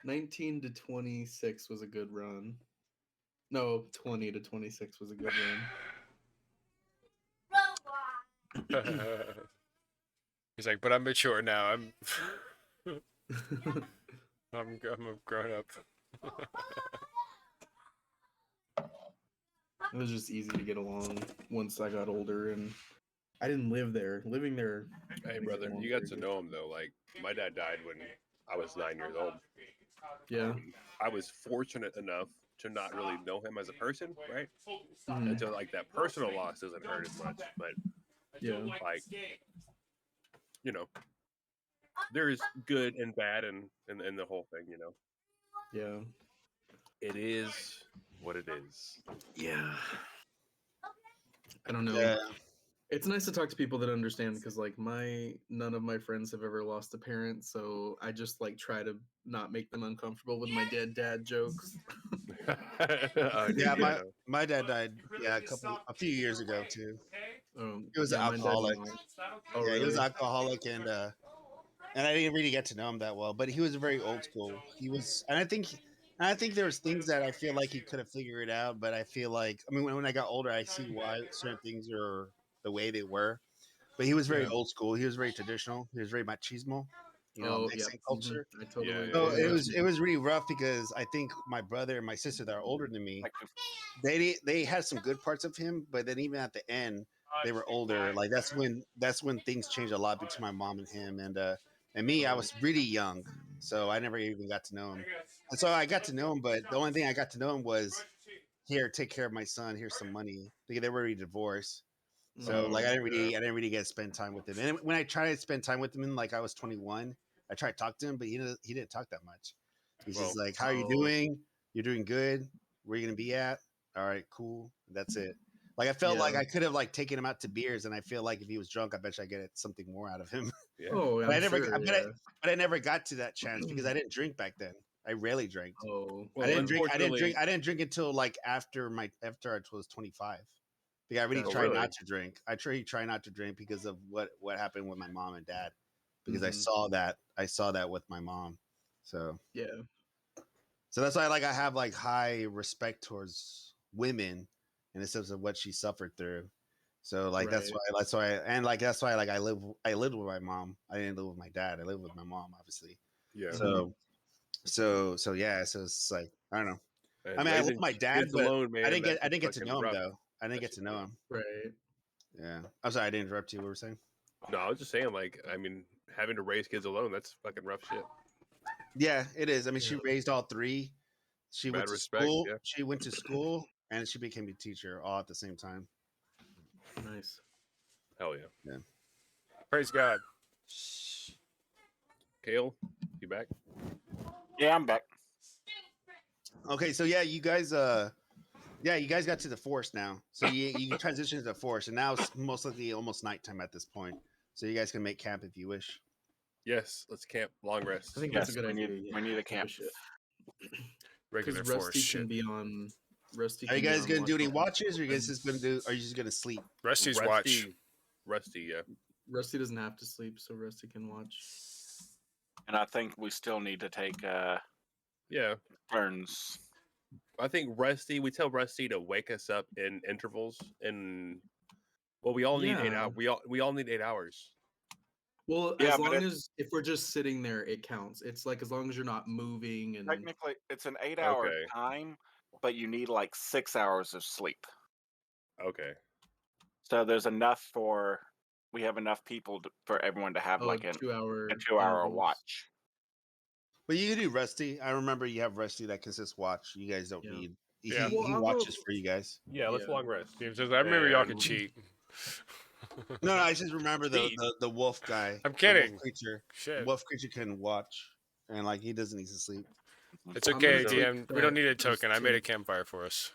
19 to 26 was a good run. No, 20 to 26 was a good Robot. He's like, but I'm mature now. I'm run. I'm a grown up. It was just easy to get along once I got older, and I didn't live there. Living there. Hey, didn't brother, get along you got very to good. know him though. Like, my dad died when I was 9 years old. Yeah. I was fortunate enough to not really know him as a person, right? Mhm. And so, like, that personal loss doesn't hurt as much. But, Yeah. like, you know, there's good and bad in the whole thing, you know? Yeah. It is what it is. Yeah. I don't know. Yeah. It's nice to talk to people that understand because like none of my friends have ever lost a parent, so I just like try to not make them uncomfortable with my dead dad jokes. Yeah, Yeah, my dad died. Yeah, a few years ago too. He was an Yeah, my dad alcoholic. died. Oh, Yeah, he was really? an alcoholic, and I didn't really get to know him that well. But he was very old school. He was, and I think there was things that I feel like he could have figured out. But I feel like, I mean, when I got older, I see why certain things are the way they were. But he was very Yeah. old school. He was very traditional. He was very machismo, Oh, yeah. Mexican culture. I totally. Yeah, So yeah. it was really rough because I think my brother and my sister that are older than me, Like, they had some good parts of him, but then even at the end, they were older. Like that's when things changed a lot between my mom and him, and me. I was really young, so I never even got to know him. And so I got to know him, but the only thing I got to know him was here, take care of my son. Here's some money because they were already divorced. So like Oh, I didn't really get to spend time with him. And when I tried to spend time with him, like I was 21, I tried to talk to him, but he didn't talk that much. He's just Well, like, "How are you doing? You're doing good. Where are you gonna be at? All right, cool. That's it." Like I felt like Yeah. I could have like taken him out to beers, and I feel like if he was drunk, I bet you I get something more out of him. yeah. Oh, But I'm sure. Yeah. but I never got to that chance because I didn't drink back then. I rarely drank. Oh, Well, I didn't drink. unfortunately, I didn't drink until like after I was 25. Because I really Oh, tried really? not to drink. I try not to drink because of what happened with my mom and dad. Because Mhm. I saw that with my mom. So Yeah. that's why like I have like high respect towards women in the sense of what she suffered through. So like Right. that's why like I lived with my mom. I didn't live with my dad. I lived with my mom, obviously. yeah. So yeah, so it's like I don't know. And I mean, I love raising my dad, kids but alone, man. I That's didn't get to fucking know him rough. though. I didn't That get to shit's know rough. him. Right. Yeah. I'm sorry, I didn't interrupt you. What were you saying? No, I was just saying, like, I mean, having to raise kids alone, that's fucking rough shit. Yeah, it is. I mean, she Yeah. raised all three. She Mad went to respect, school. yeah. She went to school, and she became a teacher all at the same time. Nice. Hell yeah. Praise God. Kale, you back? yeah, I'm back. Okay, so you guys got to the forest now. So you transitioned to the forest, and now it's most likely almost nighttime at this point. So you guys can make camp if you wish. Yes, let's camp. Long rest. I think Yes, that's a good we idea. need Yeah. we need a Give camp. shit. Regular Because forest Rusty shit. can be on. Rusty. Are you can be guys on gonna do any watch watches, or are you guys just gonna do? Are you just gonna sleep? Rusty's watch. Rusty, yeah. Rusty doesn't have to sleep, so Rusty can watch. And I think we still need to take Yeah. turns. I think Rusty, we tell Rusty to wake us up in intervals, and well, we all need 8 Yeah. hours. We all need 8 hours. Well, Yeah, as but long as if we're just sitting there, it counts. It's like as long as you're not moving and Technically, it's an 8-hour Okay. time, but you need like 6 hours of sleep. Okay. So there's we have enough people for everyone to have like a 2 hour a 2-hour intervals. watch. But you can do Rusty. I remember you have Rusty that consists watch. You guys don't Yeah. need. Yeah. He, Well, he I'll watches go- for you guys. Yeah, let's Yeah. long rest. James says, I remember y'all can And- cheat. No, I just remember Steve. the wolf guy. I'm The kidding. wolf creature. The Shit. wolf creature can watch, and like he doesn't need to sleep. It's I'm okay, gonna DM. take We don't need a that token. I as made a two. campfire for us.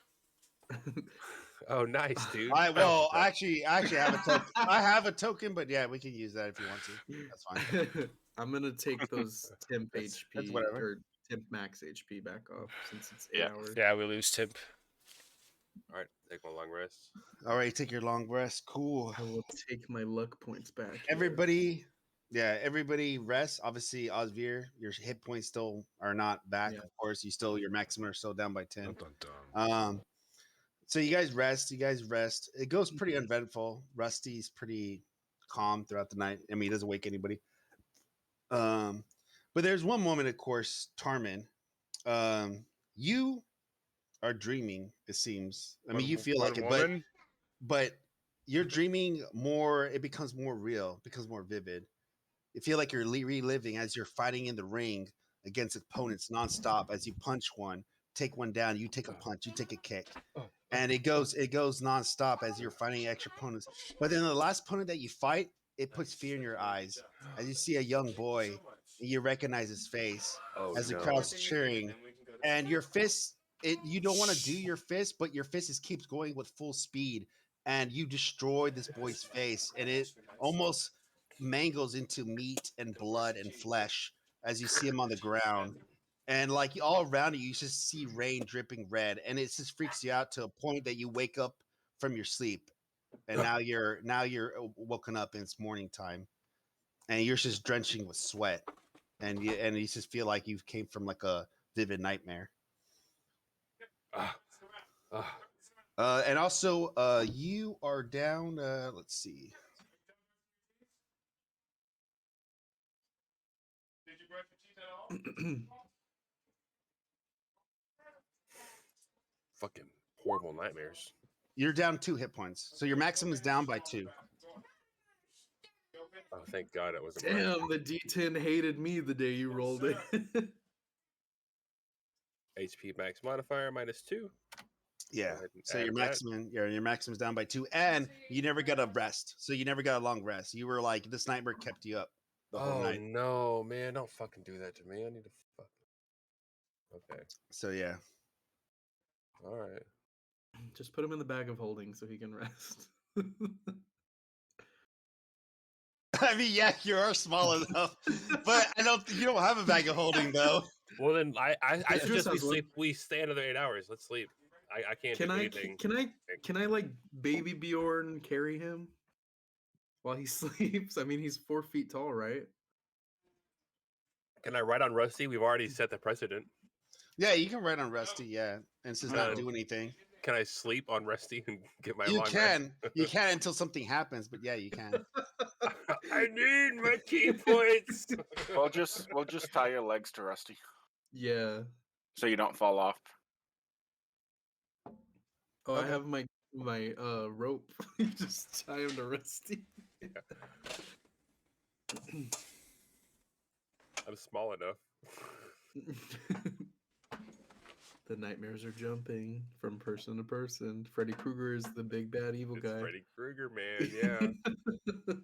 Oh, nice, dude. I actually have a token. I have a token, but yeah, we can use that if you want to. That's fine. I'm gonna take those temp That's HP whatever. or temp max HP back off since it's 8 Yeah. hours. Yeah, we lose Timp. All right, take one long rest. All right, take your long rest. Cool. I will take my luck points back. here. Everybody rest. Obviously, Osvir, your hit points still are not back. Yeah. Of course, your maximum are still down by 10. Dun, dun, dun. So you guys rest. It goes pretty uneventful. Rusty's pretty calm throughout the night. I mean, he doesn't wake anybody. But there's one moment, of course, Tarmin. You are dreaming. It seems. I mean, you feel like it, but you're dreaming more. It becomes more real. Becomes more vivid. You feel like you're reliving as you're fighting in the ring against opponents nonstop. As you punch one, take one down, you take a punch, you take a kick, and it goes nonstop as you're fighting extra opponents. But then the last opponent that you fight, it puts fear in your eyes as you see a young boy and you recognize his face Oh, as the no. crowd's cheering, and your fist. You don't want to do your fist, but your fist just keeps going with full speed, and you destroy this boy's face, and it almost mangles into meat and blood and flesh as you see him on the ground. And like all around you just see rain dripping red, and it just freaks you out to a point that you wake up from your sleep, and now you're woken up and it's morning time, and you're just drenching with sweat, and you just feel like you came from like a vivid nightmare. And also, you are down. Let's see. Fucking horrible nightmares. You're down 2 hit points, so your maximum is down by 2. Oh, thank God it wasn't. Damn, the D10 hated me the day you rolled it. HP max modifier -2. Yeah. ahead and So add your that. your maximum is down by 2, and you never got a rest. So you never got a long rest. You were like this nightmare kept you up the whole Oh night. no, man! Don't fucking do that to me. I need to fuck. Okay. So yeah. All right. Just put him in the bag of holding so he can rest. I mean, yeah, you are small enough, but you don't have a bag of holding though. Well, then I Drew suggest we sounds good. sleep. We stay another 8 hours. Let's sleep. I can't Can do I anything. can I like baby Bjorn carry him while he sleeps? I mean, he's 4 feet tall, right? Can I ride on Rusty? We've already set the precedent. Yeah, you can ride on Rusty. Yeah, and it's just not do anything. Can I sleep on Rusty and get my You long can until something happens, but yeah, you can. I need my key points. We'll just tie your legs to Rusty Yeah. so you don't fall off. Oh, I Okay. have my rope. You just tie him to Rusty. I'm small enough. The nightmares are jumping from person to person. Freddy Krueger is the big bad evil It's guy. Freddy Krueger, man. Yeah.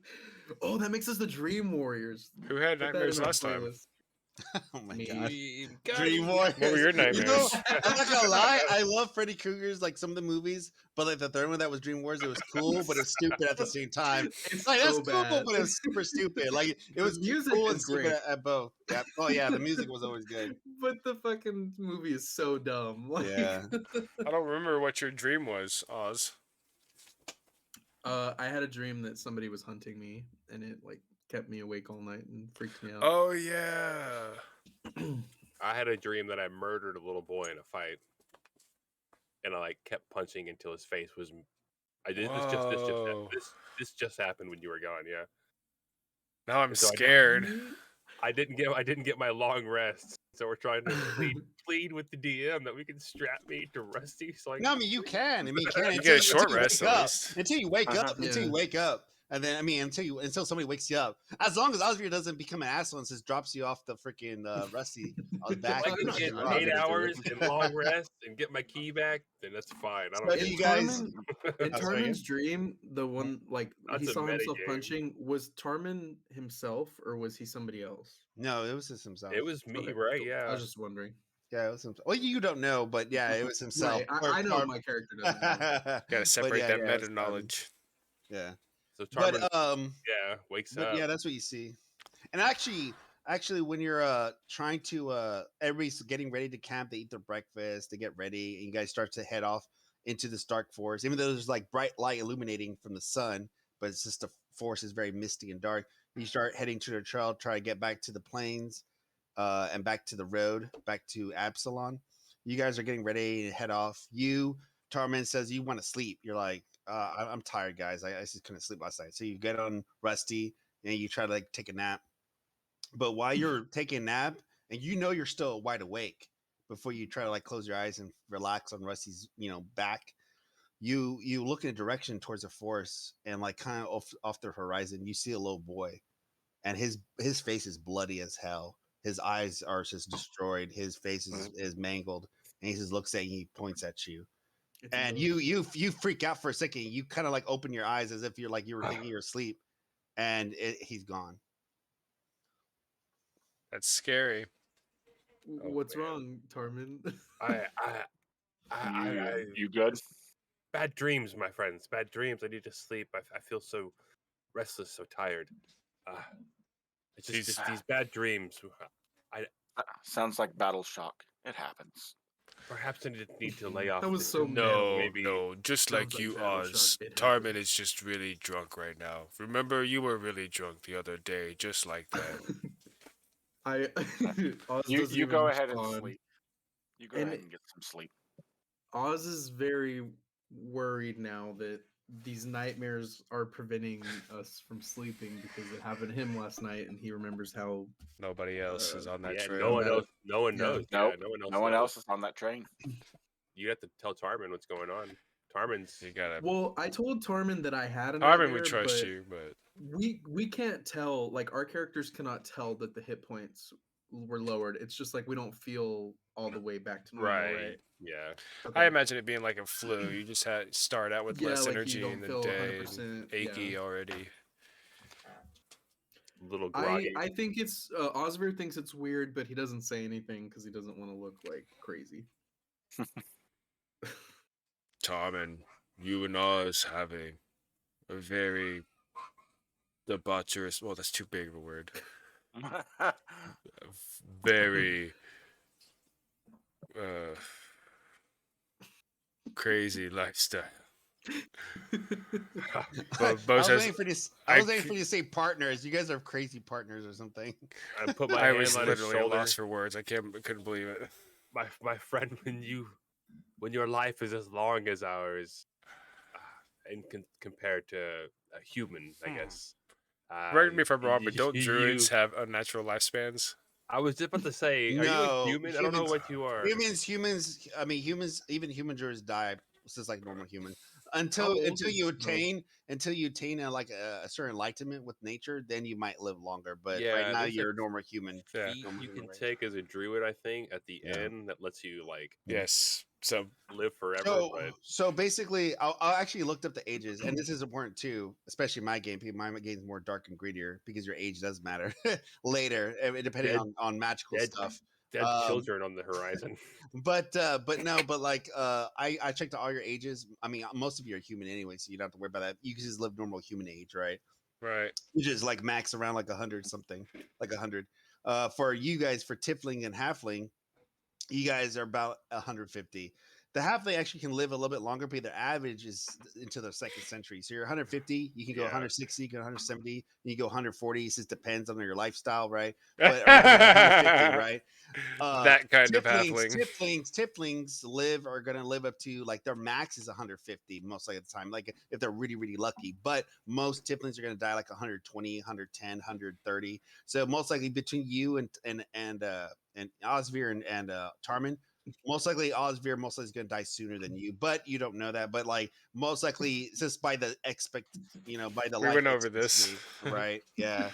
Oh, that makes us the Dream Warriors. Who had Put that nightmares in our last time? playlist. Oh my Me. god. God. Dream Warriors. What were your You know, nightmares? I'm not gonna lie, I love Freddy Krueger's like some of the movies, but like the third one that was Dream Wars, it was cool, but it's stupid at the same time. It's Like that's so cool, bad. but it was super stupid. Like it was music cool and is stupid great. at both. Yeah. Oh yeah, the music was always good. But the fucking movie is so dumb. Like, Yeah. I don't remember what your dream was, Oz. I had a dream that somebody was hunting me, and it like kept me awake all night and freaked me out. Oh yeah. I had a dream that I murdered a little boy in a fight, and I like kept punching until his face was. I did Whoa. this just happened when you were gone. Yeah. Now I'm And so scared. I didn't get my long rest, so we're trying to plead with the DM that we can strap me to Rusty. So I No, I mean you can. I mean you can You until get a you, short until you rest wake at up. least. Until you wake up. Yeah. Until you wake up. And then I mean until somebody wakes you up. As long as Osvier doesn't become an asshole and just drops you off the freaking Rusty on his back. if I I'm can not get gonna- I'm not 8 gonna do hours it. and long rest and get my key back, then that's fine. I So don't. do In you guys- Tarmin, in Oh, sorry, Tarmin's dream, the one like That's he a saw himself metagame. punching, was Tarmin himself or was he somebody else? No, it was just himself. It was me, Okay, right? cool. Yeah. I was just wondering. Yeah, it was himself. Well, you don't know, but yeah, it was himself. Right, I know my character doesn't know. Gotta separate that it's meta Tarmin. knowledge. Yeah. So Tarmin, But wakes but up. yeah, that's what you see. And actually when you're trying to everybody's getting ready to camp, they eat their breakfast, they get ready, and you guys start to head off into this dark forest, even though there's like bright light illuminating from the sun, but it's just the forest is very misty and dark. You start heading to the trail, try to get back to the plains, and back to the road, back to Absalon. You guys are getting ready to head off. Tarman says you want to sleep. You're like, I'm tired, guys. I just couldn't sleep last night. So you get on Rusty and you try to like take a nap. But while you're taking a nap, and you know you're still wide awake, before you try to like close your eyes and relax on Rusty's back, you look in a direction towards the forest, and like kind of off the horizon, you see a little boy, and his face is bloody as hell. His eyes are just destroyed. His face is mangled, and he just looks at you. He points at you, It's a and ghost. you freak out for a second. You kind of like open your eyes as if you were thinking you're asleep, and he's gone. That's scary. What's man. wrong, Tarmin? You good? Bad dreams, my friends. Bad dreams. I need to sleep. I feel so restless, so tired. It's just these bad dreams. Sounds like battle shock. It happens. Perhaps I need to lay off. That was this so dream. No, maybe. no, just Sounds like like you, battle Oz. shock. It Tarmin happened. is just really drunk right now. Remember, you were really drunk the other day, just like that. Oz You doesn't you even go ahead and respond. sleep. You go And ahead and get some sleep. Oz is very worried now that these nightmares are preventing us from sleeping because it happened to him last night, and he remembers how. Nobody else is on that Yeah, trail. no one knows. No one Yeah. knows. Nope. Yeah, no one else. No one knows. else is on that train. You have to tell Tarmin what's going on. Tarmin's. You gotta. Well, I told Tarmin that I had a Tarmin nightmare, would trust but you, but we can't tell. Like our characters cannot tell that the hit points were lowered. It's just like we don't feel all the way back to normal, right? Yeah. I Okay. imagine it being like a flu. You just had start out with Yeah, less like you energy don't in the feel day, 100%, and achy yeah. already. A little groggy. I think it's Osvir thinks it's weird, but he doesn't say anything because he doesn't want to look like crazy. Tarmin, you and Oz having a very debaucherous. Well, that's too big of a word. Very crazy lifestyle. I was has- waiting for this. I I was waiting c- for you to say partners. You guys are crazy partners or something. I put my I hand was on his literally shoulder. lost for words. I couldn't believe it. My friend, when your life is as long as ours, and compared to a human, I guess. Correct me if I'm wrong, but don't you- druids have unnatural lifespans? I was just about to say, are you a human? I don't know what you are. Humans. I mean, humans. Even human druids die just like normal human. How Until old until is you Snow? attain a certain enlightenment with nature, then you might live longer. But Yeah, right now there's a you're a normal human. Yeah. feat normal you human can race. take as a druid, I think, at the Yeah. end that lets you like Yes. So live forever. So, but so basically, I actually looked up the ages, and this is important too, especially my game. My game is more dark and grittier because your age does matter later, depending Dead- on magical dead- stuff. dead children on the horizon. But like I checked all your ages. I mean, most of you are human anyway, so you don't have to worry about that. You can just live normal human age, right? right. Which is like max around like 100 something, like 100. For you guys, for Tiefling and Halfling, you guys are about 150. the halfling actually can live a little bit longer, but their average is into the second century. So you're 150, you can go Yeah. 160, you can go 170, you go 140. It just depends on your lifestyle, right? But around like 150, right? That kind of halfling. Tieflings are gonna live up to like their max is 150 most of the time, like if they're really really lucky. But most tieflings are gonna die like 120, 110, 130. So most likely between you and Osvir and Tarman, most likely Osvir most likely is gonna die sooner than you, but you don't know that. But like most likely just by the by the We life went over this. expectancy, right? Yeah.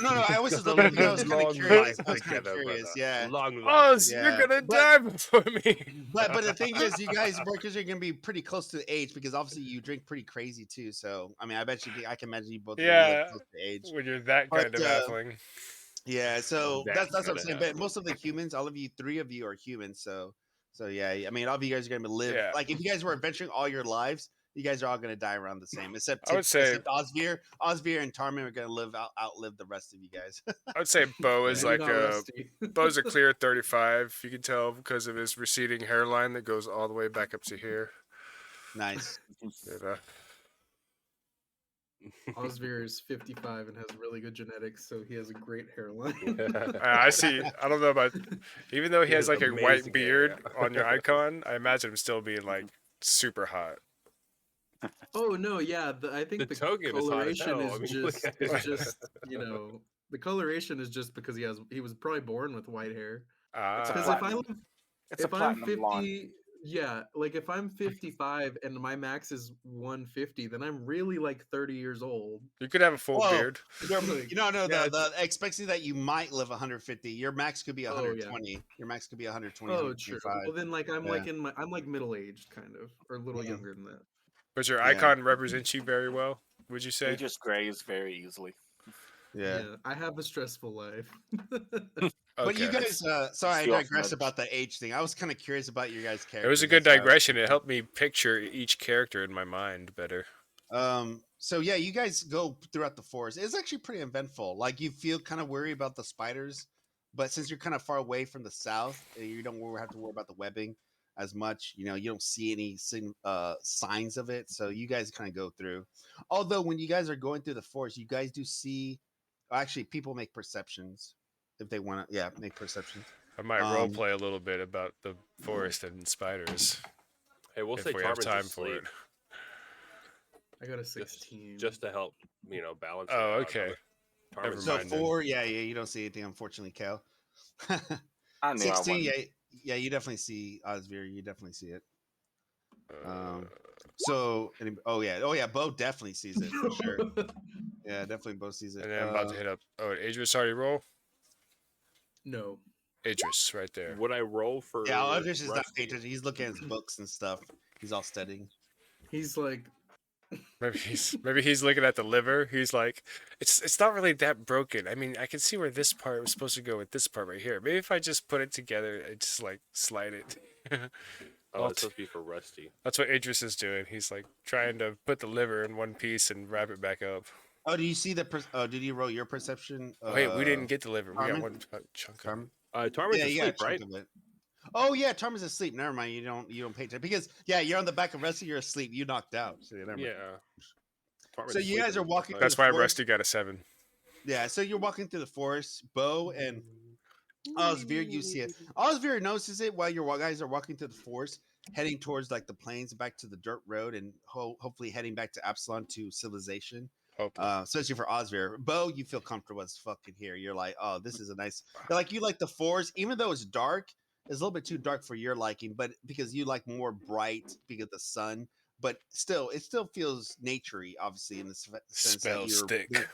No. I was just So looking. I was kind of long curious. life I was kind of together, curious. brother. Yeah. Long Oh, life. you're Yeah. gonna But die before me. but the thing is, you guys, because you're gonna be pretty close to age, because obviously you drink pretty crazy too. So I mean, I bet I can imagine you both are gonna live Yeah, close to age. when you're that But kind of halfling. yeah, so That that's what I'm kinda saying. But most of the humans, all of you, three of you are humans. So yeah, I mean, all of you guys are gonna live. Yeah. Like if you guys were adventuring all your lives, you guys are all gonna die around the same. Except I would say Osvir and Tarman are gonna outlive the rest of you guys. Bo is Maybe like not Rusty. Bo's a clear 35. You can tell because of his receding hairline that goes all the way back up to here. Nice. You know? Osvir is 55 and has really good genetics, so he has a great hairline. I see. I don't know about. Even though he has like a white amazing hair, beard on your icon, I imagine him still being like super hot. Oh no, yeah. I think The the token is hot as coloration hell. is I mean, look just at is it. just the coloration is just because he was probably born with white hair. It's a Because platinum. It's a if I'm platinum 50, blonde. yeah, like if I'm 55 and my max is 150, then I'm really like 30 years old. You could have a full Whoa. beard. Like, No, Yeah, the expectancy that you might live 150. Your max could be oh yeah. 120. Your max could be 120, Oh, true. 125. Well, then like Yeah. I'm like middle aged kind of, or a little Mhm. younger than that. But your Yeah. icon represents you very well, would you He say? just grays very easily. Yeah. Yeah, I have a stressful life. But you Okay. guys, sorry, I the digress orphanage. about the age thing. I was kind of curious about your guys' It was characters. a good That's why I was digression. It thinking. helped me picture each character in my mind better. So yeah, you guys go throughout the forest. It's actually pretty eventful. Like you feel kind of worried about the spiders, but since you're kind of far away from the south, you don't have to worry about the webbing as much. You don't see any signs of it. So you guys kind of go through. Although when you guys are going through the forest, you guys do see. Actually, people make perceptions if they want to. Yeah, make perceptions. I might Um, roleplay a little bit about the forest and spiders Hey, we'll if say we have Tarman's time asleep for it. I got a 16. just to help, balance. Oh, it out. okay. Tarman's So Never mind then. 4, yeah, you don't see anything, unfortunately, Cal. I knew 16, I yeah, wouldn't. yeah, you definitely see Osvir. You definitely see it. Uh, Oh yeah, Bo definitely sees it for sure. Yeah, definitely Bo sees it. and then I'm about to hit up. Oh, Idris already roll? No. Idris, right there. Would I roll for? Yeah, Idris is not Rusty? paying attention. He's looking at his books and stuff. He's all studying. He's like, Maybe he's looking at the liver. He's like, it's not really that broken. I mean, I can see where this part was supposed to go with this part right here. Maybe if I just put it together and just like slide it. Oh, it's supposed to be for Rusty. That's what Idris is doing. He's like trying to put the liver in one piece and wrap it back up. Oh, do you see the? Did you roll your perception? Oh, wait, we didn't get the liver. We got Carmen? one chunk of it. Tarman? Tarman's Yeah, you got a asleep, chunk right? of it. Oh yeah, Tarman's asleep. Never mind. You don't pay attention because yeah, you're on the back of Rusty. You're asleep. You knocked out. So, never mind. Yeah. Tarman's So you guys sleeping. are walking. That's through why the forest. Rusty got a 7. Yeah, so you're walking through the forest. Bo and Osvir, you see it. Osvir notices it while your guys are walking through the forest, heading towards like the plains, back to the dirt road, and hopefully heading back to Absalon to civilization. Hopefully. Especially for Osvir. Bo, you feel comfortable as fucking here. You're like, oh, this is a nice. You like the forest, even though it's dark. It's a little bit too dark for your liking, but because you like more bright because of the sun. But still, it still feels naturey, obviously, in the sense that Spells you're thick.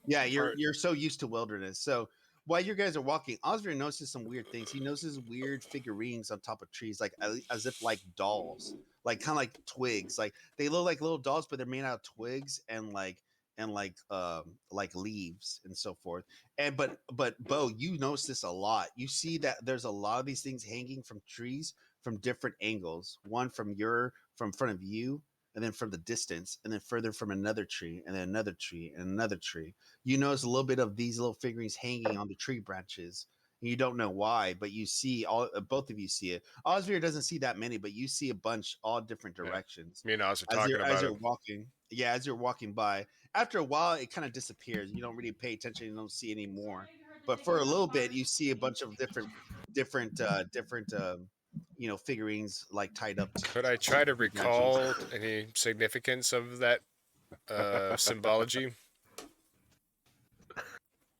yeah, you're so used to wilderness. So while you guys are walking, Osvir notices some weird things. He notices weird figurines on top of trees, like as if like dolls, like kind of like twigs. Like they look like little dolls, but they're made out of twigs and like leaves and so forth. And but Bo, you notice this a lot. You see that there's a lot of these things hanging from trees from different angles. One from front of you, and then from the distance, and then further from another tree, and then another tree, and another tree. You notice a little bit of these little figurines hanging on the tree branches, You don't know why, but you see both of you see it. Osvir doesn't see that many, but you see a bunch all different Yeah. directions. Me and Oz are As talking you're about it. walking, yeah, as you're walking by. After a while, it kind of disappears. You don't really pay attention. You don't see any more. But for a little bit, you see a bunch of different figurines like tied up. Could I try to branches. recall any significance of that symbology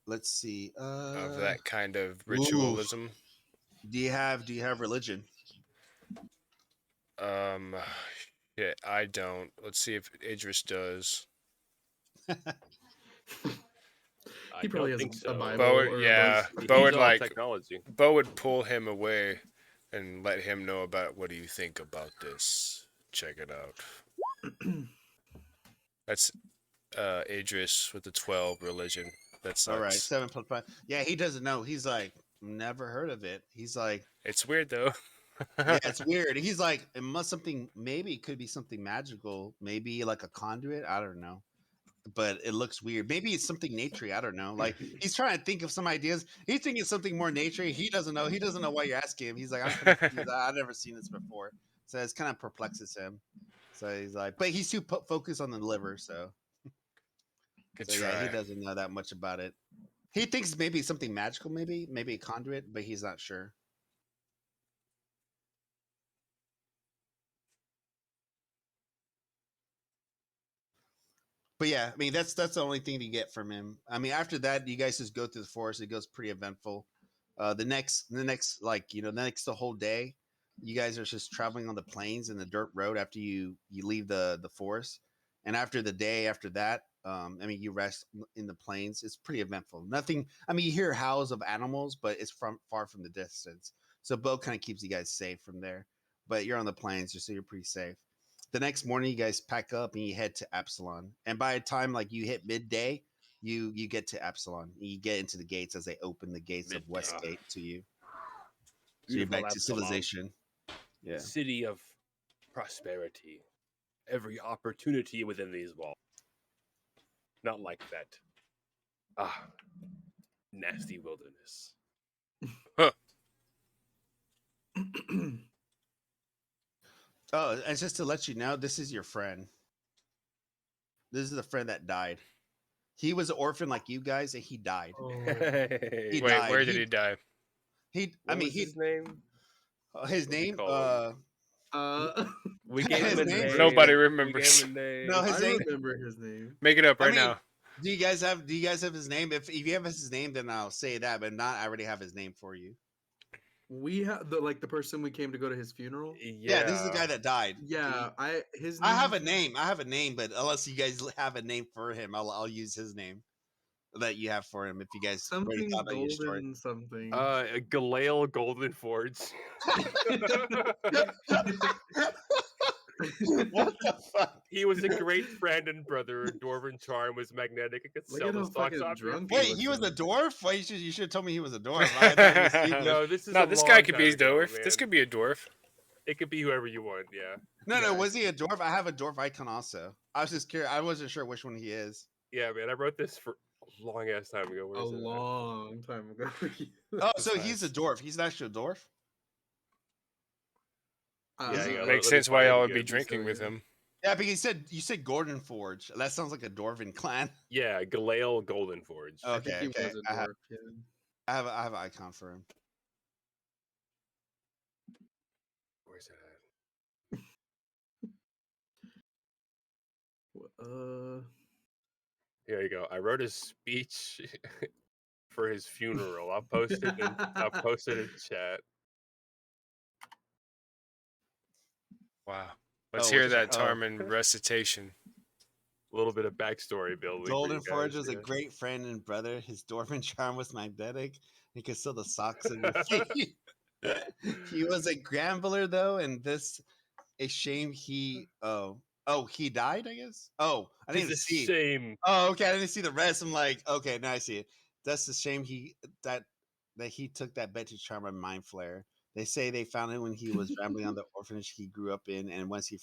Let's see. of that kind of ooh. ritualism? Do you have religion? Yeah, I don't. Let's see if Idris does. I He probably don't has think so. a Bible. Bo, or yeah, those- Bo He's would all like technology. Bo would pull him away and let him know about what do you think about this. Check it out. That's Idris with the 12 religion. That's All right, 7 plus 5. Yeah, he doesn't know. He's like, never heard of it. He's like, It's weird though. yeah, it's weird. He's like, it must maybe it could be something magical, maybe like a conduit. I don't know, but it looks weird. Maybe it's something naturey. I don't know. Like he's trying to think of some ideas. He's thinking something more naturey. He doesn't know. He doesn't know why you're asking him. He's like, I'm confused. I've never seen this before. So it's kind of perplexes him. So he's like, but he's too focused on the liver. So Good yeah, he try. doesn't know that much about it. He thinks maybe something magical, maybe a conduit, but he's not sure. But yeah, I mean that's the only thing you get from him. I mean, after that, you guys just go through the forest. It goes pretty eventful. The next the whole day, you guys are just traveling on the plains and the dirt road after you leave the forest. And after the day after that, I mean, you rest in the plains. It's pretty eventful. Nothing. I mean, you hear howls of animals, but it's far from the distance. So Bo kind of keeps you guys safe from there. But you're on the plains, so you're pretty safe. The next morning, you guys pack up and you head to Absalon. And by the time like you hit midday, you get to Absalon. You get into the gates as they open the gates of Westgate to you. So you're Beautiful back to Absalom. civilization. Yeah. City of prosperity. Every opportunity within these walls. Not like that. Nasty wilderness. Oh, and just to let you know, this is your friend. This is the friend that died. He was an orphan like you guys, and he died. Oh, He Wait, died. where did he die? His name? His name. call him? We gave His him a name? name. Nobody We remembers. gave him a name. No, his I name. remember his name. Make it up I right mean, now. Do you guys have his name? If you have his name, then I'll say that. But not, I already have his name for you. We have the person we came to go to his funeral. Yeah, this is the guy that died. Yeah, his. I have a name. But unless you guys have a name for him, I'll use his name that you have for him. If you guys already Something thought about your story. golden something. Galale Golden Forge. What the fuck? He was a great friend and brother. Dwarven charm was magnetic. It could Look sell at the how stocks fucking off your drunk Wait, he he was a looks. dwarf? Wait, you should have told me he was a dwarf. I thought he was English. No, this is No, a this long guy could be a time ago, dwarf. This man. could be a dwarf. It could be whoever you want. Yeah. No, was he a dwarf? I have a dwarf icon also. I was just curious. I wasn't sure which one he is. Yeah, man. I wrote this for a long ass time ago. Where A is it at? long time ago. Oh, so he's a dwarf. He's actually a dwarf. Yeah, Is he? yeah, Makes let me sense why find y'all it would be again. drinking So, with yeah. him. Yeah, because you said Gordon Forge. That sounds like a dwarven clan. Yeah, Galale Golden Forge. I think Okay, he was a I have dwarf. Yeah. I have an icon for him. Where's it at? Here you go. I wrote his speech for his funeral. I'll post it. I'll post it in chat. Wow. Let's Oh, hear what's that that? Tarman recitation. A little bit of backstory building. for Golden you Forge guys, was a yeah. great friend and brother. His dwarven charm was magnetic. He could steal the socks in your feet. He was a gambler though, and this a shame he he died, I guess. Oh, I didn't It's a see. shame. Oh, okay, I didn't see the rest. I'm like, okay, now I see it. That's a shame that he took that bet to charm a mind flare. They say they found him when he was rambling on the orphanage he grew up in, and once he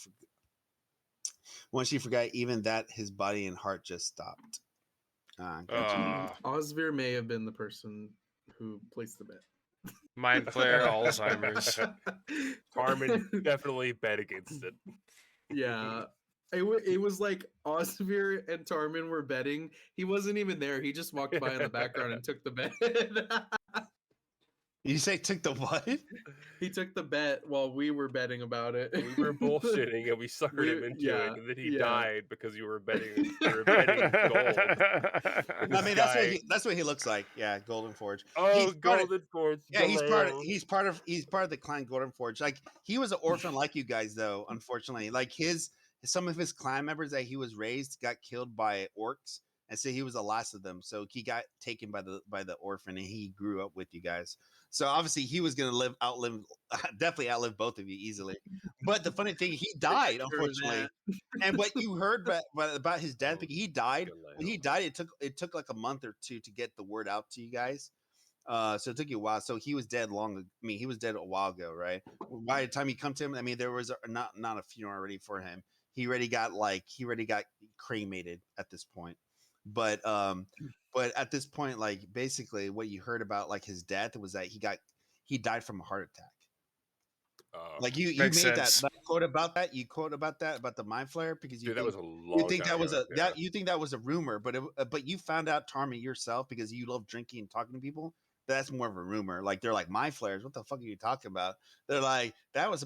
forgot even that, his body and heart just stopped. Gotcha. Ah, Osvir may have been the person who placed the bet. Mind flare, Alzheimer's. Carmen definitely bet against it. Yeah. It was like Osvir and Tarmin were betting. He wasn't even there. He just walked by in the background and took the bet. You say took the what? He took the bet while we were betting about it. We were bullshitting and we suckered him into Yeah, it, and then he yeah. died because you were betting. You were betting gold. I mean, that's what he looks like. Yeah, Golden Forge. Oh, He's part of- Golden Forge. Yeah, he's part Galil. of the clan Golden Forge. Like he was an orphan like you guys, though. Unfortunately, like some of his clan members that he was raised got killed by orcs, and so he was the last of them. So he got taken by the orphan, and he grew up with you guys. So obviously he was gonna definitely outlive both of you easily. But the funny thing, he died, unfortunately. And what you heard about his death, because he died. When he died, it took like a month or two to get the word out to you guys. So it took you a while. So he was dead he was dead a while ago, right? By the time you come to him, I mean, there was not a funeral ready for him. He already got cremated at this point. But at this point, like basically what you heard about like his death was that he died from a heart attack. Like you made sense. that quote about that. You quote about the mind flare because you Dude, that think, was a long you think time that was ago, yeah. you think that was a rumor, but you found out, Tarmin, yourself, because you love drinking and talking to people. That's more of a rumor. Like they're like, mind flares, what the fuck are you talking about? They're like,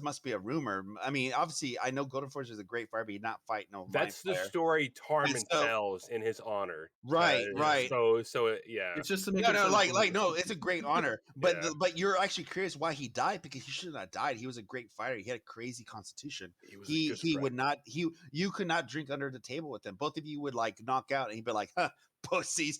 must be a rumor. I mean, obviously I know Golden Forge is a great fire, but you're not fighting no mind That's the flare. story Tarmin And so- tells in his honor. Right. Yeah. It's just to make No, it's a great honor. But Yeah. but you're actually curious why he died, because he should not have died. He was a great fighter. He had a crazy constitution. He was a good He would friend. not you could not drink under the table with him. Both of you would like knock out, and he'd be like, huh, pussies,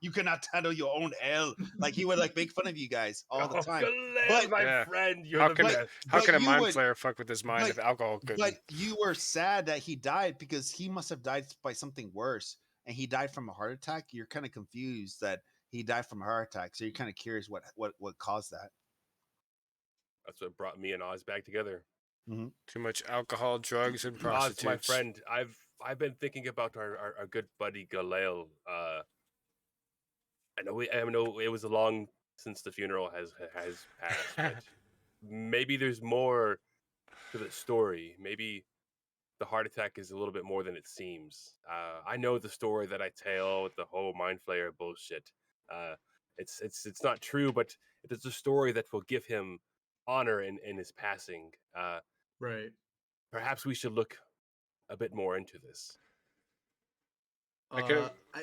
you cannot handle your own hell. Like he would like make fun of you guys all the time. Galil, But- my Yeah. friend, you're How the can best. how but can a you mind would- flare fuck with his mind if alcohol couldn't? But you were sad that he died because he must have died by something worse, and he died from a heart attack. You're kind of confused that he died from a heart attack, so you're kind of curious what caused that. That's what brought me and Oz back together. Too much alcohol, drugs, and Oz, prostitutes. my friend, I've been thinking about our good buddy Galil. I know it was long since the funeral has passed, but maybe there's more to the story. Maybe the heart attack is a little bit more than it seems. I know the story that I tell with the whole mind flayer bullshit. It's not true, but it's a story that will give him honor in his passing. right. Perhaps we should look a bit more into this.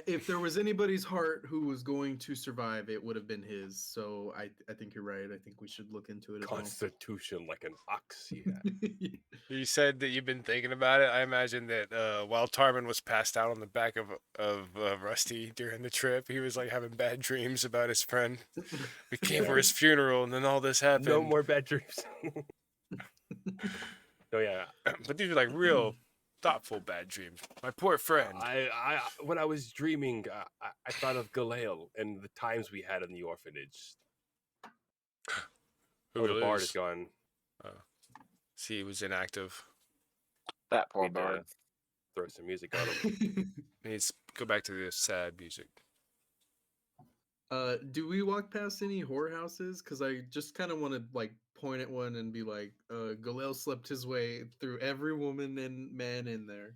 If there was anybody's heart who was going to survive, it would have been his. So I think you're right. I think we should look into it. Constitution like an ox he had. You said that you've been thinking about it. I imagine that while Tarmin was passed out on the back of Rusty during the trip, he was like having bad dreams about his friend. We came for his funeral, and then all this happened. No more bad dreams. Oh yeah, But these are like real thoughtful bad dreams. My poor friend. I when I was dreaming, I thought of Galil and the times we had in the orphanage. Who the bard is? is gone. See, he was inactive. That poor Need to bard. throw some music on him. Let's go back to the sad music. Do we walk past any whorehouses? Because I just kind of want to like point at one and be like, Galil slept his way through every woman and man in there.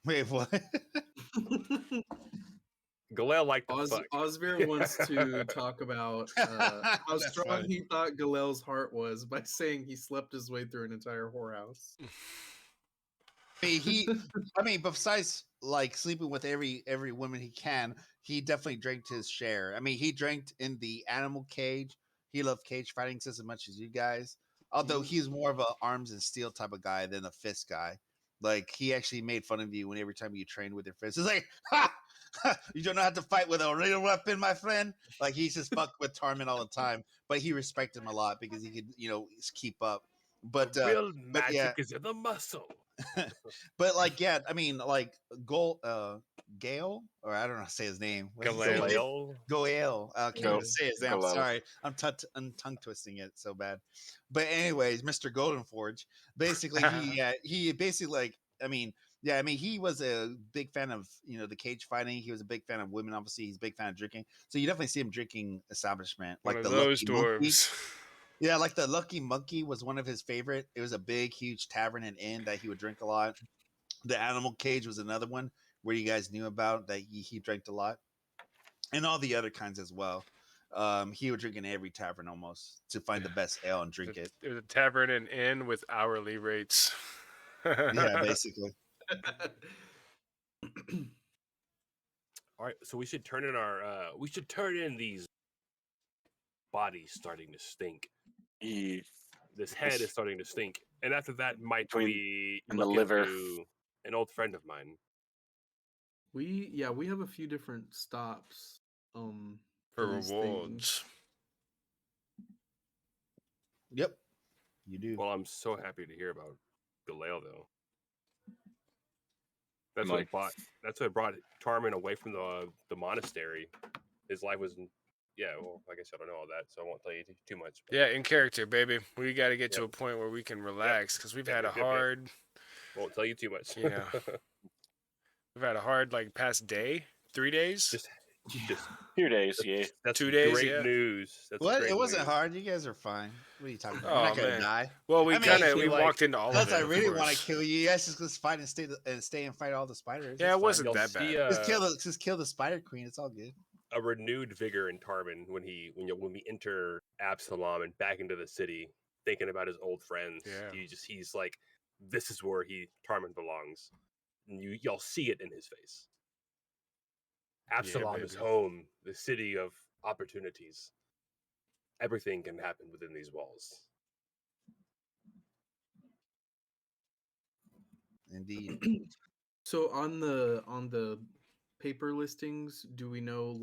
Wait, what? Galil liked to fuck. Osvir wants to talk about how That's strong funny. he thought Galil's heart was by saying he slept his way through an entire whorehouse. I mean, besides like sleeping with every woman he can, he definitely drank his share. I mean, he drank in the animal cage. He loved cage fighting just as much as you guys. Although he's more of a arms and steel type of guy than a fist guy. Like he actually made fun of you every time you trained with your fists. It's like, ha! You don't know how to fight with a real weapon, my friend. Like he's just fucked with Tarmin all the time, but he respected him a lot because he could, keep up. But Real magic yeah. is in the muscle. but like, yeah, I mean, like Gale, or I don't know how to say his name. What's his name? Galil. Goel. I can't even say his name. I'm Galil. sorry. I'm tongue twisting it so bad. But anyways, Mr. Golden Forge, basically he basically like, I mean, Yeah, I mean, he was a big fan of the cage fighting. He was a big fan of women. Obviously, he's a big fan of drinking. So you definitely see him drinking establishment, One like of the those Lucky Monkey. dwarves. Yeah, like the Lucky Monkey was one of his favorite. It was a big, huge tavern and inn that he would drink a lot. The Animal Cage was another one where you guys knew about that he drank a lot, and all the other kinds as well. He would drink in every tavern almost to find the best ale and drink it. It was a tavern and inn with hourly rates. Yeah, basically. All right, so we should turn in these bodies starting to stink. Eve. This head is starting to stink, and after that, might Between- we and the look liver. into an old friend of mine? We have a few different stops For these rewards. Yep, you do. Well, I'm so happy to hear about Galil, though. That's Like- what brought Tarman away from the monastery. His life was, well, I guess I don't know all that, so I won't tell you too much. But Yeah, in character, baby. We got to get to a point where we can relax because we've had a hard, won't tell you too much. Yeah. we've had a hard past day, 3 days. just 2 days, yeah. that's 2 days, Great yeah. news. That's What? great It wasn't news. hard. You guys are fine. What are you talking about? Oh, You're not gonna man. die. Well, we I mean, kind I of feel we like- walked into all of Unless it. I of really want to course. kill you, you guys just fight and stay and fight all the spiders. Yeah, It's it fine. wasn't You'll that see, bad. Just kill the spider queen. It's all good. a renewed vigor in Tarman when we enter Absalom and back into the city, thinking about his old friends. Yeah. He's like, this is where Tarman belongs. And y'all see it in his face. Absalom is baby. home, the city of opportunities. Everything can happen within these walls. Indeed. So on the paper listings, do we know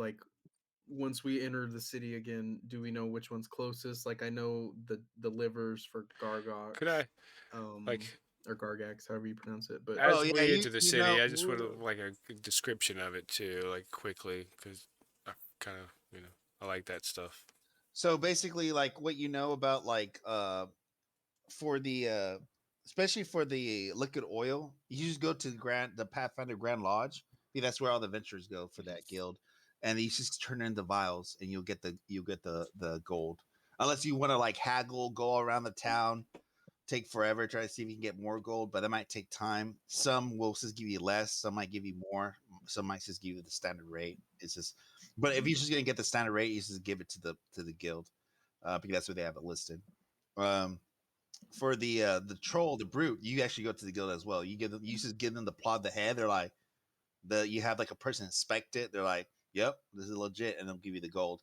once we enter the city again, do we know which one's closest? Like I know the livers for Gargox. Could I or Gargax, however you pronounce it. But as Oh, yeah, we you- into the you city? know- I just would like a description of it too, quickly, because I kind of I like that stuff. So basically, what you know about for the especially for the liquid oil, you just go to the Pathfinder Grand Lodge. That's where all the adventurers go for that guild, and you just turn in the vials, and you'll get the gold. Unless you want to haggle, go around the town, take forever, try to see if you can get more gold, but that might take time. Some will just give you less, some might give you more, some might just give you the standard rate. It's just, but if you're just gonna get the standard rate, you just give it to the guild, because that's where they have it listed. For the troll, the brute, you actually go to the guild as well. You just give them the plot of the head. They're like, you have a person inspect it. They're like, yep, this is legit, and they'll give you the gold.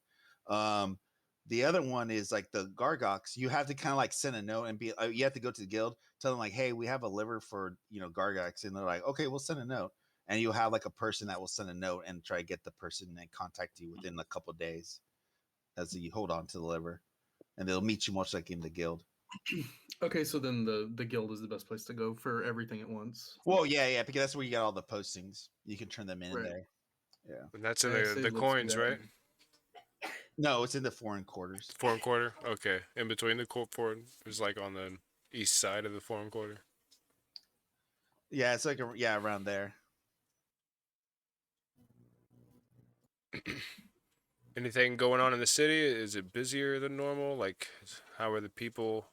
The other one is the Gargox. You have to kind of send a note and you have to go to the guild, tell them hey, we have a liver for Gargox, and they're like, okay, we'll send a note, and you'll have a person that will send a note and try to get the person and contact you within a couple of days as you hold on to the liver, and they'll meet you much in the guild. Okay, so then the guild is the best place to go for everything at once. Well, yeah, because that's where you got all the postings. You can turn them in Right. there. Yeah. And that's in Yeah, I say the let's do coins, that. right? No, it's in the foreign quarters. Foreign quarter. Okay, in between the foreign, it's on the east side of the foreign quarter. Yeah, it's around there. Anything going on in the city? Is it busier than normal? How are the people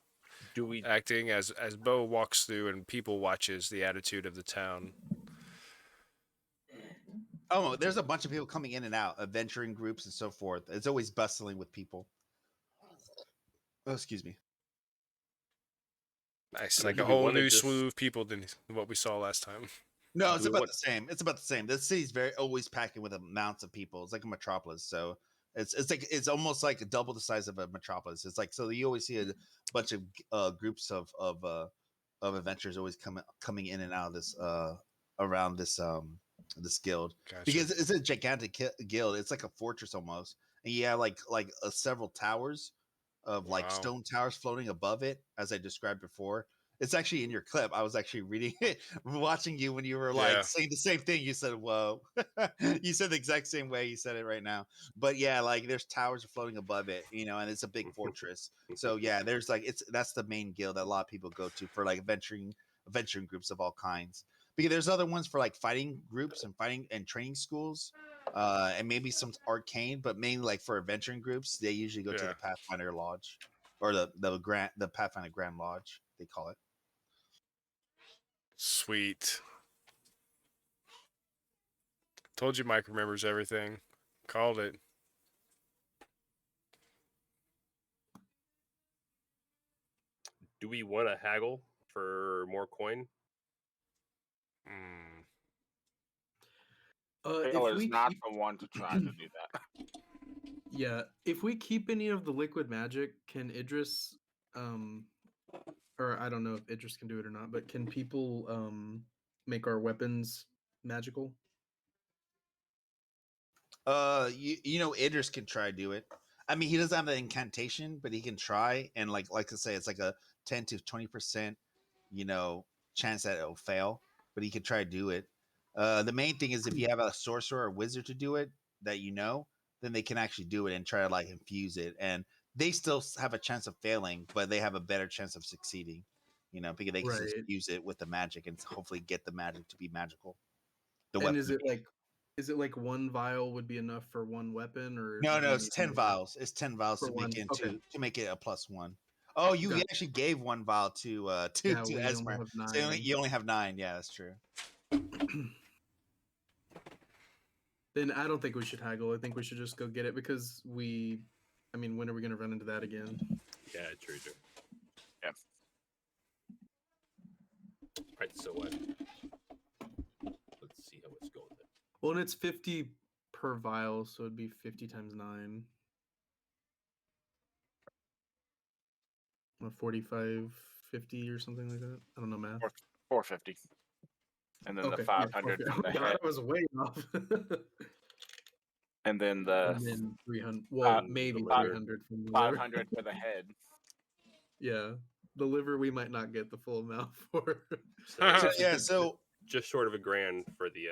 Do we acting as Bo walks through and people watches the attitude of the town? Oh, there's a bunch of people coming in and out, adventuring groups and so forth. It's always bustling with people. Oh, excuse me. Nice, I mean, a do we whole wanna new just- slew of people than what we saw last time. No, it's Do we about want- the same. It's about the same. The city's always packing with amounts of people. It's like a metropolis, so it's almost double the size of a metropolis. It's so you always see a bunch of groups of adventurers always coming in and out of this around this guild. Gotcha. Because it's a gigantic guild. It's like a fortress almost, and you have several towers of Wow. stone towers floating above it, as I described before. It's actually in your clip. I was actually reading it, watching you when you were Yeah. saying the same thing. You said, "Whoa!" You said the exact same way you said it right now. But yeah, there's towers floating above it, and it's a big fortress. So yeah, there's that's the main guild that a lot of people go to for adventuring groups of all kinds. because there's other ones for like fighting groups and fighting and training schools, and maybe some arcane, but mainly like for adventuring groups, they usually go to Yeah. the Pathfinder Lodge or the Pathfinder Grand Lodge, they call it. Sweet. Told you Mike remembers everything. Called it. Do we want to haggle for more coin? Mm. Phil If is we not keep, the one to try to do that. yeah, if we keep any of the liquid magic, can Idris, or I don't know if Idris can do it or not, but can people make our weapons magical? You know, Idris can try to do it. I mean, he doesn't have the incantation, but he can try. And like I say, it's like a 10 to 20%, you know, chance that it'll fail. But he can try to do it. The main thing is if you have a sorcerer or wizard to do it that you know, then they can actually do it and try to like infuse it. And they still have a chance of failing, but they have a better chance of succeeding. You know, because they can still Right. use it with the magic and hopefully get the magic to be magical. The And weapon. is it like one vial would be enough for one weapon, or No, do no, you it's need 10 more vials. It's 10 vials for to make one? it Okay, to make it a +1. Oh, you got actually gave one vial yeah. to We only Esmer. have So nine. you only have 9. Yeah, that's true. Then I don't think we should haggle. I think we should just go get it because I mean, when are we gonna run into that again? Yeah, true. Yeah. Right, so let's see how it's going then. Well, and it's 50 per vial, so it'd be 50 times 9. 45, 50 or something like that. I don't know math. 450. And then the Okay, yeah, 500 450. from the God, head. I was way off. And then And the then 300. Well, Uh, maybe the liver. 300 from the liver. 500 for the head. Yeah, the liver we might not get the full amount for. So So we yeah, could- so just short of $1,000 for the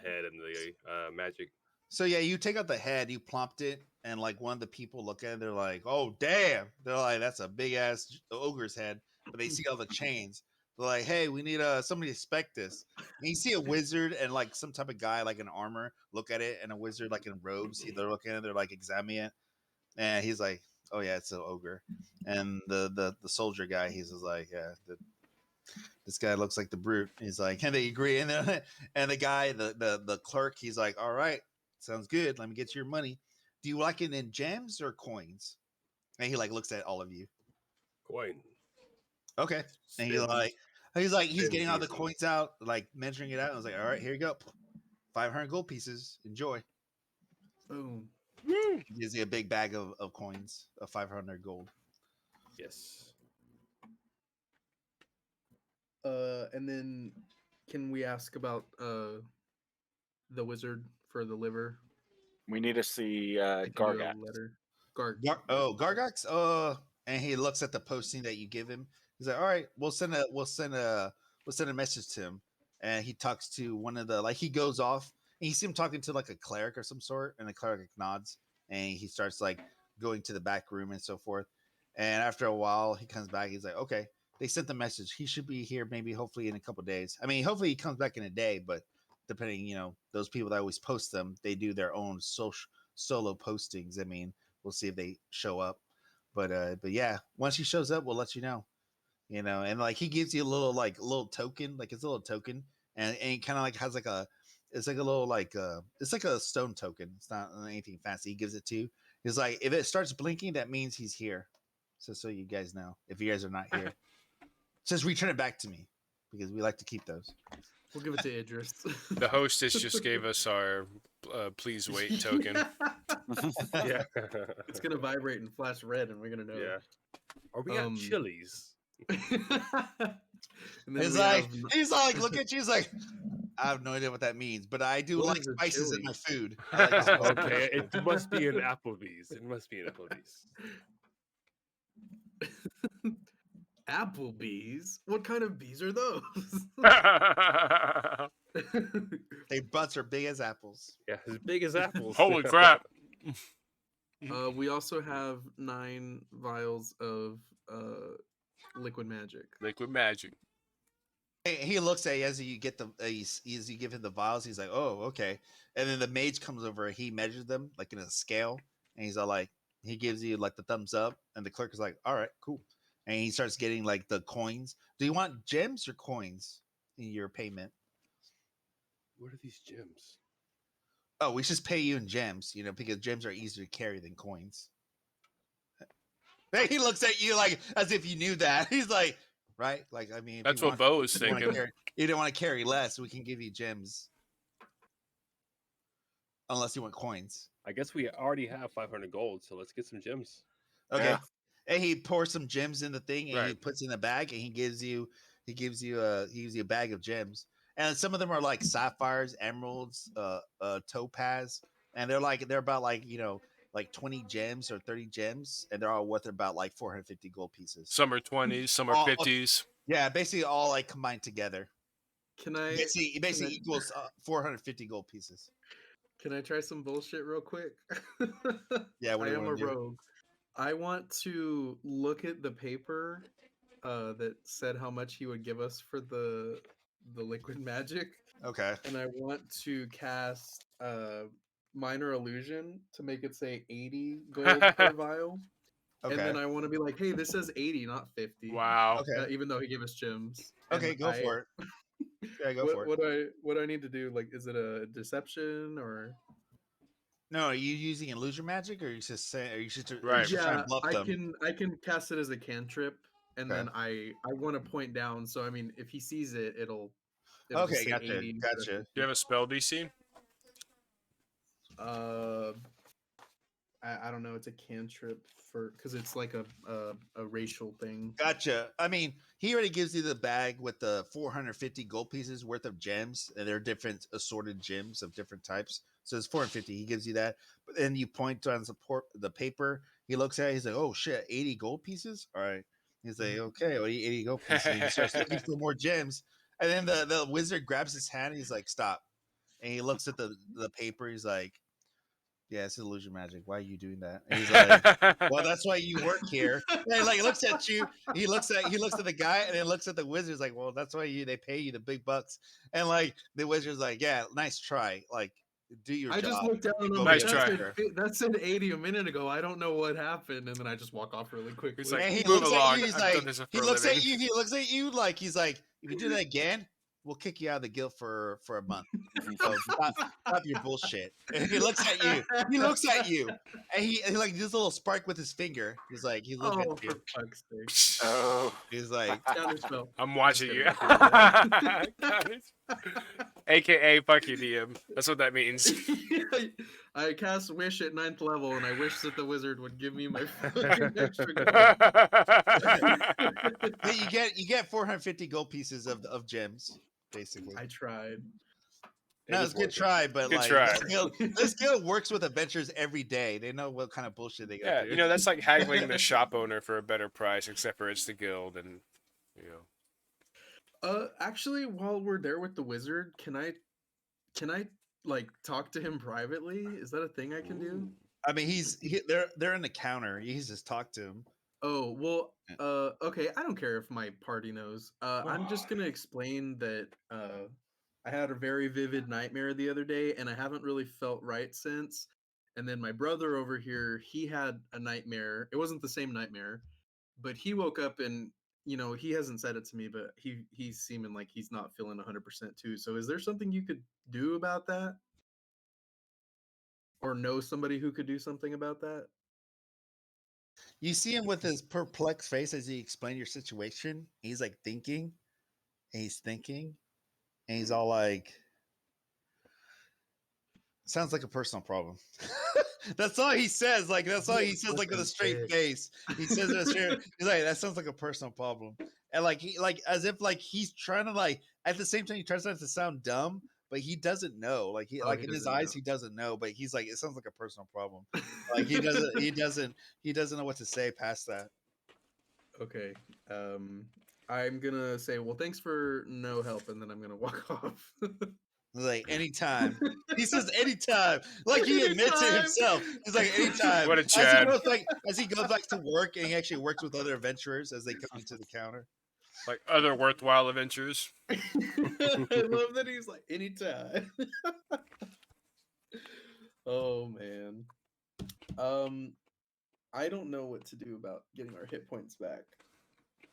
head and the magic. so yeah, you take out the head, you plopped it, and like one of the people look at it, they're like, "Oh damn!" They're like, "That's a big ass ogre's head." But they see all the chains. They're like, "Hey, we need somebody to inspect this." And you see a wizard and like some type of guy like in armor look at it, and a wizard like in robes. They're looking at it, they're like examining it, and he's like, "Oh yeah, it's an ogre." And the soldier guy, he's just like, "Yeah, this guy looks like the brute." He's like, "Can they agree?" And then, and the guy, the clerk, he's like, "All right, sounds good. Let me get your money. Do you like it in gems or coins?" And he like looks at all of you. Coin. Okay. And he's getting all the coins out, like measuring it out. I was like, "All right, here you go. 500 gold pieces. Enjoy." Boom. He gives you a big bag of coins of 500 gold. Yes. And then can we ask about the wizard for the liver? We need to see I can do a Gargat. letter. Gargox. And he looks at the posting that you give him. He's like, "All right, we'll send a message to him." And he talks to one of the like he goes off and you see him talking to like a cleric or some sort, and the cleric nods and he starts like going to the back room and so forth. And after a while, he comes back. He's like, "Okay, they sent the message. He should be here maybe hopefully in a couple days. I mean, hopefully he comes back in a day, but depending, those people that always post them, they do their own solo postings. I mean, we'll see if they show up. But yeah, once he shows up, we'll let you know. And like he gives you a little token, like it's a little token, and he kind of like has like it's like a little like it's like a stone token. It's not anything fancy. He gives it to you. He's like, if it starts blinking, that means he's here. So you guys know. If you guys are not here, says return it back to me because we like to keep those. We'll give it to Idris. The hostess just gave us our please wait token. Yeah. It's gonna vibrate and flash red, and we're gonna know. Yeah. Or we got chilies. And then He's we like, have- he's like, look at you. He's like, I have no idea what that means, but I do What like is a spices in chili? my food. I like spices. Okay, it must be an Applebee's. It must be an Applebee's. Applebee's? What kind of bees are those? They butts are big as apples. Yeah, as big as apples. Holy crap! We also have 9 vials of liquid magic. Liquid magic. He looks at you as you get the as you give him the vials. He's like, "Oh, okay." And then the mage comes over. He measures them like in a scale, and he's all like, he gives you like the thumbs up, and the clerk is like, "All right, cool." And he starts getting like the coins. Do you want gems or coins in your payment? What are these gems? Oh, we just pay you in gems, because gems are easier to carry than coins. He looks at you like as if you knew that. He's like, right? Like, I mean, if That's you what want, Bo was you, want to thinking. carry, you don't want to carry less, we can give you gems. Unless you want coins. I guess we already have 500 gold, so let's get some gems. Okay. Yeah. And he pours some gems in the thing, and he Right. puts it in the bag, and he gives you a bag of gems. And some of them are like sapphires, emeralds, topaz, and they're about like 20 gems or 30 gems, and they're all worth about like 450 gold pieces. Some are 20s, some are 50s. Yeah, basically all like combined together. Can I? It basically can I- equals 450 gold pieces. Can I try some bullshit real quick? Yeah, what I do you am a want to do? rogue. I want to look at the paper that said how much he would give us for the liquid magic, Okay. and I want to cast minor illusion to make it say 80 gold per vial. And Okay. then I want to be like, hey, this says 80, not 50. Wow. Okay. Even though he gave us gems. Okay, And go for it. Yeah, go for it. What do I need to do? Like, is it a deception or? No, are you using illusion magic, or are you just saying? Are you just, Right. trying Yeah, to bluff them? I can cast it as a cantrip, and Okay. then I want to point down. So I mean, if he sees it, it'll just Okay, say gotcha, 80 instead of gotcha. 50. Do you have a spell DC? I don't know. It's a cantrip because it's like a racial thing. Gotcha. I mean, he already gives you the bag with the 450 gold pieces worth of gems, and they're different assorted gems of different types. So it's 450. He gives you that, but then you point on the paper. He looks at it. He's like, "Oh shit, 80 gold pieces. All right." He's like, "Okay, well, 80 gold pieces." And he starts looking for more gems, and then the wizard grabs his hand. And he's like, "Stop!" And he looks at the paper. He's like, "Yeah, it's illusion magic. Why are you doing that?" And he's like, "Well, that's why you work here." And he like looks at you. He looks at the guy, and then looks at the wizard. He's like, "Well, that's why they pay you the big bucks." And like the wizard's like, "Yeah, nice try. Like, do your I job." just looked down and Go I'm be Nice like, a try. doctor. that said 80 a minute ago. I don't know what happened, and then I just walk off really quickly. He's like, And he "Move looks along. at you. He's I've like, done this for he a looks at living." you. He looks at you like he's like, "If you do that again, we'll kick you out of the guild for a month. So stop your bullshit." And he looks at you. He looks at you, and he like this little spark with his finger. He's like, he's looking Oh, at you. for fuck's sake! Oh. He's like, Counterspell. I'm watching you. kidding. AKA fuck you, DM. That's what that means. I cast wish at 9th level, and I wish that the wizard would give me my fucking extra gold. hey, you get 450 gold pieces of gems, basically. I tried. No, it's a good try, but Good like try. this guild works with adventurers every day. They know what kind of bullshit they got. Yeah, to you know, that's like haggling the shop owner for a better price, except for it's the guild, and you know. Actually, while we're there with the wizard, can I like talk to him privately? Is that a thing I can do? I mean, they're in the counter. He's just talk to him. Oh, well, okay, I don't care if my party knows. I'm just gonna explain that I had a very vivid nightmare the other day, and I haven't really felt right since. And then my brother over here, he had a nightmare. It wasn't the same nightmare, but he woke up and he hasn't said it to me, but he's seeming like he's not feeling 100% too. So is there something you could do about that? Or know somebody who could do something about that? You see him with his perplexed face as he explained your situation. He's like thinking, and he's thinking, and he's all like, "Sounds like a personal problem." That's all he says. Like that's all he says. Like with a straight face, he says it straight. He's like, "That sounds like a personal problem," and like he like as if like he's trying to like at the same time he tries not to sound dumb, but he doesn't know. Like he like He in his doesn't eyes know. he doesn't know, but he's like it sounds like a personal problem. Like he doesn't know what to say past that. Okay. I'm gonna say, well, thanks for no help, and then I'm gonna walk off. Like anytime. He says anytime. Like he admits it Anytime. himself. He's like anytime. What a Chad. As he goes back to work and he actually works with other adventurers as they come into the counter. Like other worthwhile adventures. I love that he's like anytime. Oh man. I don't know what to do about getting our hit points back.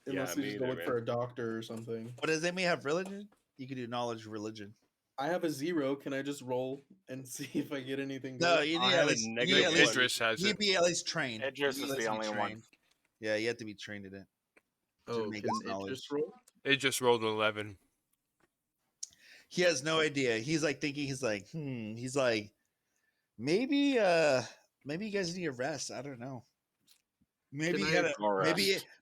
Unless we me just go either, look for a doctor or something. What does Amy have? Religion? You can do knowledge religion. I have a 0. Can I just roll and see if I get anything good? No, you I need have at a least negative at one. least Idris has you it. be at least trained. Idris You is at the least be only one. trained. Yeah, you have to be trained in it. Oh, make can us it knowledge. just roll? It just rolled an 11. He has no idea. He's like thinking. He's like, He's like, maybe you guys need a rest. I don't know. Maybe Can you I- gotta. Or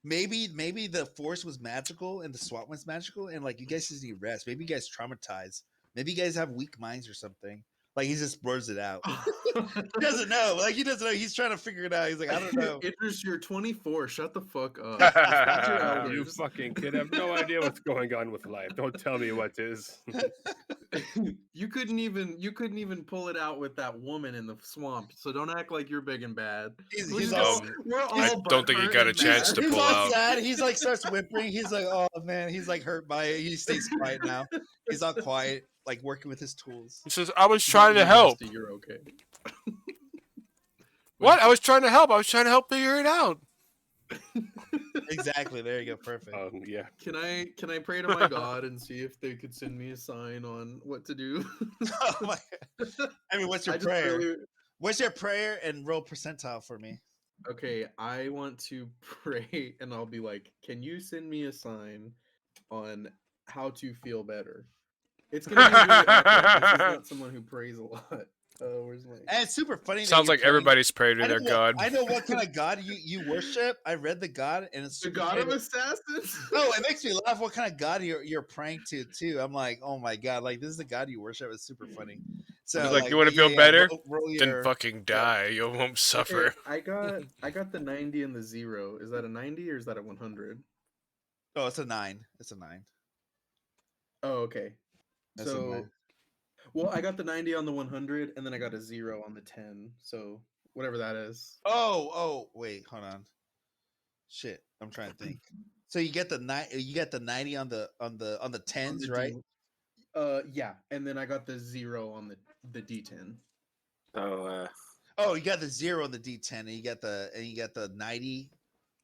Maybe the force was magical and the SWAT was magical, and like you guys just need rest. Maybe you guys traumatized. Maybe you guys have weak minds or something. Like he just blurs it out. He doesn't know. Like he doesn't know. He's trying to figure it out. He's like, I don't know. Idris, you're 24. Shut the fuck up. Watch your You elders. fucking kid have no idea what's going on with life. Don't tell me what is. You couldn't even pull it out with that woman in the swamp. So don't act like you're big and bad. He's all. We're all I don't think he butthurt got a and chance mad. to He's pull all out. sad. He's like starts whimpering. He's like, oh man. He's like hurt by it. He stays quiet now. He's all quiet, like working with his tools. He says, I was trying to help. Dusty, you're okay. What? I was trying to help. I was trying to help figure it out. Exactly. There you go. Perfect. Yeah. Can I pray to my God and see if they could send me a sign on what to do? Oh my God. I mean, what's your I just prayer? really- What's your prayer and roll percentile for me? Okay, I want to pray and I'll be like, can you send me a sign on how to feel better? It's gonna be really awkward. This is not someone who prays a lot. Where's my And it's super funny. that Sounds you're like praying- everybody's prayed to I know their what- god. I know what kind of God you worship. I read the God, and it's the super God of funny. Assassins? No, it makes me laugh. What kind of God you're praying to too? I'm like, oh my God, like this is the God you worship. It's super funny. So He's like, you want to feel yeah, better? roll Then your- fucking die. You won't suffer. Okay, I got the 90 and the 0. Is that a 90 or is that a 100? Oh, it's a 9. It's a 9. Oh, okay. That's a So, 9. well, I got the 90 on the 100, and then I got a 0 on the 10. So, whatever that is. Oh, wait, hold on. Shit, I'm trying to think. So you get the 90 on the On 10s, the right? Yeah, and then I got the 0 on the D10. So Oh, you got the 0 on the D10, and you got the 90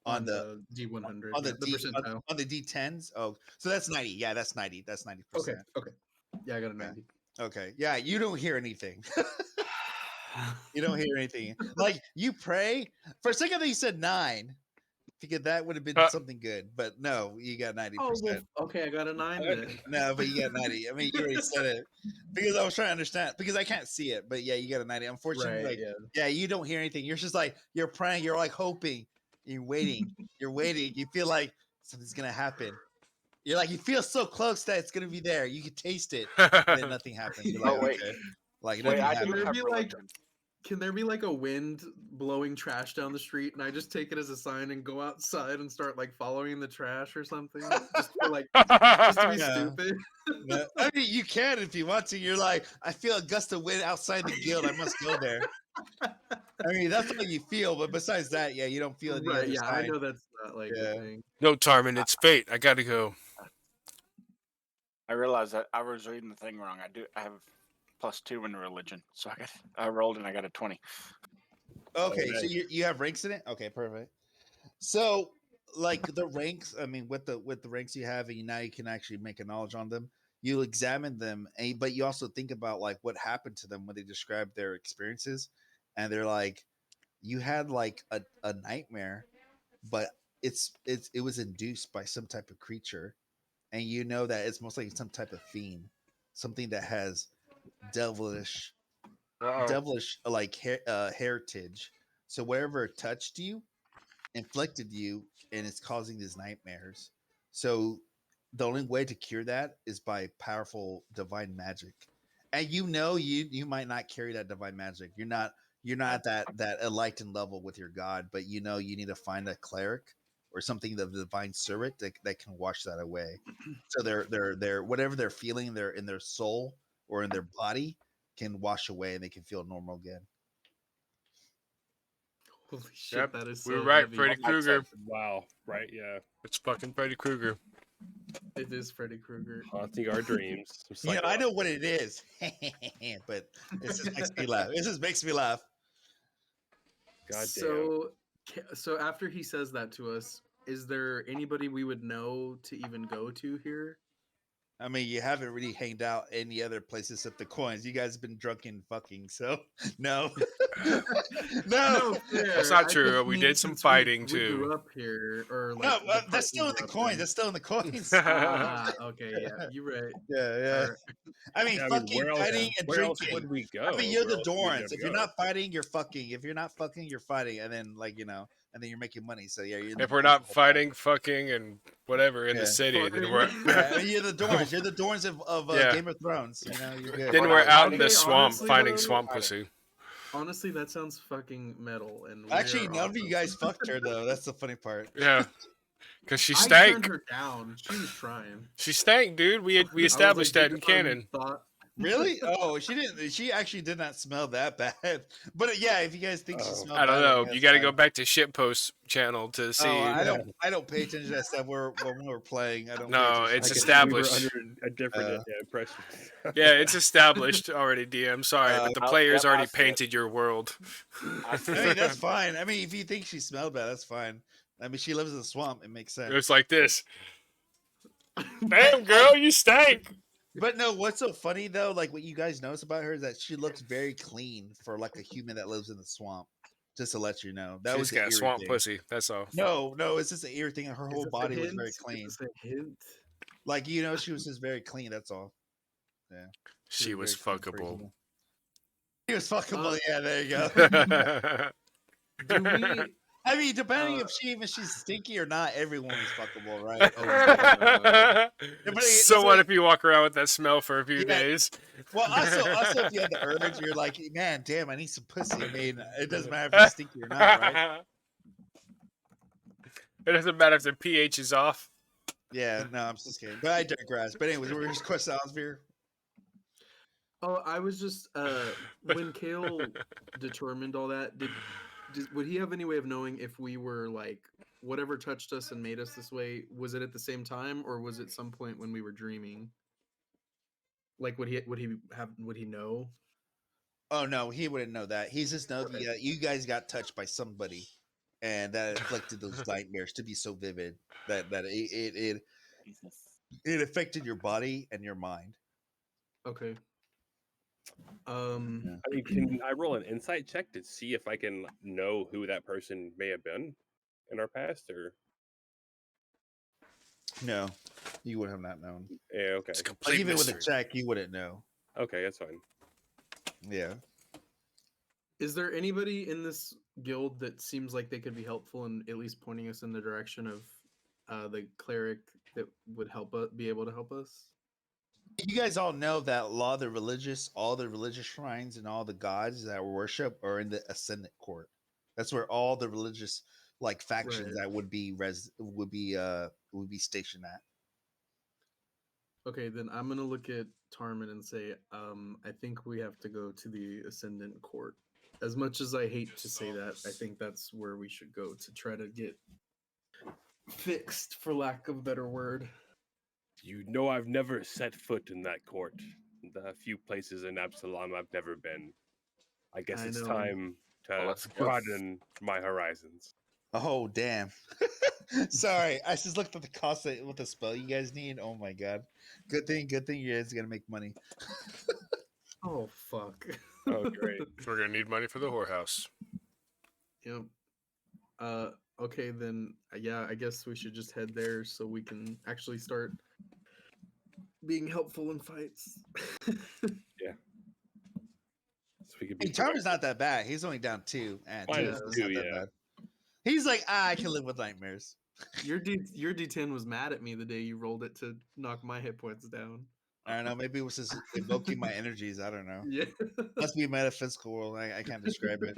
on the D100. on the the percentile. on the D10s. Oh, so that's 90. Yeah, that's 90. That's 90%. Okay. Yeah, I got a 90. Okay. Yeah, you don't hear anything. You don't hear anything. Like you pray. For a second, you said 9. Because that would have been something good, but no, you got 90%. Oh, well, okay, I got a 9 then. No, but you got 90. I mean, you already said it because I was trying to understand because I can't see it, but yeah, you got a 90. Unfortunately, Right, like, yeah. you don't hear anything. You're just like you're praying. You're like hoping. You're waiting. You're waiting. You feel like something's gonna happen. You're like you feel so close that it's gonna be there. You can taste it, and then nothing happens. You're like, Oh, wait. okay. Like wait, nothing I happened. do Can there have be, like, religion. Can there be like a wind blowing trash down the street and I just take it as a sign and go outside and start like following the trash or something? Just for like just to be Yeah. stupid. No, I mean, you can if you want to. You're like, I feel a gust of wind outside the guild. I must go there. I mean, that's what you feel, but besides that, yeah, you don't feel any Right, other yeah, I sign. know that's not like Yeah. a thing. No, Tarmin, it's fate. I gotta go. I realized that I was reading the thing wrong. I have +2 in religion, so I rolled and I got a 20. Okay, so you have ranks in it. Okay, perfect. So, like the ranks, I mean, with the ranks you have, and now you can actually make a knowledge on them. You examine them, but you also think about like what happened to them when they describe their experiences, and they're like, you had like a nightmare, but it was induced by some type of creature, and you know that it's most likely some type of fiend, something that has devilish like heritage. So wherever it touched you, inflicted you, and it's causing these nightmares. So the only way to cure that is by powerful divine magic. And you might not carry that divine magic. You're not at that enlightened level with your god, but you need to find a cleric or something of the divine servant that can wash that away. So they're whatever they're feeling in their soul or in their body can wash away and they can feel normal again. Holy shit, Yep, that is we so were right, heavy. Freddy Krueger. Wow. Right. Yeah. It's fucking Freddy Krueger. It is Freddy Krueger. haunting our dreams. You know, I know what it is, but it just makes me laugh. It just makes me laugh. God damn. So after he says that to us, is there anybody we would know to even go to here? I mean, you haven't really hanged out any other places except the coins. You guys have been drunk and fucking, so no. No. That's not true. We did some fighting, we too. grew up here, or No, like the part that's we still in grew the up coins. in. That's still in the coins. Okay, yeah, you're right. Yeah. Alright. I mean, I mean, fucking where else? fighting and Where else drinking. would we go? I mean, you're Where the else would we Dorns. If you're go? not fighting, you're fucking. If you're not fucking, you're fighting, and then like and then you're making money. So yeah, you're. If we're not fighting, fucking, and whatever in the city, then we're I mean, you're the Dorns. You're the Dorns of Yeah. Game of Thrones. You know, you're good. then we're out in Okay, the swamp honestly, finding though, swamp pussy. Honestly, that sounds fucking metal. And we Actually, are none of you awesome. guys fucked her though. That's the funny part. Yeah, because she I stank. turned her down. She was trying. She stank, dude. We I was established like, that in canon. Really? Oh, she didn't. She actually did not smell that bad. But yeah, if you guys think she smelled, I don't bad, know. that's You got to fine. go back to Shitpost channel to see. Oh, I don't pay attention to that stuff. When we were playing, I don't. No, pay it's attention. established. We were under a different impression. Yeah, it's established already, DM. Sorry, but the players already painted your world. I mean, that's fine. I mean, if you think she smelled bad, that's fine. I mean, she lives in the swamp. It makes sense. It's like this. Damn, girl, you stank. But no, what's so funny though, like what you guys notice about her is that she looks very clean for like a human that lives in the swamp. Just to let you know, that She's was got swamp pussy. That's all. No, it's just an ear thing. Her whole body was very clean. Is this a hint? Like she was just very clean. That's all. Yeah, she was fuckable. She was fuckable. Yeah, there you go. Do we? I mean, depending if she's stinky or not, everyone is fuckable, right? So what if you walk around with that smell for a few days? Well, also if you have the urge, you're like, man, damn, I need some pussy. I mean, it doesn't matter if you're stinky or not, right? It doesn't matter if the pH is off. Yeah, no, I'm just kidding. But I digress. But anyways, we're just question Osbeer. Oh, I was just when Kale determined all that, would he have any way of knowing if we were like whatever touched us and made us this way? Was it at the same time, or was it some point when we were dreaming? Like, would he know? Oh no, he wouldn't know that. He just knows you guys got touched by somebody, and that inflicted those nightmares to be so vivid that it affected your body and your mind. Okay. I mean, can I roll an insight check to see if I can know who that person may have been in our past, or no, you would have not known. Yeah, okay. Like, even with a check, you wouldn't know. Okay, that's fine. Yeah. Is there anybody in this guild that seems like they could be helpful in at least pointing us in the direction of the cleric that would be able to help us? You guys all know that all the religious shrines and all the gods that worship are in the Ascendant Court. That's where all the religious factions that would be stationed at. Okay, then I'm gonna look at Tarman and say, I think we have to go to the Ascendant Court. As much as I hate to say that, I think that's where we should go to try to get fixed, for lack of a better word. You know, I've never set foot in that court. The few places in Absalom I've never been. I guess it's time to broaden my horizons. Oh, damn. Sorry, I just looked at the cost with the spell you guys need. Oh my god. Good thing you guys are gonna make money. Oh, fuck. Oh, great. We're gonna need money for the whorehouse. Yep. Okay, then, yeah, I guess we should just head there so we can actually start being helpful in fights. Yeah. So we could be. Tarman's not that bad. He's only down 2. And Yeah. He's like, I can live with nightmares. Your D10 was mad at me the day you rolled it to knock my hit points down. I don't know. Maybe it was just evoking my energies. I don't know. Yeah. Must be a metaphysical world. I can't describe it.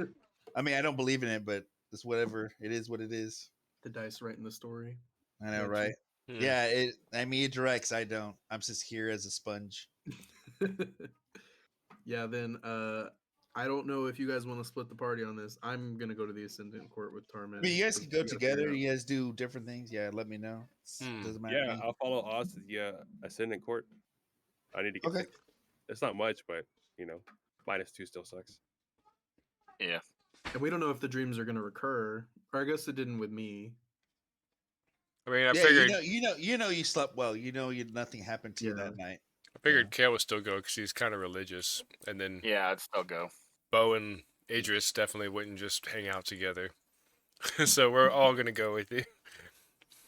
I mean, I don't believe in it, but it's whatever. It is what it is. The dice writing the story. I know, right? Yeah. It directs. I don't. I'm just here as a sponge. Yeah. Then I don't know if you guys want to split the party on this. I'm gonna go to the Ascendant Court with Tarman. I mean, you guys but can go we gotta figure together. it out. You guys do different things. Yeah, let me know. Doesn't matter to Yeah, me. I'll follow Oz to the Ascendant Court. I need to get Okay. fixed. It's not much, but -2 still sucks. Yeah. And we don't know if the dreams are gonna recur. Or I guess it didn't with me. I mean, I Yeah, figured you slept well. Nothing happened to you Yeah. that night. Kale would still go because he's kind of religious, and then Yeah, I'd still go. Bo and Adris definitely wouldn't just hang out together. So we're all gonna go with you.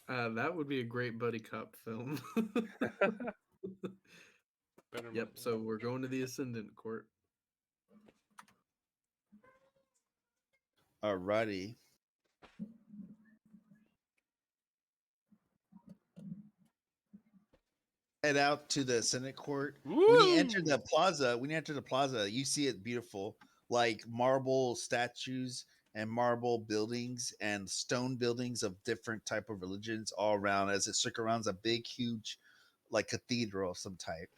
That would be a great buddy cop film. Yep. So we're going to the Ascendant Court. Alrighty. Head out to the Senate Court. When you enter the plaza, you see it beautiful, like marble statues and marble buildings and stone buildings of different type of religions all around as it surrounds a big, huge, like cathedral of some type.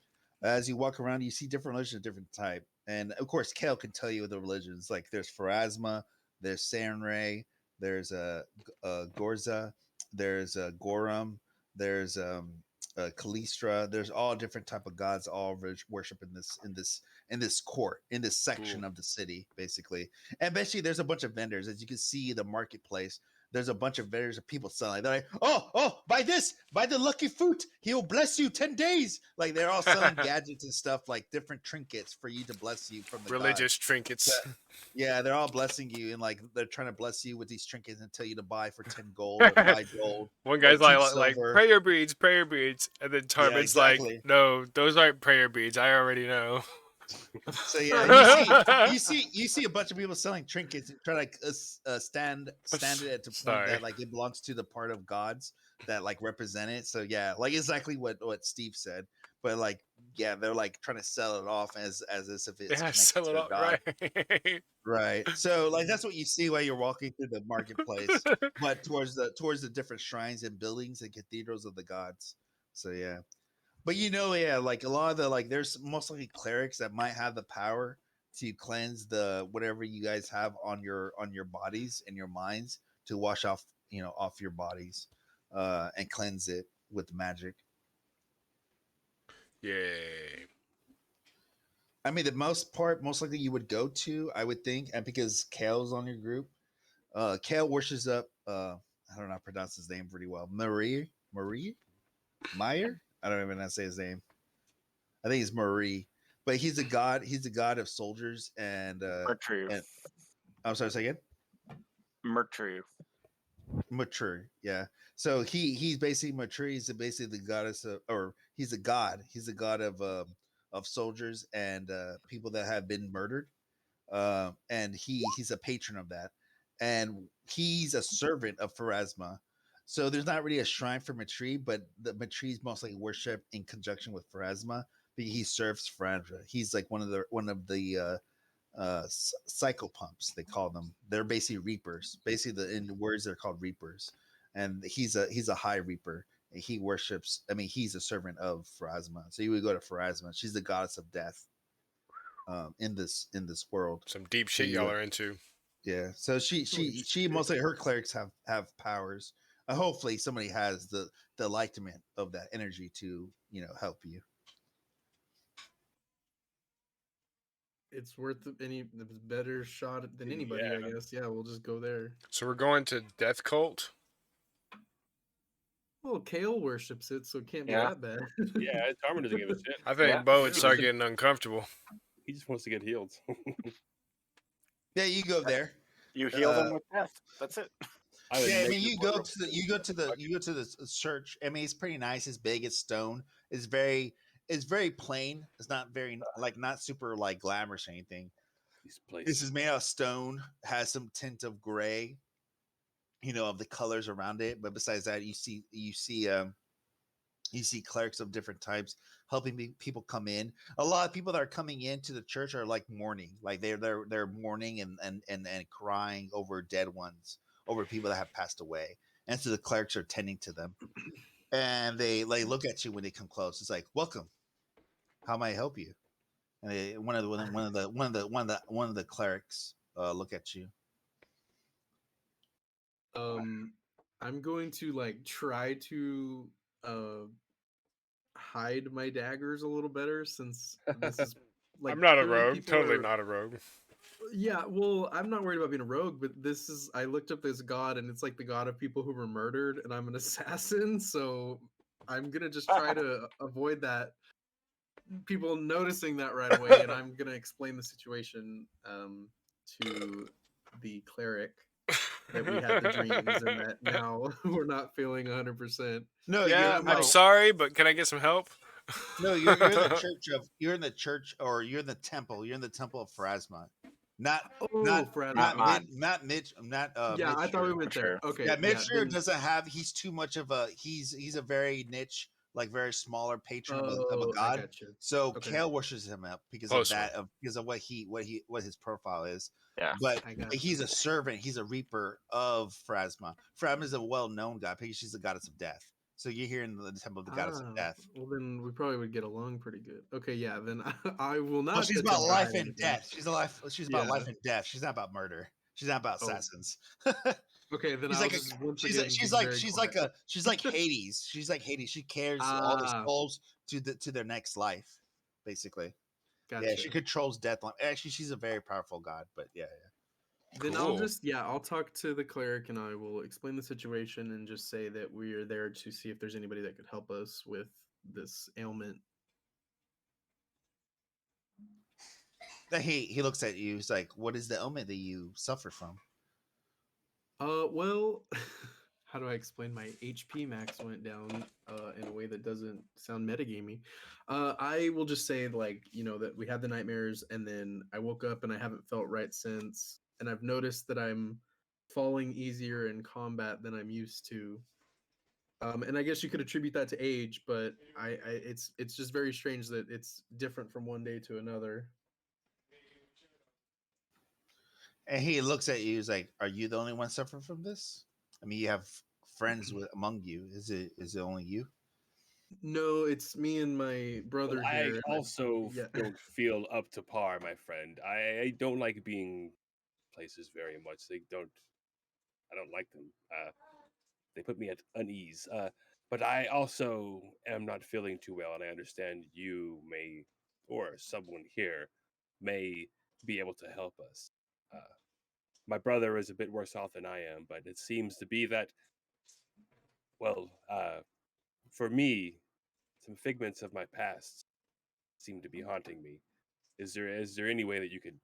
As you walk around, you see different religions of different type, and of course, Kale can tell you the religions. Like there's Pharasma, there's Sanray, there's a Gorza, there's a Gorum, there's Kalistra. There's all different type of gods all worship in this court in this section of the city, basically. And basically, there's a bunch of vendors, as you can see the marketplace. There's a bunch of vendors of people selling. They're like, oh, buy this, buy the lucky fruit. He'll bless you 10 days. Like they're all selling gadgets and stuff, like different trinkets for you to bless you from the Religious gods. trinkets. Yeah, they're all blessing you, and like they're trying to bless you with these trinkets and tell you to buy for 10 gold or 5 gold. One guy's or 2 like silver. prayer beads, and then Tarman's exactly. like, no, those aren't prayer beads. I already know. So yeah, you see a bunch of people selling trinkets, trying to stand it at the point Sorry. that like it belongs to the part of gods that like represent it. So yeah, like exactly what Steve said, but like yeah, they're like trying to sell it off as if it's connected Sell to it a all god. right. Right. So like that's what you see while you're walking through the marketplace, but towards the different shrines and buildings and cathedrals of the gods. So yeah. But yeah, like a lot of the like there's most likely clerics that might have the power to cleanse the whatever you guys have on your bodies and your minds to wash off, off your bodies and cleanse it with magic. Yay. I mean, the most likely you would go to, I would think, and because Kale's on your group, Kale worships up. I don't know how to pronounce his name pretty well. Marie Meyer. I don't even know how to say his name. I think it's Marie, but he's a god. He's a god of soldiers and. Mertru. I'm sorry, say again. Mertru. Mature, yeah. So he's basically mature. He's basically the goddess of, or he's a god. He's a god of soldiers and people that have been murdered. And he's a patron of that, and he's a servant of Pharasma. So there's not really a shrine for Matri, but the Matri is mostly worshipped in conjunction with Pharasma. But he serves Pharasma. He's like one of the psychopumps, they call them. They're basically reapers. Basically, in words, they're called reapers. And he's a high reaper. And he worships. I mean, he's a servant of Pharasma. So you would go to Pharasma. She's the goddess of death. In this world, Some deep shit y'all are into. yeah. So she mostly her clerics have powers. Hopefully, somebody has the enlightenment of that energy to help you. It's worth any better shot than anybody, Yeah. I guess. Yeah, we'll just go there. So we're going to Death Cult. Well, Kale worships it, so it can't be Yeah. that bad. Yeah, Tarman doesn't give a shit. I think Yeah. Bo would start getting uncomfortable. He just wants to get healed. Yeah, you go there. You heal them with death. That's it. Yeah, I mean, you go to the church. I mean, it's pretty nice. It's big. It's stone. It's very plain. It's not very not super like glamorous or anything. This is made out of stone. Has some tint of gray. Of the colors around it. But besides that, you see clerics of different types helping people come in. A lot of people that are coming into the church are like mourning, like they're mourning and crying over dead ones, over people that have passed away. And so the clerics are tending to them, and they look at you when they come close. It's like, welcome. How may I help you? And one of the clerics look at you. I'm going to like try to hide my daggers a little better since this is like I'm not a clearly rogue. people Totally are. not a rogue. Yeah, well, I'm not worried about being a rogue, but this is I looked up this god and it's like the god of people who were murdered, and I'm an assassin, so I'm gonna just try to avoid that people noticing that right away, and I'm gonna explain the situation to the cleric that we had the dreams and that now we're not feeling 100%. No, Yeah, you're I'm no, sorry, but can I get some help? no, you're in the church of you're in the church or you're in the temple. You're in the temple of Pharasma. Not Oh, Fred. Not mine. Not Mitch, not Yeah, I thought we Mitchell. went Sure. there. Okay, Yeah, yeah, Mitchell then doesn't have. He's too much of a. He's a very niche, like very smaller patron of a oh, I god. got you. So Okay, Kale worships him up because of Close that, one. because of what his profile is. Yeah. But I got he's a servant. He's a reaper of Pharasma. Pharasma is a well-known god because she's the goddess of death. So you're here in the temple of the goddess of death. well then we probably would get along pretty good. Okay, yeah, then I will Well, not she's about attempt to life hide and anything. death. She's about Yeah. life and death. She's not about murder. She's not about Oh. assassins. Okay, then She's I'll like just once she's again she's be like very she's quiet. like a she's like Hades. She's like Hades. She carries all the Ah, souls to their next life, basically. gotcha. Yeah, she controls death. Actually, she's a very powerful god. But yeah. Then I'll Cool. just I'll talk to the cleric and I will explain the situation and just say that we are there to see if there's anybody that could help us with this ailment. Then he looks at you. He's like, "What is the ailment that you suffer from?" Well, how do I explain my HP max went down in a way that doesn't sound metagamey? I will just say like, that we had the nightmares and then I woke up and I haven't felt right since, and I've noticed that I'm falling easier in combat than I'm used to. And I guess you could attribute that to age, but it's just very strange that it's different from one day to another. And he looks at you. He's like, "Are you the only one suffering from this? I mean, you have friends with among you. Is it only you?" No, it's me and my brother I here. also Yeah. don't feel up to par, my friend. I don't like being places very much. I don't like them. They put me at unease. But I also am not feeling too well, and I understand you may, or someone here, may be able to help us. Uh, my brother is a bit worse off than I am, but it seems to be that, well, for me, some figments of my past seem to be haunting me. Is there any way that you could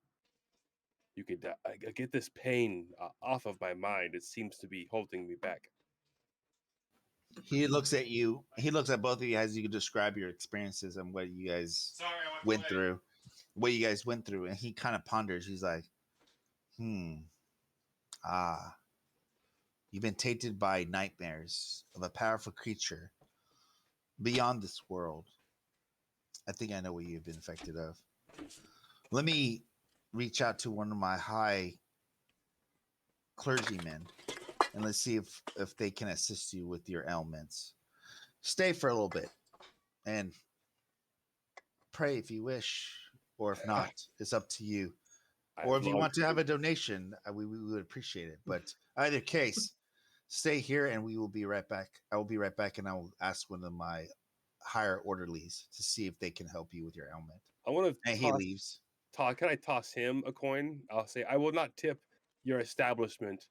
get this pain off of my mind? It seems to be holding me back. He looks at you. He looks at both of you as you describe your experiences and what you guys Sorry, I went went late. through. What you guys went through, and he kind of ponders. He's like, ah, you've been tainted by nightmares of a powerful creature beyond this world. I think I know what you've been infected of. Let me reach out to one of my high clergymen and let's see if they can assist you with your ailments. Stay for a little bit and pray if you wish, or if not, it's up to you. Or I've if you long want to have a donation, we would appreciate it. But either case, stay here and we will be right back. I will be right back and I will ask one of my higher orderlies to see if they can help you with your ailment. I want to And he leaves. Can I toss him a coin? I'll say, I will not tip your establishment,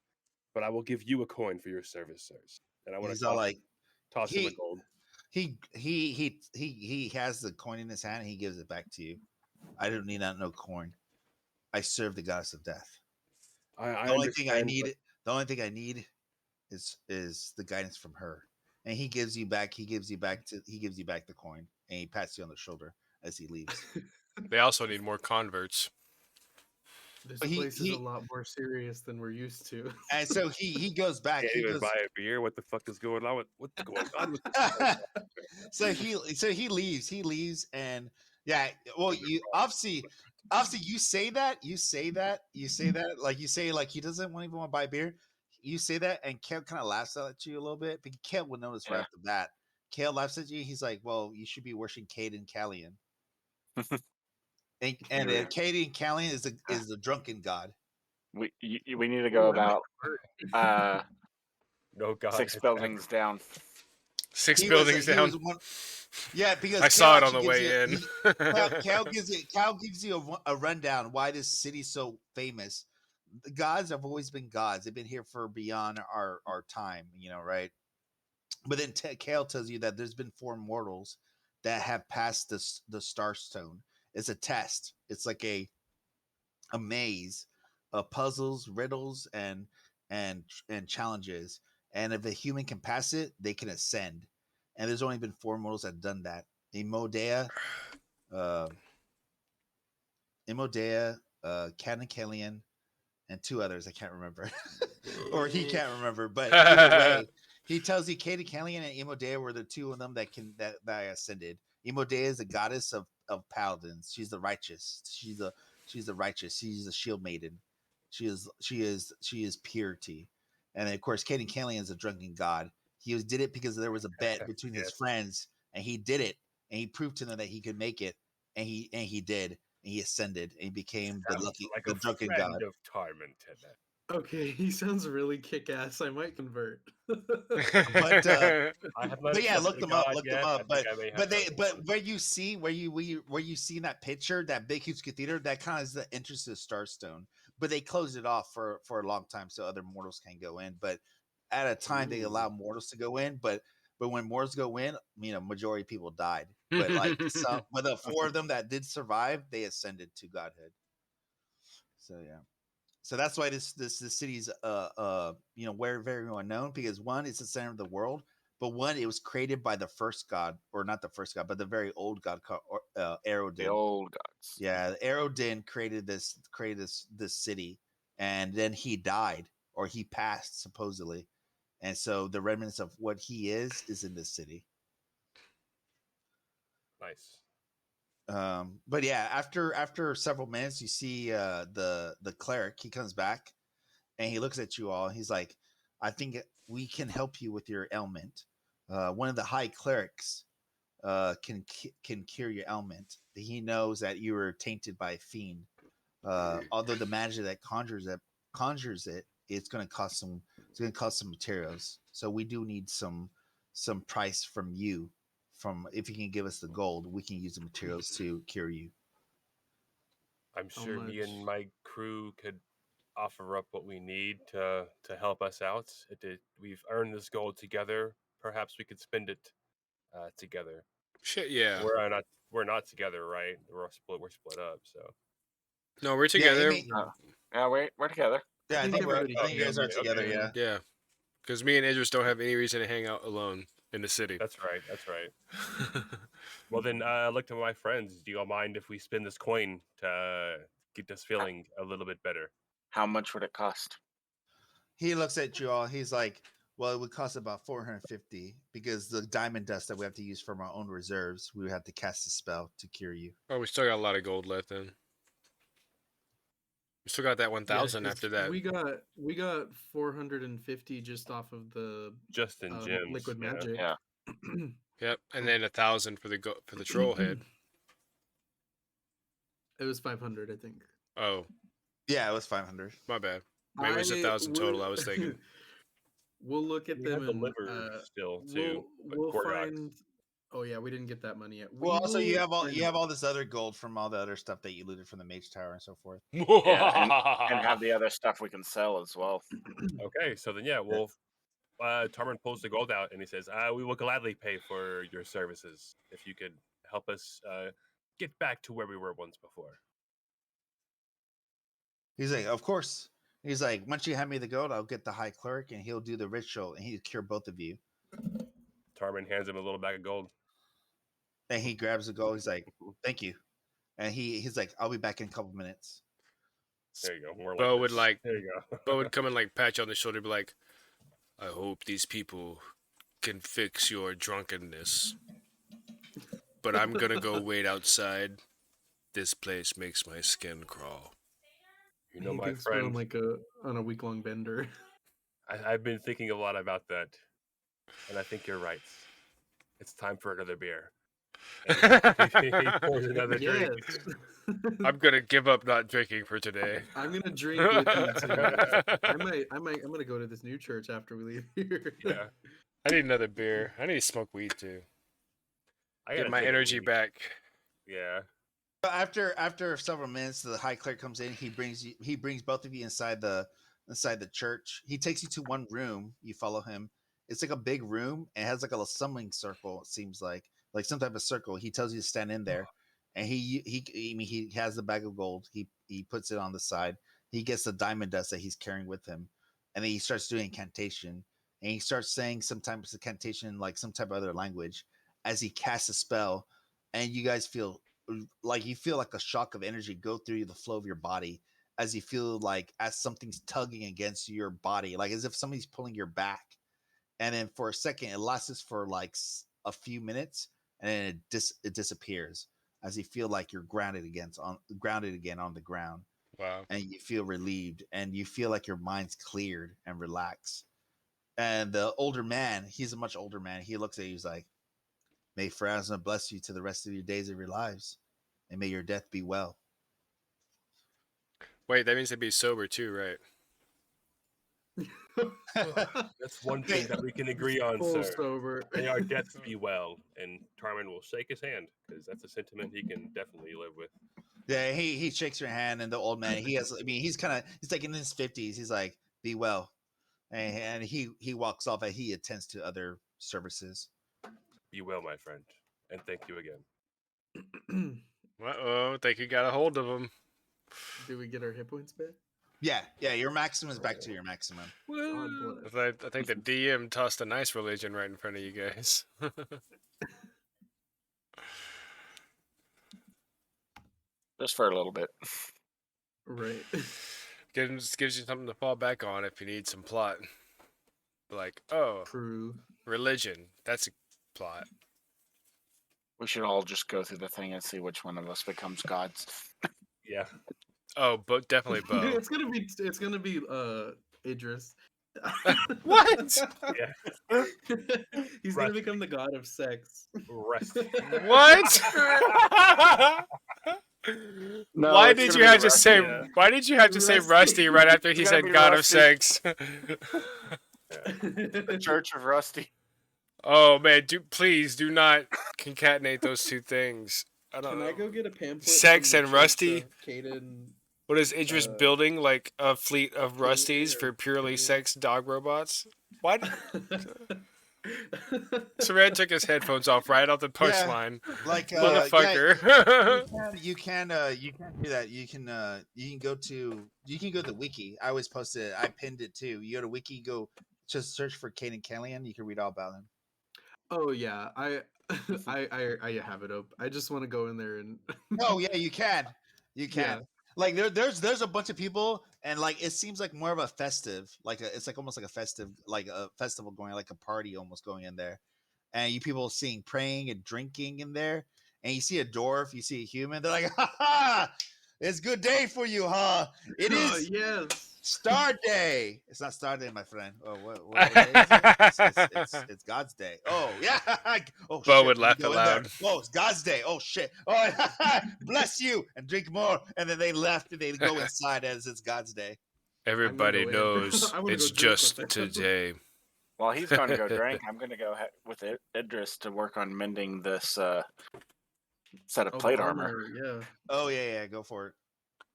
but I will give you a coin for your service, sirs. And I want He's to all like, toss him a he gold. he has the coin in his hand and he gives it back to you. I don't need no coin. I serve the goddess of death. I The only thing I understand, need but the only thing I need is the guidance from her. And he gives you back the coin and he pats you on the shoulder as he leaves. They also need more converts. This But place is a lot more serious than we're used to. and so he goes back. can't He even goes buy a beer. What the fuck is going on? What's going on with this? so he leaves and yeah, well you obviously you say that like you say like he doesn't even want to buy beer. You say that and Kale kind of laughs at you a little bit, but Kale will notice right Yeah. after that. Kale laughs at you. He's like, "Well, you should be worshiping Cade and Callian." And Katie and Callian is the drunken god. We need to go about No God. 6 buildings down. 6 He buildings he down. was one. Yeah, because I Cal saw it on the actually gives way in. Cal gives you a rundown why this city's so famous. The gods have always been gods. They've been here for beyond our time, right? But then Cal tells you that there's been 4 mortals that have passed the Starstone. It's a test. It's like a maze of puzzles, riddles, and challenges. And if a human can pass it, they can ascend. And there's only been 4 mortals that have done that. Imodea, uh, Canicalian, and 2 others I can't remember, or he can't remember. But either way, he tells you Canicalian and Imodea were the 2 of them that ascended. Imodea is the goddess of paladins. She's the righteous. She's the righteous. She's the shield maiden. She is purity. And then, of course, Canicalian is a drunken god. He did it because there was a bet between his friends, and he did it, and he proved to them that he could make it, and he did. And he ascended and he became the drunken god. Of Tarman to that. Okay, he sounds really kick-ass. I might convert. But I have but yeah, accepted look a them up. God Look yet. them up. I think I may have found one. Where you see in that picture, that big huge cathedral, that kind of is the entrance to the Starstone. But they closed it off for a long time so other mortals can go in. But at a time they allow mortals to go in. But when mortals go in, majority of people died. But but the 4 of them that did survive, they ascended to godhood. So yeah. So that's why this city's very very well known, because 1, it's the center of the world, but 1, it was created by the first god, or not the first god, but the very old god called Aerodin. The old gods. Yeah, Aerodin created this city, and then he died, or he passed supposedly, and so the remnants of what he is in this city. Nice. But yeah, after several minutes, you see the cleric. He comes back and he looks at you all. He's like, I think we can help you with your ailment. One of the high clerics can cure your ailment. He knows that you were tainted by a fiend. Although the magic that conjures it, it's going to cost some materials. So we do need some price from you. If you can give us the gold, we can use the materials to cure you. I'm How sure me much? and my crew could offer up what we need to help us out. We've earned this gold together. Perhaps we could spend it together. Shit, yeah. We're not together, right? We're split up. So No, we're together. Yeah, we're together. Yeah, I think you guys are okay, together. okay. Yeah. Yeah, because me and Idris don't have any reason to hang out alone in the city. That's right. Well, then look to my friends. Do you all mind if we spin this coin to get us feeling a little bit better? How much would it cost? He looks at you all. He's like, well, it would cost about 450 because the diamond dust that we have to use from our own reserves, we would have to cast a spell to cure you. Oh, we still got a lot of gold left then. We still got that 1,000 Yeah, after that. We got 450 just off of the Just in gems. liquid yeah. magic. Yeah. Yep, and then 1,000 for the troll head. It was 500, I think. Oh, Yeah, it was 500. my bad. Maybe it was 1,000 total. I was thinking. We'll look at We them have the and liver still too. We'll Gorgox. find. Oh yeah, we didn't get that money yet. Well, also you will have all this other gold from all the other stuff that you looted from the mage tower and so forth. Yeah, and have the other stuff we can sell as well. Okay, so then we'll. Tarman pulls the gold out and he says, "We will gladly pay for your services if you could help us get back to where we were once before." He's like, of course. He's like, once you hand me the gold, I'll get the high cleric and he'll do the ritual and he'll cure both of you. Tarman hands him a little bag of gold. And he grabs the gold. He's like, thank you. And he's like, I'll be back in a couple minutes. There you go. More Bo would this. There you go. Bo would come and pat you on the shoulder, and be like, "I hope these people can fix your drunkenness, but I'm gonna go wait outside. This place makes my skin crawl." You know, he my thinks we're friend. on a week-long bender. I've been thinking a lot about that, and I think you're right. It's time for another beer. He pours another Yes. drink. I'm gonna give up not drinking for today. I'm gonna drink with you too. I'm gonna go to this new church after we leave here. Yeah, I need another beer. I need to smoke weed too. I Get gotta my take a energy leak. back. Yeah, After several minutes, the high clerk comes in. He brings both of you inside the church. He takes you to one room. You follow him. It's like a big room. It has like a summoning circle. It seems like some type of circle. He tells you to stand in there, and he has the bag of gold. He puts it on the side. He gets the diamond dust that he's carrying with him, and then he starts doing incantation. And he starts saying some type of incantation, like some type of other language, as he casts a spell. And you guys feel like a shock of energy go through the flow of your body as you feel like as something's tugging against your body, like as if somebody's pulling your back. And then for a second, it lasts for like a few minutes, and then it disappears as you feel like you're grounded again on the ground, Wow. and you feel relieved, and you feel like your mind's cleared and relaxed. And the older man, he's a much older man. He looks at you, he's like, "May Pharasma bless you to the rest of your days of your lives, and may your death be well." Wait, that means they'd be sober too, right? that's one thing that we can agree on, Full sir. sober. May our deaths be well, and Tarman will shake his hand because that's a sentiment he can definitely live with. Yeah, he shakes your hand, and the old man, he's like in his 50s. He's like, "Be well," and he walks off, and he attends to other services. Be well, my friend, and thank you again. Uh-oh, think you got a hold of him. Do we get our hit points back? Yeah, your maximum is back to your maximum. God bless. I think the DM tossed a nice religion right in front of you guys. Just for a little bit. Right. Gives you something to fall back on if you need some plot. Like, oh, True. religion. That's a plot. We should all just go through the thing and see which one of us becomes gods. Yeah, Oh, but definitely Bo. It's gonna be Idris. What? yeah. He's gonna become the god of sex. Rest. What? No, Why it's did gonna you be have to Rusty. say? Yeah. Why did you have to say Rusty. Rusty right after he It's gonna said be God of Rusty. Sex? The Church of Rusty. Oh man, please do not concatenate those two things. I don't Can know. I go get a pamphlet? Sex from and the Rusty? church of Caden? What is Idris building? Like a fleet of Rusties or for purely Caden? sex dog robots? Why? Saran took his headphones off right off the punchline. Like Motherfucker. you can do that. You can go to the wiki. I always posted it. I pinned it too. You go to wiki, go just search for Caden Callian. You can read all about him. Oh yeah, I have it up. I just want to go in there and. Oh yeah, you can. You can. Yeah. Like there's a bunch of people, and like it seems like more of a festive, it's like almost like a festival going, like a party almost going in there, and you people seeing praying and drinking in there, and you see a dwarf, you see a human, they're like, "Ha ha! It's a good day for you, huh? It Oh, is yes. Star Day. It's not Star Day, my friend. Oh, what day is it? It's God's Day. Oh yeah. Oh, Bo shit. would Let me laugh go in there. aloud. Oh, it's God's Day. Oh shit. Oh, bless you and drink more. And then they left and they go inside as it's God's Day. Everybody go in. knows I wanna it's go drink just with them. today. While he's going to go drink, I'm going to go with Idris to work on mending this set of Oh, plate armor. Yeah. Oh yeah, go for it.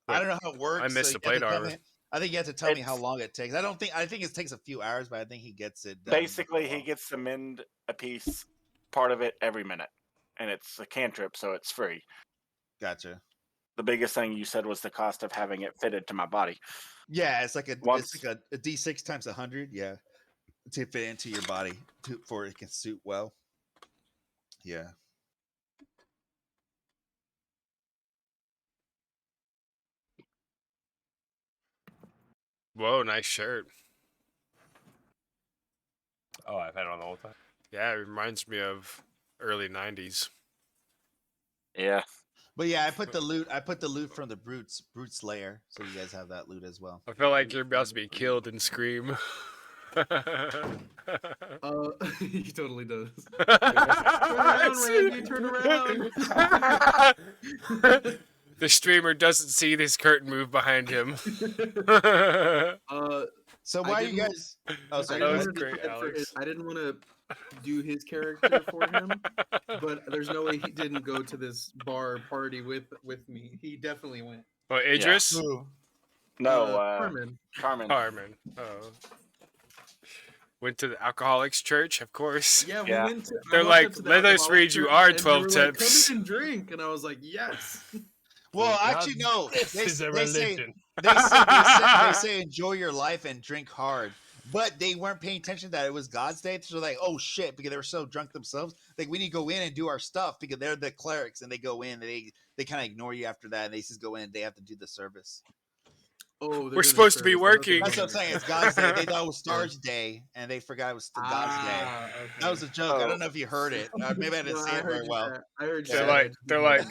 Wait, I don't know how it works. I missed so the you have plate to tell armor. me- I think you have to tell me how It's- long it takes. I think it takes a few hours, but I think he gets it done. Basically, he gets to mend a piece, part of it every minute. And it's a cantrip, so it's free. Gotcha. The biggest thing you said was the cost of having it fitted to my body. Yeah, it's like a Once- D6 times 100. Yeah, to fit into your body for it can suit well. Yeah. Whoa, nice shirt. Oh, I've had it on the whole time. Yeah, it reminds me of early 90s. Yeah. But yeah, I put the loot from the Brute's lair, so you guys have that loot as well. I feel like you're about to be killed in Scream. He totally does. Turn around, Randy. Turn around. The streamer doesn't see this curtain move behind him. So why are you guys? Oh, sorry. That Go was ahead. great, Alex. I didn't want to do his character for him, but there's no way he didn't go to this bar party with me. He definitely went. Oh, Idris? Who? No, Carmen. Carmen. Oh. Went to the Alcoholics Church, of course. Yeah, we Yeah. went to. I They're walked up like, to the let us alcoholic read you church, our and they 12 were like, tips. Come in and drink, and I was like, yes. Well, Now actually, no. This They, is a they say religion. they say enjoy your life and drink hard, but they weren't paying attention that it was God's day. So like, oh shit, because they were so drunk themselves. Like we need to go in and do our stuff because they're the clerics and they go in and they kind of ignore you after that. And they just go in and they have to do the service. Oh, We're supposed to be working. That's what I'm saying. It's God's day. They thought it was Stars Day and they forgot it was God's day. Okay. That was a joke. I don't know if you heard it. Maybe I didn't No, say it very well. I heard you. They're say like- it. they're like-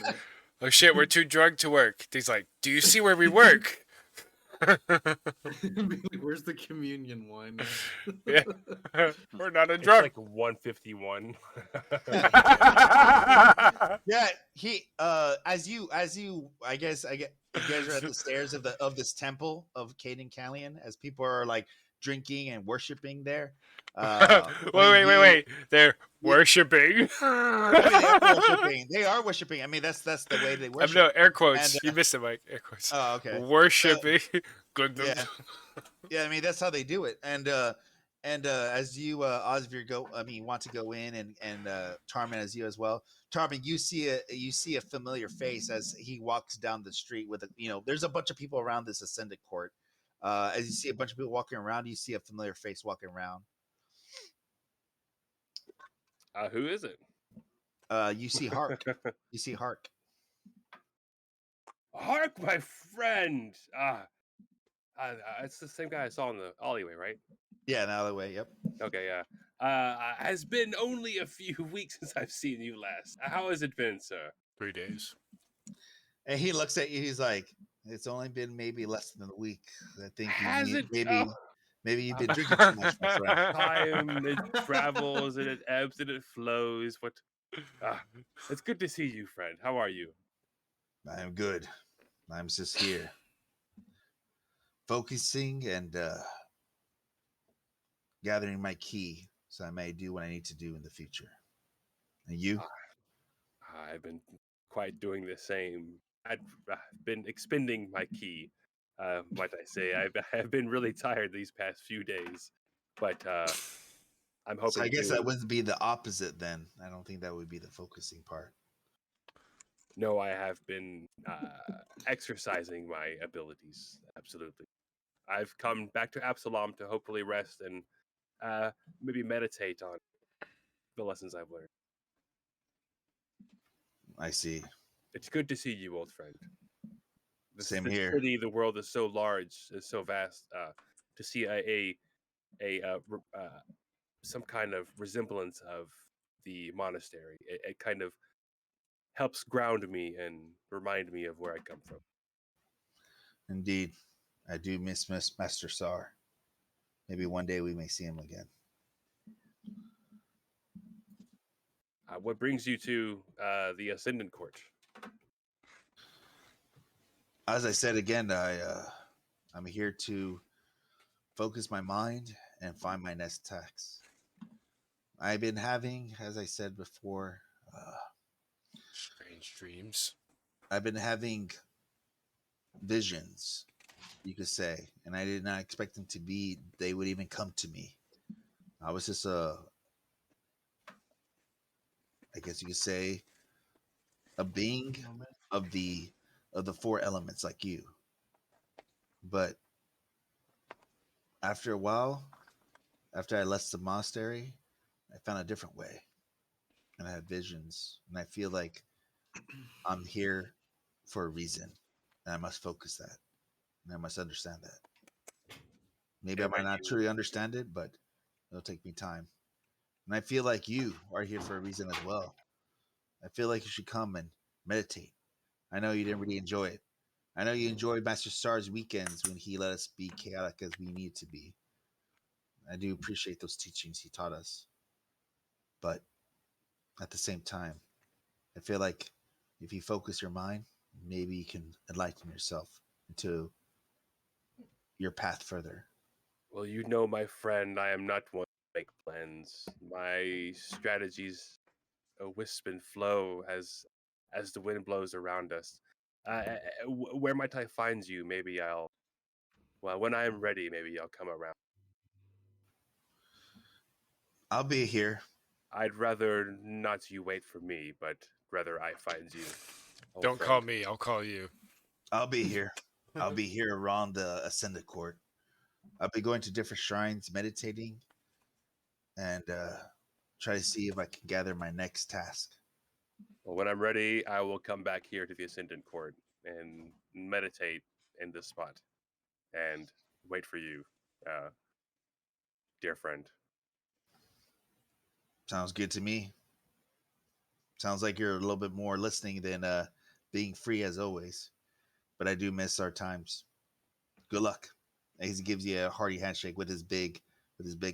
Oh shit, we're too drunk to work. He's like, do you see where we work? Where's the communion wine? Yeah. We're not a It's drunk. like 151. Yeah, he as you I guess you guys are at the stairs of this temple of Caden Callian as people are like drinking and worshiping there. Wait. They're worshiping. I mean, they are worshiping. They are worshiping. I mean, that's the way they worship. No, air quotes. And, You missed it, Mike. Air quotes. Oh, okay. Worshiping. Good. Yeah. Yeah, I mean that's how they do it. And as you Osvir want to go in and Tarman as you as well. Tarman, you see a familiar face as he walks down the street with there's a bunch of people around this ascended court. As you see a bunch of people walking around, you see a familiar face walking around. Who is it? You see Hark. You see Hark. Hark, my friend. It's the same guy I saw in the alleyway, right? Yeah, in the alleyway. Yep. Okay, yeah. Has been only a few weeks since I've seen you last. How has it been, sir? 3 days. And he looks at you. He's like, "It's only been maybe less than a week. I think Has it? maybe you've been drinking too much, my friend." Time, it travels and it ebbs and it flows. But it's good to see you, friend. How are you? I am good. I'm just here, focusing and gathering my key so I may do what I need to do in the future. And you? I've been quite doing the same. I've been expending my key. Might I say? I've been really tired these past few days, but I'm hoping. So I guess that would be the opposite then. I don't think that would be the focusing part. No, I have been exercising my abilities. Absolutely. I've come back to Absalom to hopefully rest and maybe meditate on the lessons I've learned. I see. It's good to see you, old friend. Same this here. City, the world is so large, is so vast. To see some kind of resemblance of the monastery, it kind of helps ground me and remind me of where I come from. Indeed. I do miss Master Sar. Maybe one day we may see him again. What brings you to the Ascendant Court? As I said again, I'm here to focus my mind and find my next task. I've been having, as I said before, Strange dreams. I've been having visions, you could say, and I did not expect them to be. They would even come to me. I was just I guess you could say, a being of the four elements like you. But after a while, after I left the monastery, I found a different way. And I had visions. And I feel like I'm here for a reason. And I must focus that. And I must understand that. Maybe I might not truly understand it, but it'll take me time. And I feel like you are here for a reason as well. I feel like you should come and meditate. I know you didn't really enjoy it. I know you enjoyed Master Star's weekends when he let us be chaotic as we need to be. I do appreciate those teachings he taught us. But at the same time, I feel like if you focus your mind, maybe you can enlighten yourself into your path further. Well, you know, my friend, I am not one to make plans. My strategies wisp and flow as the wind blows around us. Where might I find you? Maybe when I am ready, maybe I'll come around. I'll be here. I'd rather not you wait for me, but rather I find you. Old Don't friend. call me. I'll call you. I'll be here. I'll be here around the Ascended Court. I'll be going to different shrines, meditating, and try to see if I can gather my next task. Well, when I'm ready, I will come back here to the Ascendant Court and meditate in this spot and wait for you, dear friend. Sounds good to me. Sounds like you're a little bit more listening than being free as always. But I do miss our times. Good luck. And he gives you a hearty handshake with his big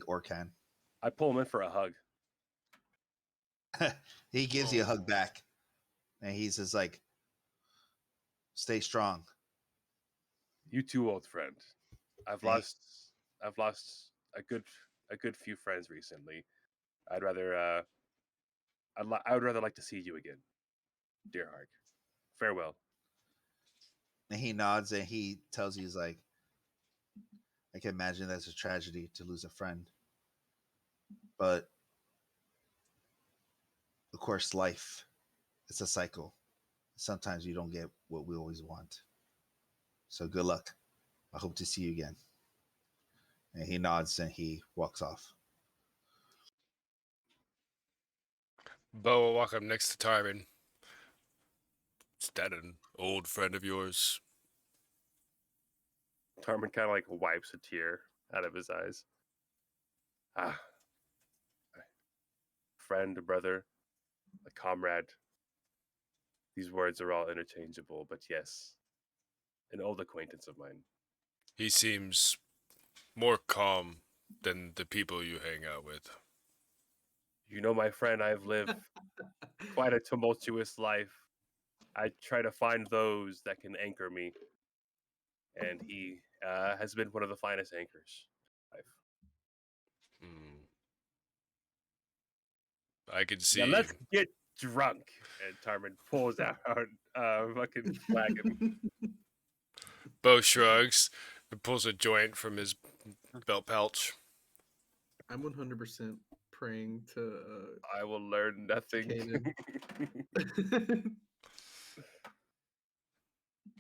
orc hand. I pull him in for a hug. He gives you a hug back. And he's just like, stay strong. You too, old friend. I've lost a good few friends recently. I would rather like to see you again, dear Hark. Farewell. And he nods and he tells you, he's like, I can imagine that's a tragedy to lose a friend. But of course, life, it's a cycle. Sometimes you don't get what we always want. So good luck. I hope to see you again. And he nods and he walks off. Bo will walk up next to Tarvin. Is that an old friend of yours? Tarman kind of like wipes a tear out of his eyes. Ah, friend, a brother, a comrade. These words are all interchangeable, but yes, an old acquaintance of mine. He seems more calm than the people you hang out with. You know, my friend, I've lived quite a tumultuous life. I try to find those that can anchor me, and he has been one of the finest anchors. I can see. Now let's get drunk. And Tarman pulls out a fucking flagon. Bo shrugs and pulls a joint from his belt pouch. I'm 100% praying to. I will learn nothing.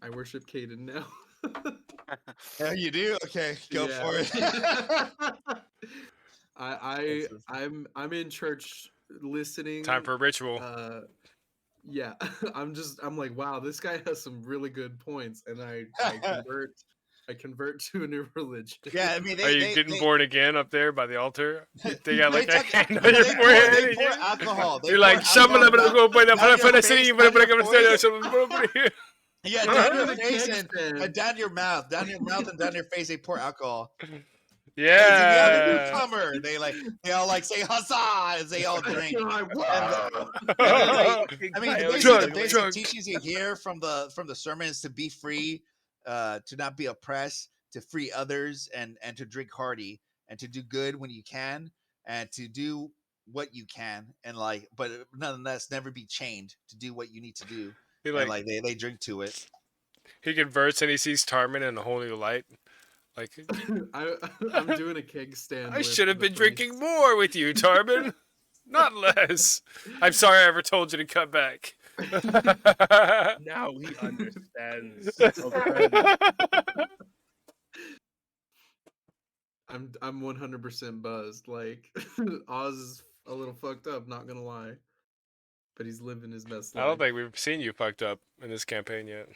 I worship Caden now. Oh, you do? Okay, go for it. I'm in church listening. Time for a ritual. Yeah, I'm like, wow, this guy has some really good points, and I convert to a new religion. Yeah, I mean, are you getting born again up there by the altar? They got like a hand on your they forehead. pour alcohol. You're like, yeah, down your face and down your mouth, and down your face. They pour alcohol. Yeah. Newcomer. They all like say huzzah as they all drink. I mean, the basic teachings you hear from the sermon is to be free, to not be oppressed, to free others, and to drink hearty, and to do good when you can, and to do what you can, and but nonetheless never be chained to do what you need to do. And they drink to it. He converts and he sees Tarman in a whole new light. Like, I'm doing a keg stand. I should have been drinking more with you, Tarman, not less. I'm sorry I ever told you to cut back. Now he understands. I'm 100% buzzed. Like Oz is a little fucked up, not gonna lie, but he's living his best life. I don't think we've seen you fucked up in this campaign yet.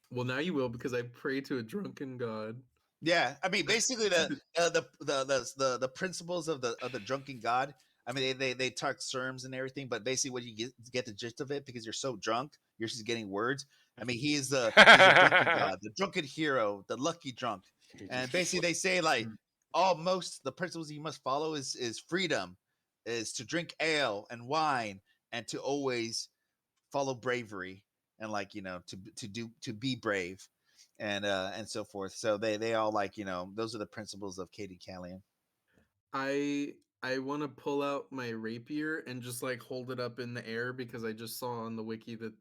Well, now you will, because I pray to a drunken god. Yeah, I mean, basically the principles of the drunken god. I mean, they talk sermons and everything, but basically, what you get the gist of it, because you're so drunk, you're just getting words. I mean, he's the drunken god, the drunken hero, the lucky drunk. And basically they say like almost the principles you must follow is freedom, is to drink ale and wine, and to always follow bravery, and like to be brave, and so forth. So they all like those are the principles of Katie Callian. I want to pull out my rapier and just like hold it up in the air because I just saw on the wiki that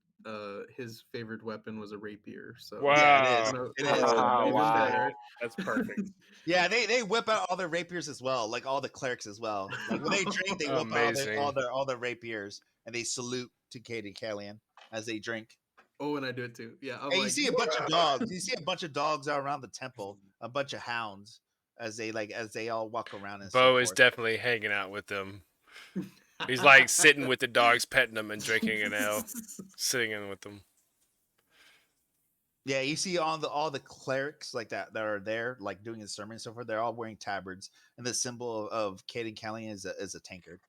his favorite weapon was a rapier. So Wow. Yeah, it is. gonna- It is. Wow, leave him wow. there. That's perfect. Yeah, they whip out all their rapiers as well, like all the clerics as well. Like when they drink, they whip out Amazing. all their rapiers, and they salute to Katie Callian as they drink. Oh, and I do it too. Yeah, I'm And you like, see a bunch of dogs. You see a bunch of dogs out around the temple, a bunch of hounds as they all walk around and so Bo is forth. definitely hanging out with them. He's like sitting with the dogs, petting them and drinking an ale, sitting in with them. Yeah, you see all the clerics like that are there, like doing the sermon and so forth. They're all wearing tabards, and the symbol of Katie Callian is a tankard.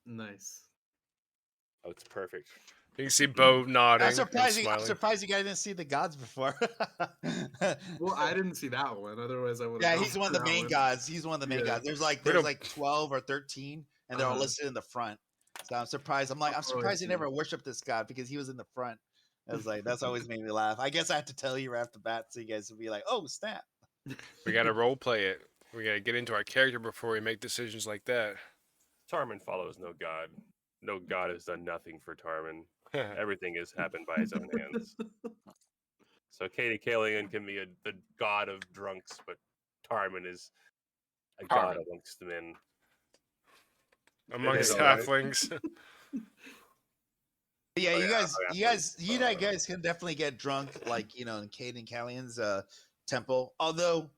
Nice. Oh, it's perfect. You can see Bo nodding. I'm surprised. And I'm smiling. surprised you guys didn't see the gods before. Well, I didn't see that one. Otherwise, I would. Yeah, he's one of the main gods. He's one of the main Yeah. gods. There's like We don't- 12 or 13, and they're all Uh-huh. listed in the front. So I'm surprised. I'm Oh, I surprised they see. never worshipped this god because he was in the front. I was like, that's always made me laugh. I guess I have to tell you right off the bat so you guys will be like, oh snap. We gotta role play it. We gotta get into our character before we make decisions like that. Tarmin follows no god. No god has done nothing for Tarmin. Everything has happened by his own hands. So Katie Callian can be the god of drunks, but Tarmin is a god Tarmin. amongst men. Amongst all right. halflings. But yeah, Oh, you yeah, guys, you guys can definitely get drunk, like in Caden Callian's temple. Although,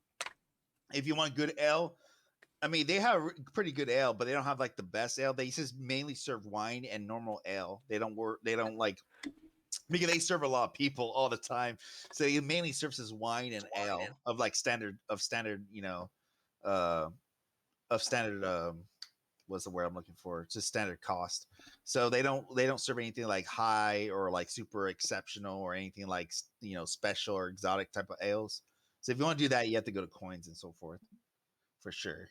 if you want good ale, I mean, they have pretty good ale, but they don't have like the best ale. They just mainly serve wine and normal ale. They don't like because they serve a lot of people all the time. So it mainly serves as wine and ale of like standard, uh, of standard. What's the word I'm looking for? It's just standard cost. So they don't serve anything like high or like super exceptional or anything like special or exotic type of ales. So if you want to do that, you have to go to coins and so forth, for sure.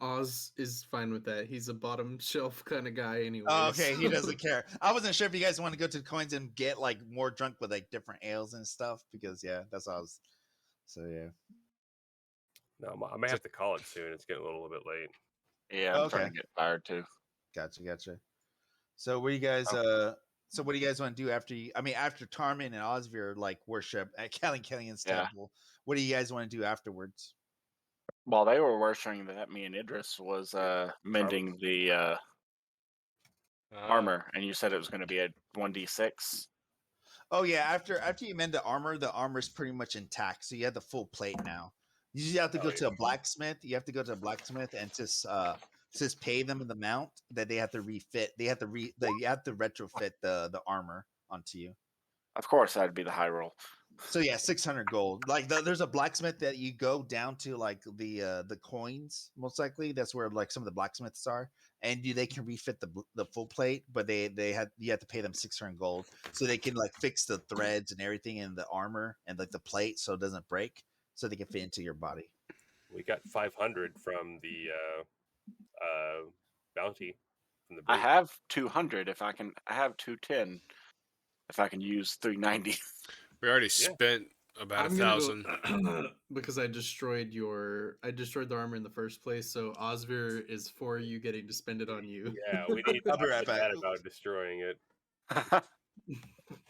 Oz is fine with that. He's a bottom shelf kind of guy anyway. Oh, okay, he doesn't care. I wasn't sure if you guys want to go to the coins and get like more drunk with like different ales and stuff because yeah, that's what I was. So yeah. No, I may have to call it soon. It's getting a little bit late. Yeah, I'm Okay. starting to get tired too. Gotcha. So what do you guys so what do you guys want to do after after Tarmin and Osvir like worship at Callian's Yeah. temple? What do you guys want to do afterwards? While they were worshiping that, me and Idris was mending the armor, and you said it was going to be a 1d6. Oh yeah, after you mend the armor's pretty much intact. So you have the full plate now. You just have to go to a blacksmith. You have to go to a blacksmith and just pay them the amount that they have to refit. You have to retrofit the armor onto you. Of course, that'd be the high roll. So yeah, 600 gold. Like there's a blacksmith that you go down to like the coins, most likely. That's where like some of the blacksmiths are, and they can refit the full plate, but you have to pay them 600 gold so they can like fix the threads and everything in the armor and like the plate so it doesn't break, so they can fit into your body. We got 500 from the bounty. From the I booth. have 200 if I can. I have 210 if I can use 390. We already spent about I'm gonna 1,000. go because I destroyed the armor in the first place. So Osvir is for you getting to spend it on you. Yeah, we need to I'll be talk right to back. Dad about destroying it.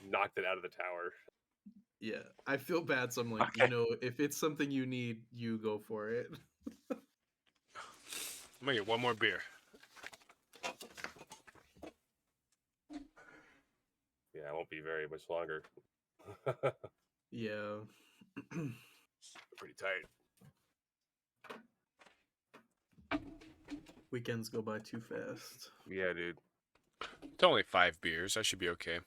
Knocked it out of the tower. Yeah, I feel bad. So I'm like, Okay. if it's something you need, you go for it. I'm gonna get one more beer. Yeah, it won't be very much longer. Yeah. Pretty tight. Weekends go by too fast. Yeah, dude. It's only 5 beers. I should be okay.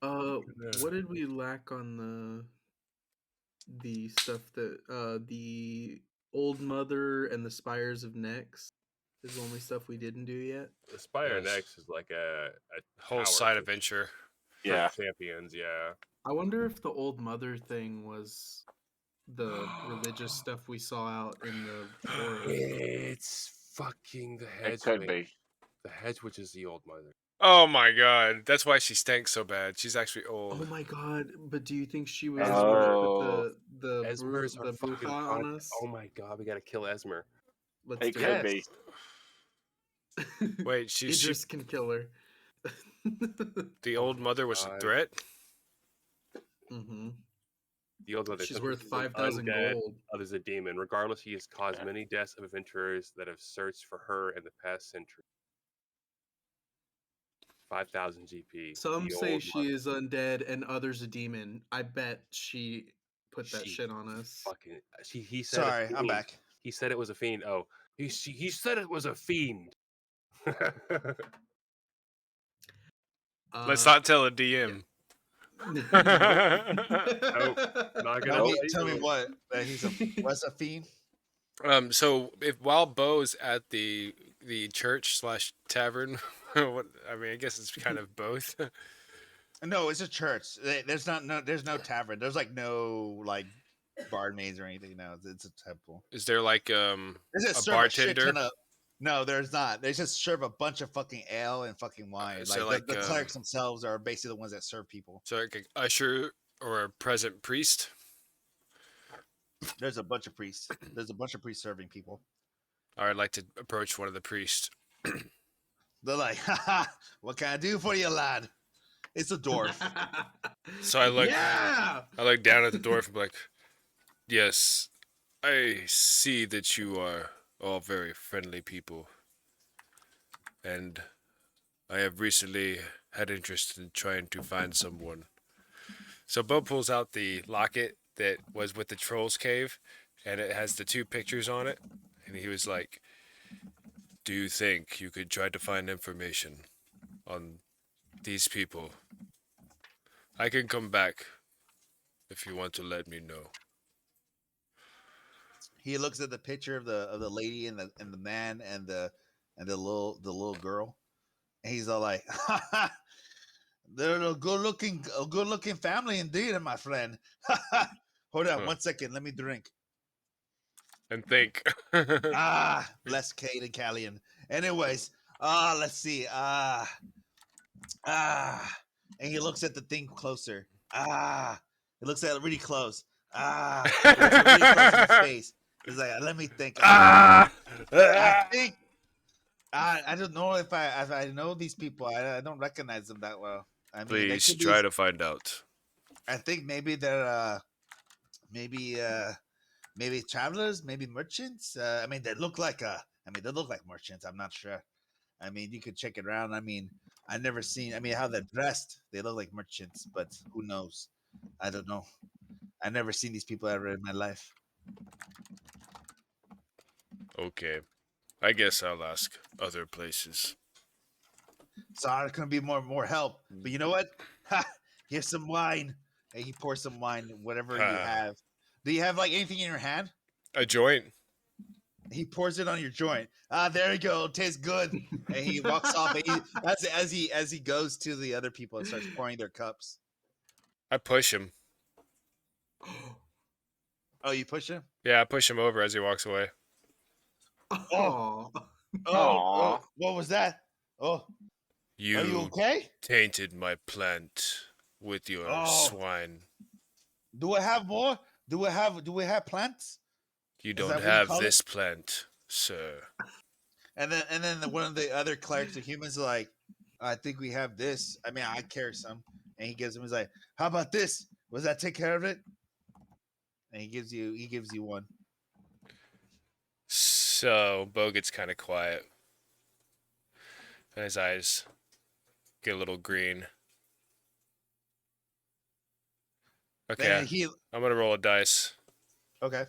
What did we lack on the stuff that the Old Mother and the Spires of Nex? is the only stuff we didn't do yet. Aspire Yes. Next is like a Whole tower side for- adventure. for Yeah. champions. Yeah. I wonder if the old mother thing was the religious stuff we saw out in the forest. It's fucking the hedge It could witch. be. The hedge witch is the old mother. Oh my god, that's why she stank so bad. She's actually Oh old. my god! But do you think she was Esmer. the one that Oh. put the Esmer's our the fucking buha on us? Oh my god, we gotta kill Esmer. Let's It do could be. it. Wait, she Idris can kill her. the Oh old my mother was a God. threat? hmm The old mother. She's Some worth pieces of 5,000 undead, gold. Others a demon. Regardless, he has caused many deaths of adventurers that have searched for her in the past century. 5,000 GP. Some The say old she mother. is undead and others a demon. I bet she put that She shit on us. Fucking. He said. a Sorry, I'm fiend. back. He said it was a fiend. Oh, he said it was a fiend. Let's not tell a DM. Nope. Not gonna Tell me, tell tell me you. what? That he's a what's a fiend? So while Bo's at the church slash tavern, what I mean, I guess it's kind of both. No, it's a church. There's no tavern. There's like no like barmaids or anything. No, it's a temple. Is there like They just a serve bartender? shit ton of- no, there's not. They just serve a bunch of fucking ale and fucking wine. So, Like, the like, clerics themselves are basically the ones that serve people. So like an usher or a present priest? There's a bunch of priests. There's a bunch of priests serving people. I'd like to approach one of the priests. They're like, haha, what can I do for you, lad? It's a dwarf. So I look Yeah. I look down at the dwarf and be like, yes, I see that you are all very friendly people. And I have recently had interest in trying to find someone. So Bo pulls out the locket that was with the troll's cave, and it has the two pictures on it. And he was like, do you think you could try to find information on these people? I can come back if you want to let me know. He looks at the picture of the lady and the man and the little girl, and he's all like, they're a good looking family indeed, my friend. Hold on Huh. 1 second, let me drink. And think. Bless Kate and Callian. Anyways, let's see. And he looks at the thing closer. He looks at it really close. He looks at it really close in his face. He's like, let me think. I think I don't know if I know these people. I don't recognize them that well. I mean, they Please could be- try to find out. I think maybe they're maybe travelers, maybe merchants. I mean, they look like merchants. I'm not sure. I mean, you could check it around. I mean, I never seen. I mean, how they're dressed, they look like merchants, but who knows? I don't know. I never seen these people ever in my life. Okay. I guess I'll ask other places. Sorry, there couldn't be more help. But you know what? Ha! Here's some wine. And he pours some wine, whatever you have. Do you have like anything in your hand? A joint? He pours it on your joint. There you go. It tastes good. And he walks off. And as he goes to the other people and starts pouring their cups. I push him. Oh, you push him? Yeah, I push him over as he walks away. Oh. Oh, what was that? Oh, are you You okay? tainted my plant with your swine. Do I have more? Do we have plants? You that don't what you have call it? this plant, sir. And then one of the other clerics of humans are like, I think we have this. I mean, I carry some. And he gives him, he's like, how about this? Was that take care of it? And he gives you one. So Bo gets kind of quiet. And his eyes get a little green. Okay, Then he I'm gonna roll a dice. okay.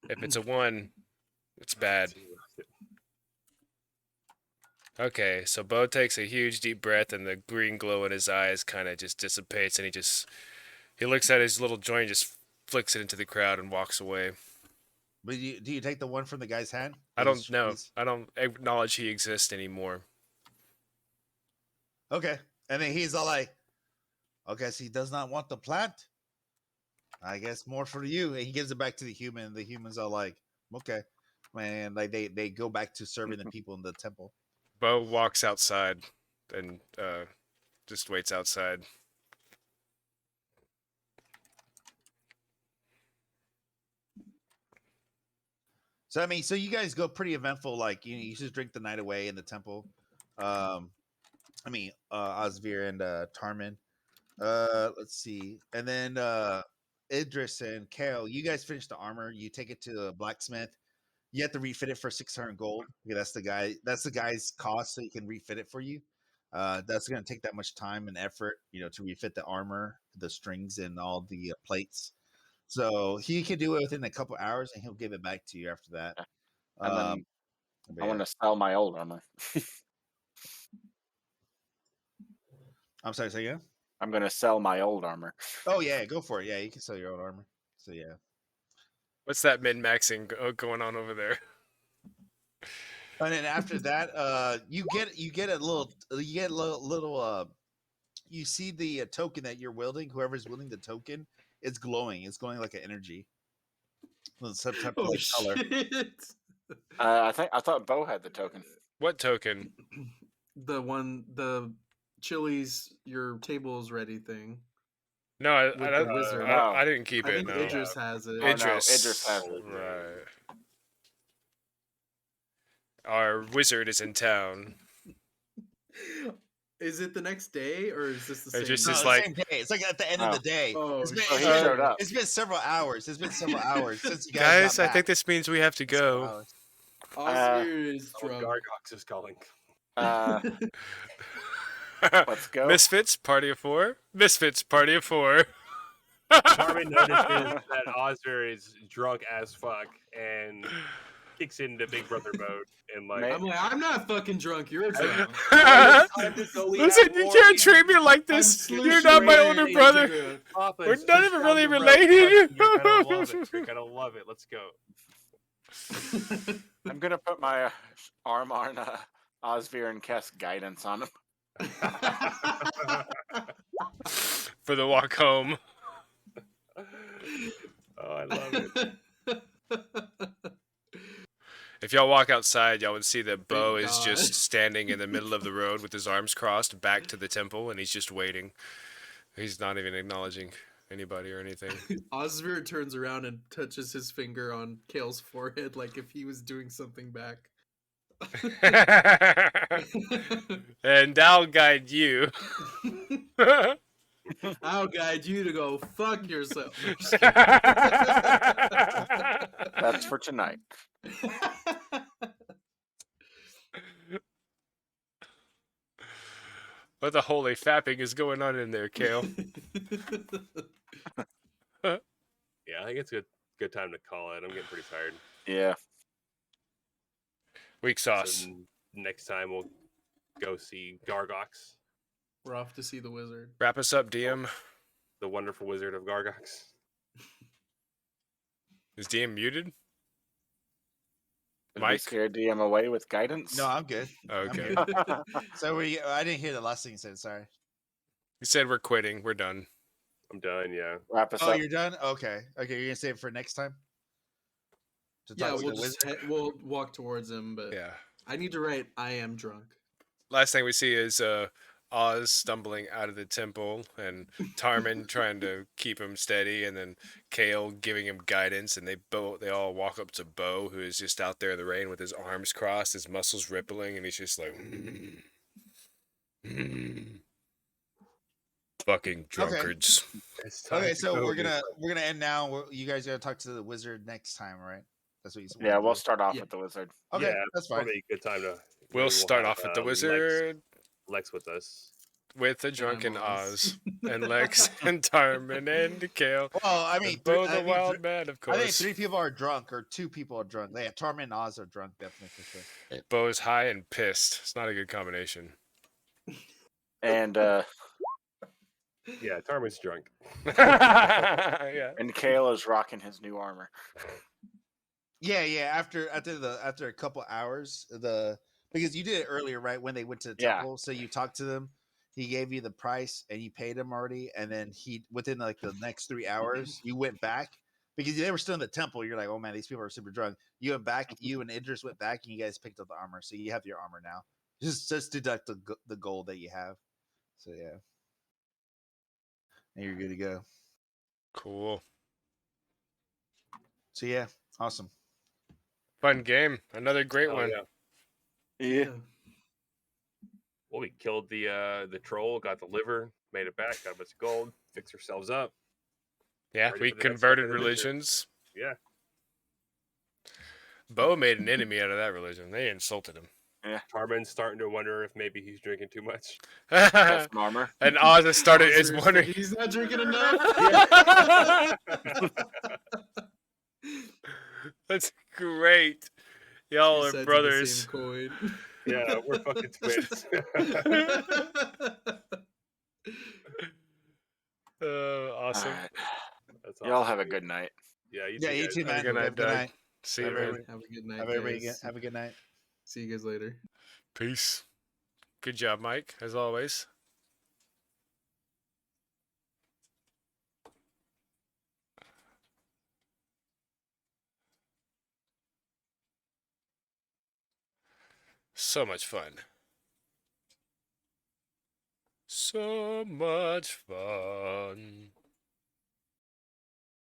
If it's a 1, it's bad. Okay, so Bo takes a huge deep breath and the green glow in his eyes kind of just dissipates and he looks at his little joint, just flicks it into the crowd and walks away. But do you take the one from the guy's hand? I Those don't know. trees? I don't acknowledge he exists anymore. Okay. And then he's all like, okay, so he does not want the plant. I guess more for you. And he gives it back to the human. The humans are like, okay. Man, like they go back to serving the people in the temple. Bo walks outside and just waits outside. So I mean, so you guys go pretty eventful. Like you just drink the night away in the temple. Osvir and Tarmin. Let's see, and then Idris and Kale. You guys finish the armor. You take it to a blacksmith. You have to refit it for 600 gold. Yeah, that's the guy. That's the guy's cost, so he can refit it for you. That's going to take that much time and effort, to refit the armor, the strings, and all the plates. So he can do it within a couple hours, and he'll give it back to you after that. And then But I yeah. want to sell my old armor. I'm sorry, say again? I'm going to sell my old armor. Oh yeah, go for it. Yeah, you can sell your own armor. So yeah. What's that min-maxing going on over there? And then after that, you get a little you see the token that you're wielding. Whoever's wielding the token, it's glowing. It's glowing like an energy. Some type of color. Shit. I thought Bo had the token. What token? The Chili's your table's ready thing. No, I With the wizard. I didn't keep I it. think No. Idris has it. Oh, no, Idris has it. Right. Our wizard is in town. Is it the next day or is this the same? Just No, is it's like- the same day. It's like at the end of the day. Oh, It's been, so he it's been- showed up. It's been several hours. It's been several hours since you Guys, got I back. think this means we have to Several go. hours. Osir is drunk. Gargox is calling. Let's go. Misfits, party of 4. Misfits, party of 4. Tarmin notices that Osir is drunk as fuck and kicks into Big Brother mode and like. I'm not fucking drunk. You're drunk. Listen, you can't treat me like this. You're not my older brother. Papa, We're it's not just even down really the road. related. You're gonna love it. You're gonna love it. Let's go. I'm going to put my arm on Osvir and cast guidance on him. For the walk home. Oh, I love it. If y'all walk outside, y'all would see that Bo Thank is God. just standing in the middle of the road with his arms crossed back to the temple, and he's just waiting. He's not even acknowledging anybody or anything. Osvir turns around and touches his finger on Kale's forehead like if he was doing something back. And I'll guide you. I'll guide you to go fuck yourself. That's for tonight. What the holy fapping is going on in there, Kale? Yeah, I think it's a good time to call it. I'm getting pretty tired. Yeah. Weak sauce. So next time we'll go see Gargox, We're off to see the wizard. Wrap us up, DM. the wonderful wizard of Gargox. Is DM muted? Did we Mike? scare DM away with guidance? No, I'm good. Okay. So I didn't hear the last thing you said. Sorry. He said we're quitting. We're done. I'm done. Yeah. Wrap us Oh, up. you're done. Okay. Okay, you're gonna save it for next time. To Yeah, talk to we'll the just wizard? we'll walk towards him, but Yeah. I need to write I am drunk. Last thing we see is Oz stumbling out of the temple and Tarmin trying to keep him steady, and then Kale giving him guidance, and they all walk up to Bo, who is just out there in the rain with his arms crossed, his muscles rippling, and he's just like fucking drunkards. It's time Okay, to so go, we're dude. gonna end now. You guys gotta talk to the wizard next time, right? That's what you said. Yeah, we'll start off Yeah. with the wizard. Okay, Yeah, that's fine. Probably a good time to. We'll start off with the Lex- wizard Lex with us. with the drunken Oz. Oz and Lex and Tarmin and Kale. Well, I mean, And Bo the wild man, of I think course. 3 people are drunk, or 2 people are drunk. Yeah, Tarmin and Oz are drunk, definitely for sure. Bo is high and pissed. It's not a good combination. And Yeah, Tarmin's drunk. Yeah. and Kale is rocking his new armor. Yeah. After a couple hours, because you did it earlier, right? When they went to the Yeah. temple, so you talked to them. He gave you the price, and you paid him already. And then within like the next 3 hours, you went back because they were still in the temple. You're like, oh man, these people are super drunk. You went back. You and Idris went back, and you guys picked up the armor. So you have your armor now. Just deduct the gold that you have. So yeah, and you're good to go. Cool. So yeah, awesome. Fun game. Another great Oh, one. yeah. Yeah. Well, we killed the troll, got the liver, made it back, got a bunch of gold, fixed ourselves up. Yeah, Ready we for the next converted fucking adventure. religions. Yeah. Bo made an enemy out of that religion. They insulted him. Tarman's starting to wonder if maybe he's drinking too much. That's some armor. And Oz has started is Ozzy wondering. He's not drinking enough. That's great. Y'all Two are sides of the brothers. same coin. Yeah, we're fucking twins. Awesome. All right. That's Y'all awesome, have a dude. good night. Yeah, you Yeah, too, you guys. too, Have a man. good night, Have a good Doug. night. See you, Have man. everybody- Have a good night, Have everybody guys. have a good night. See you guys later. Peace. Good job, Mike, as always. So much fun. So much fun.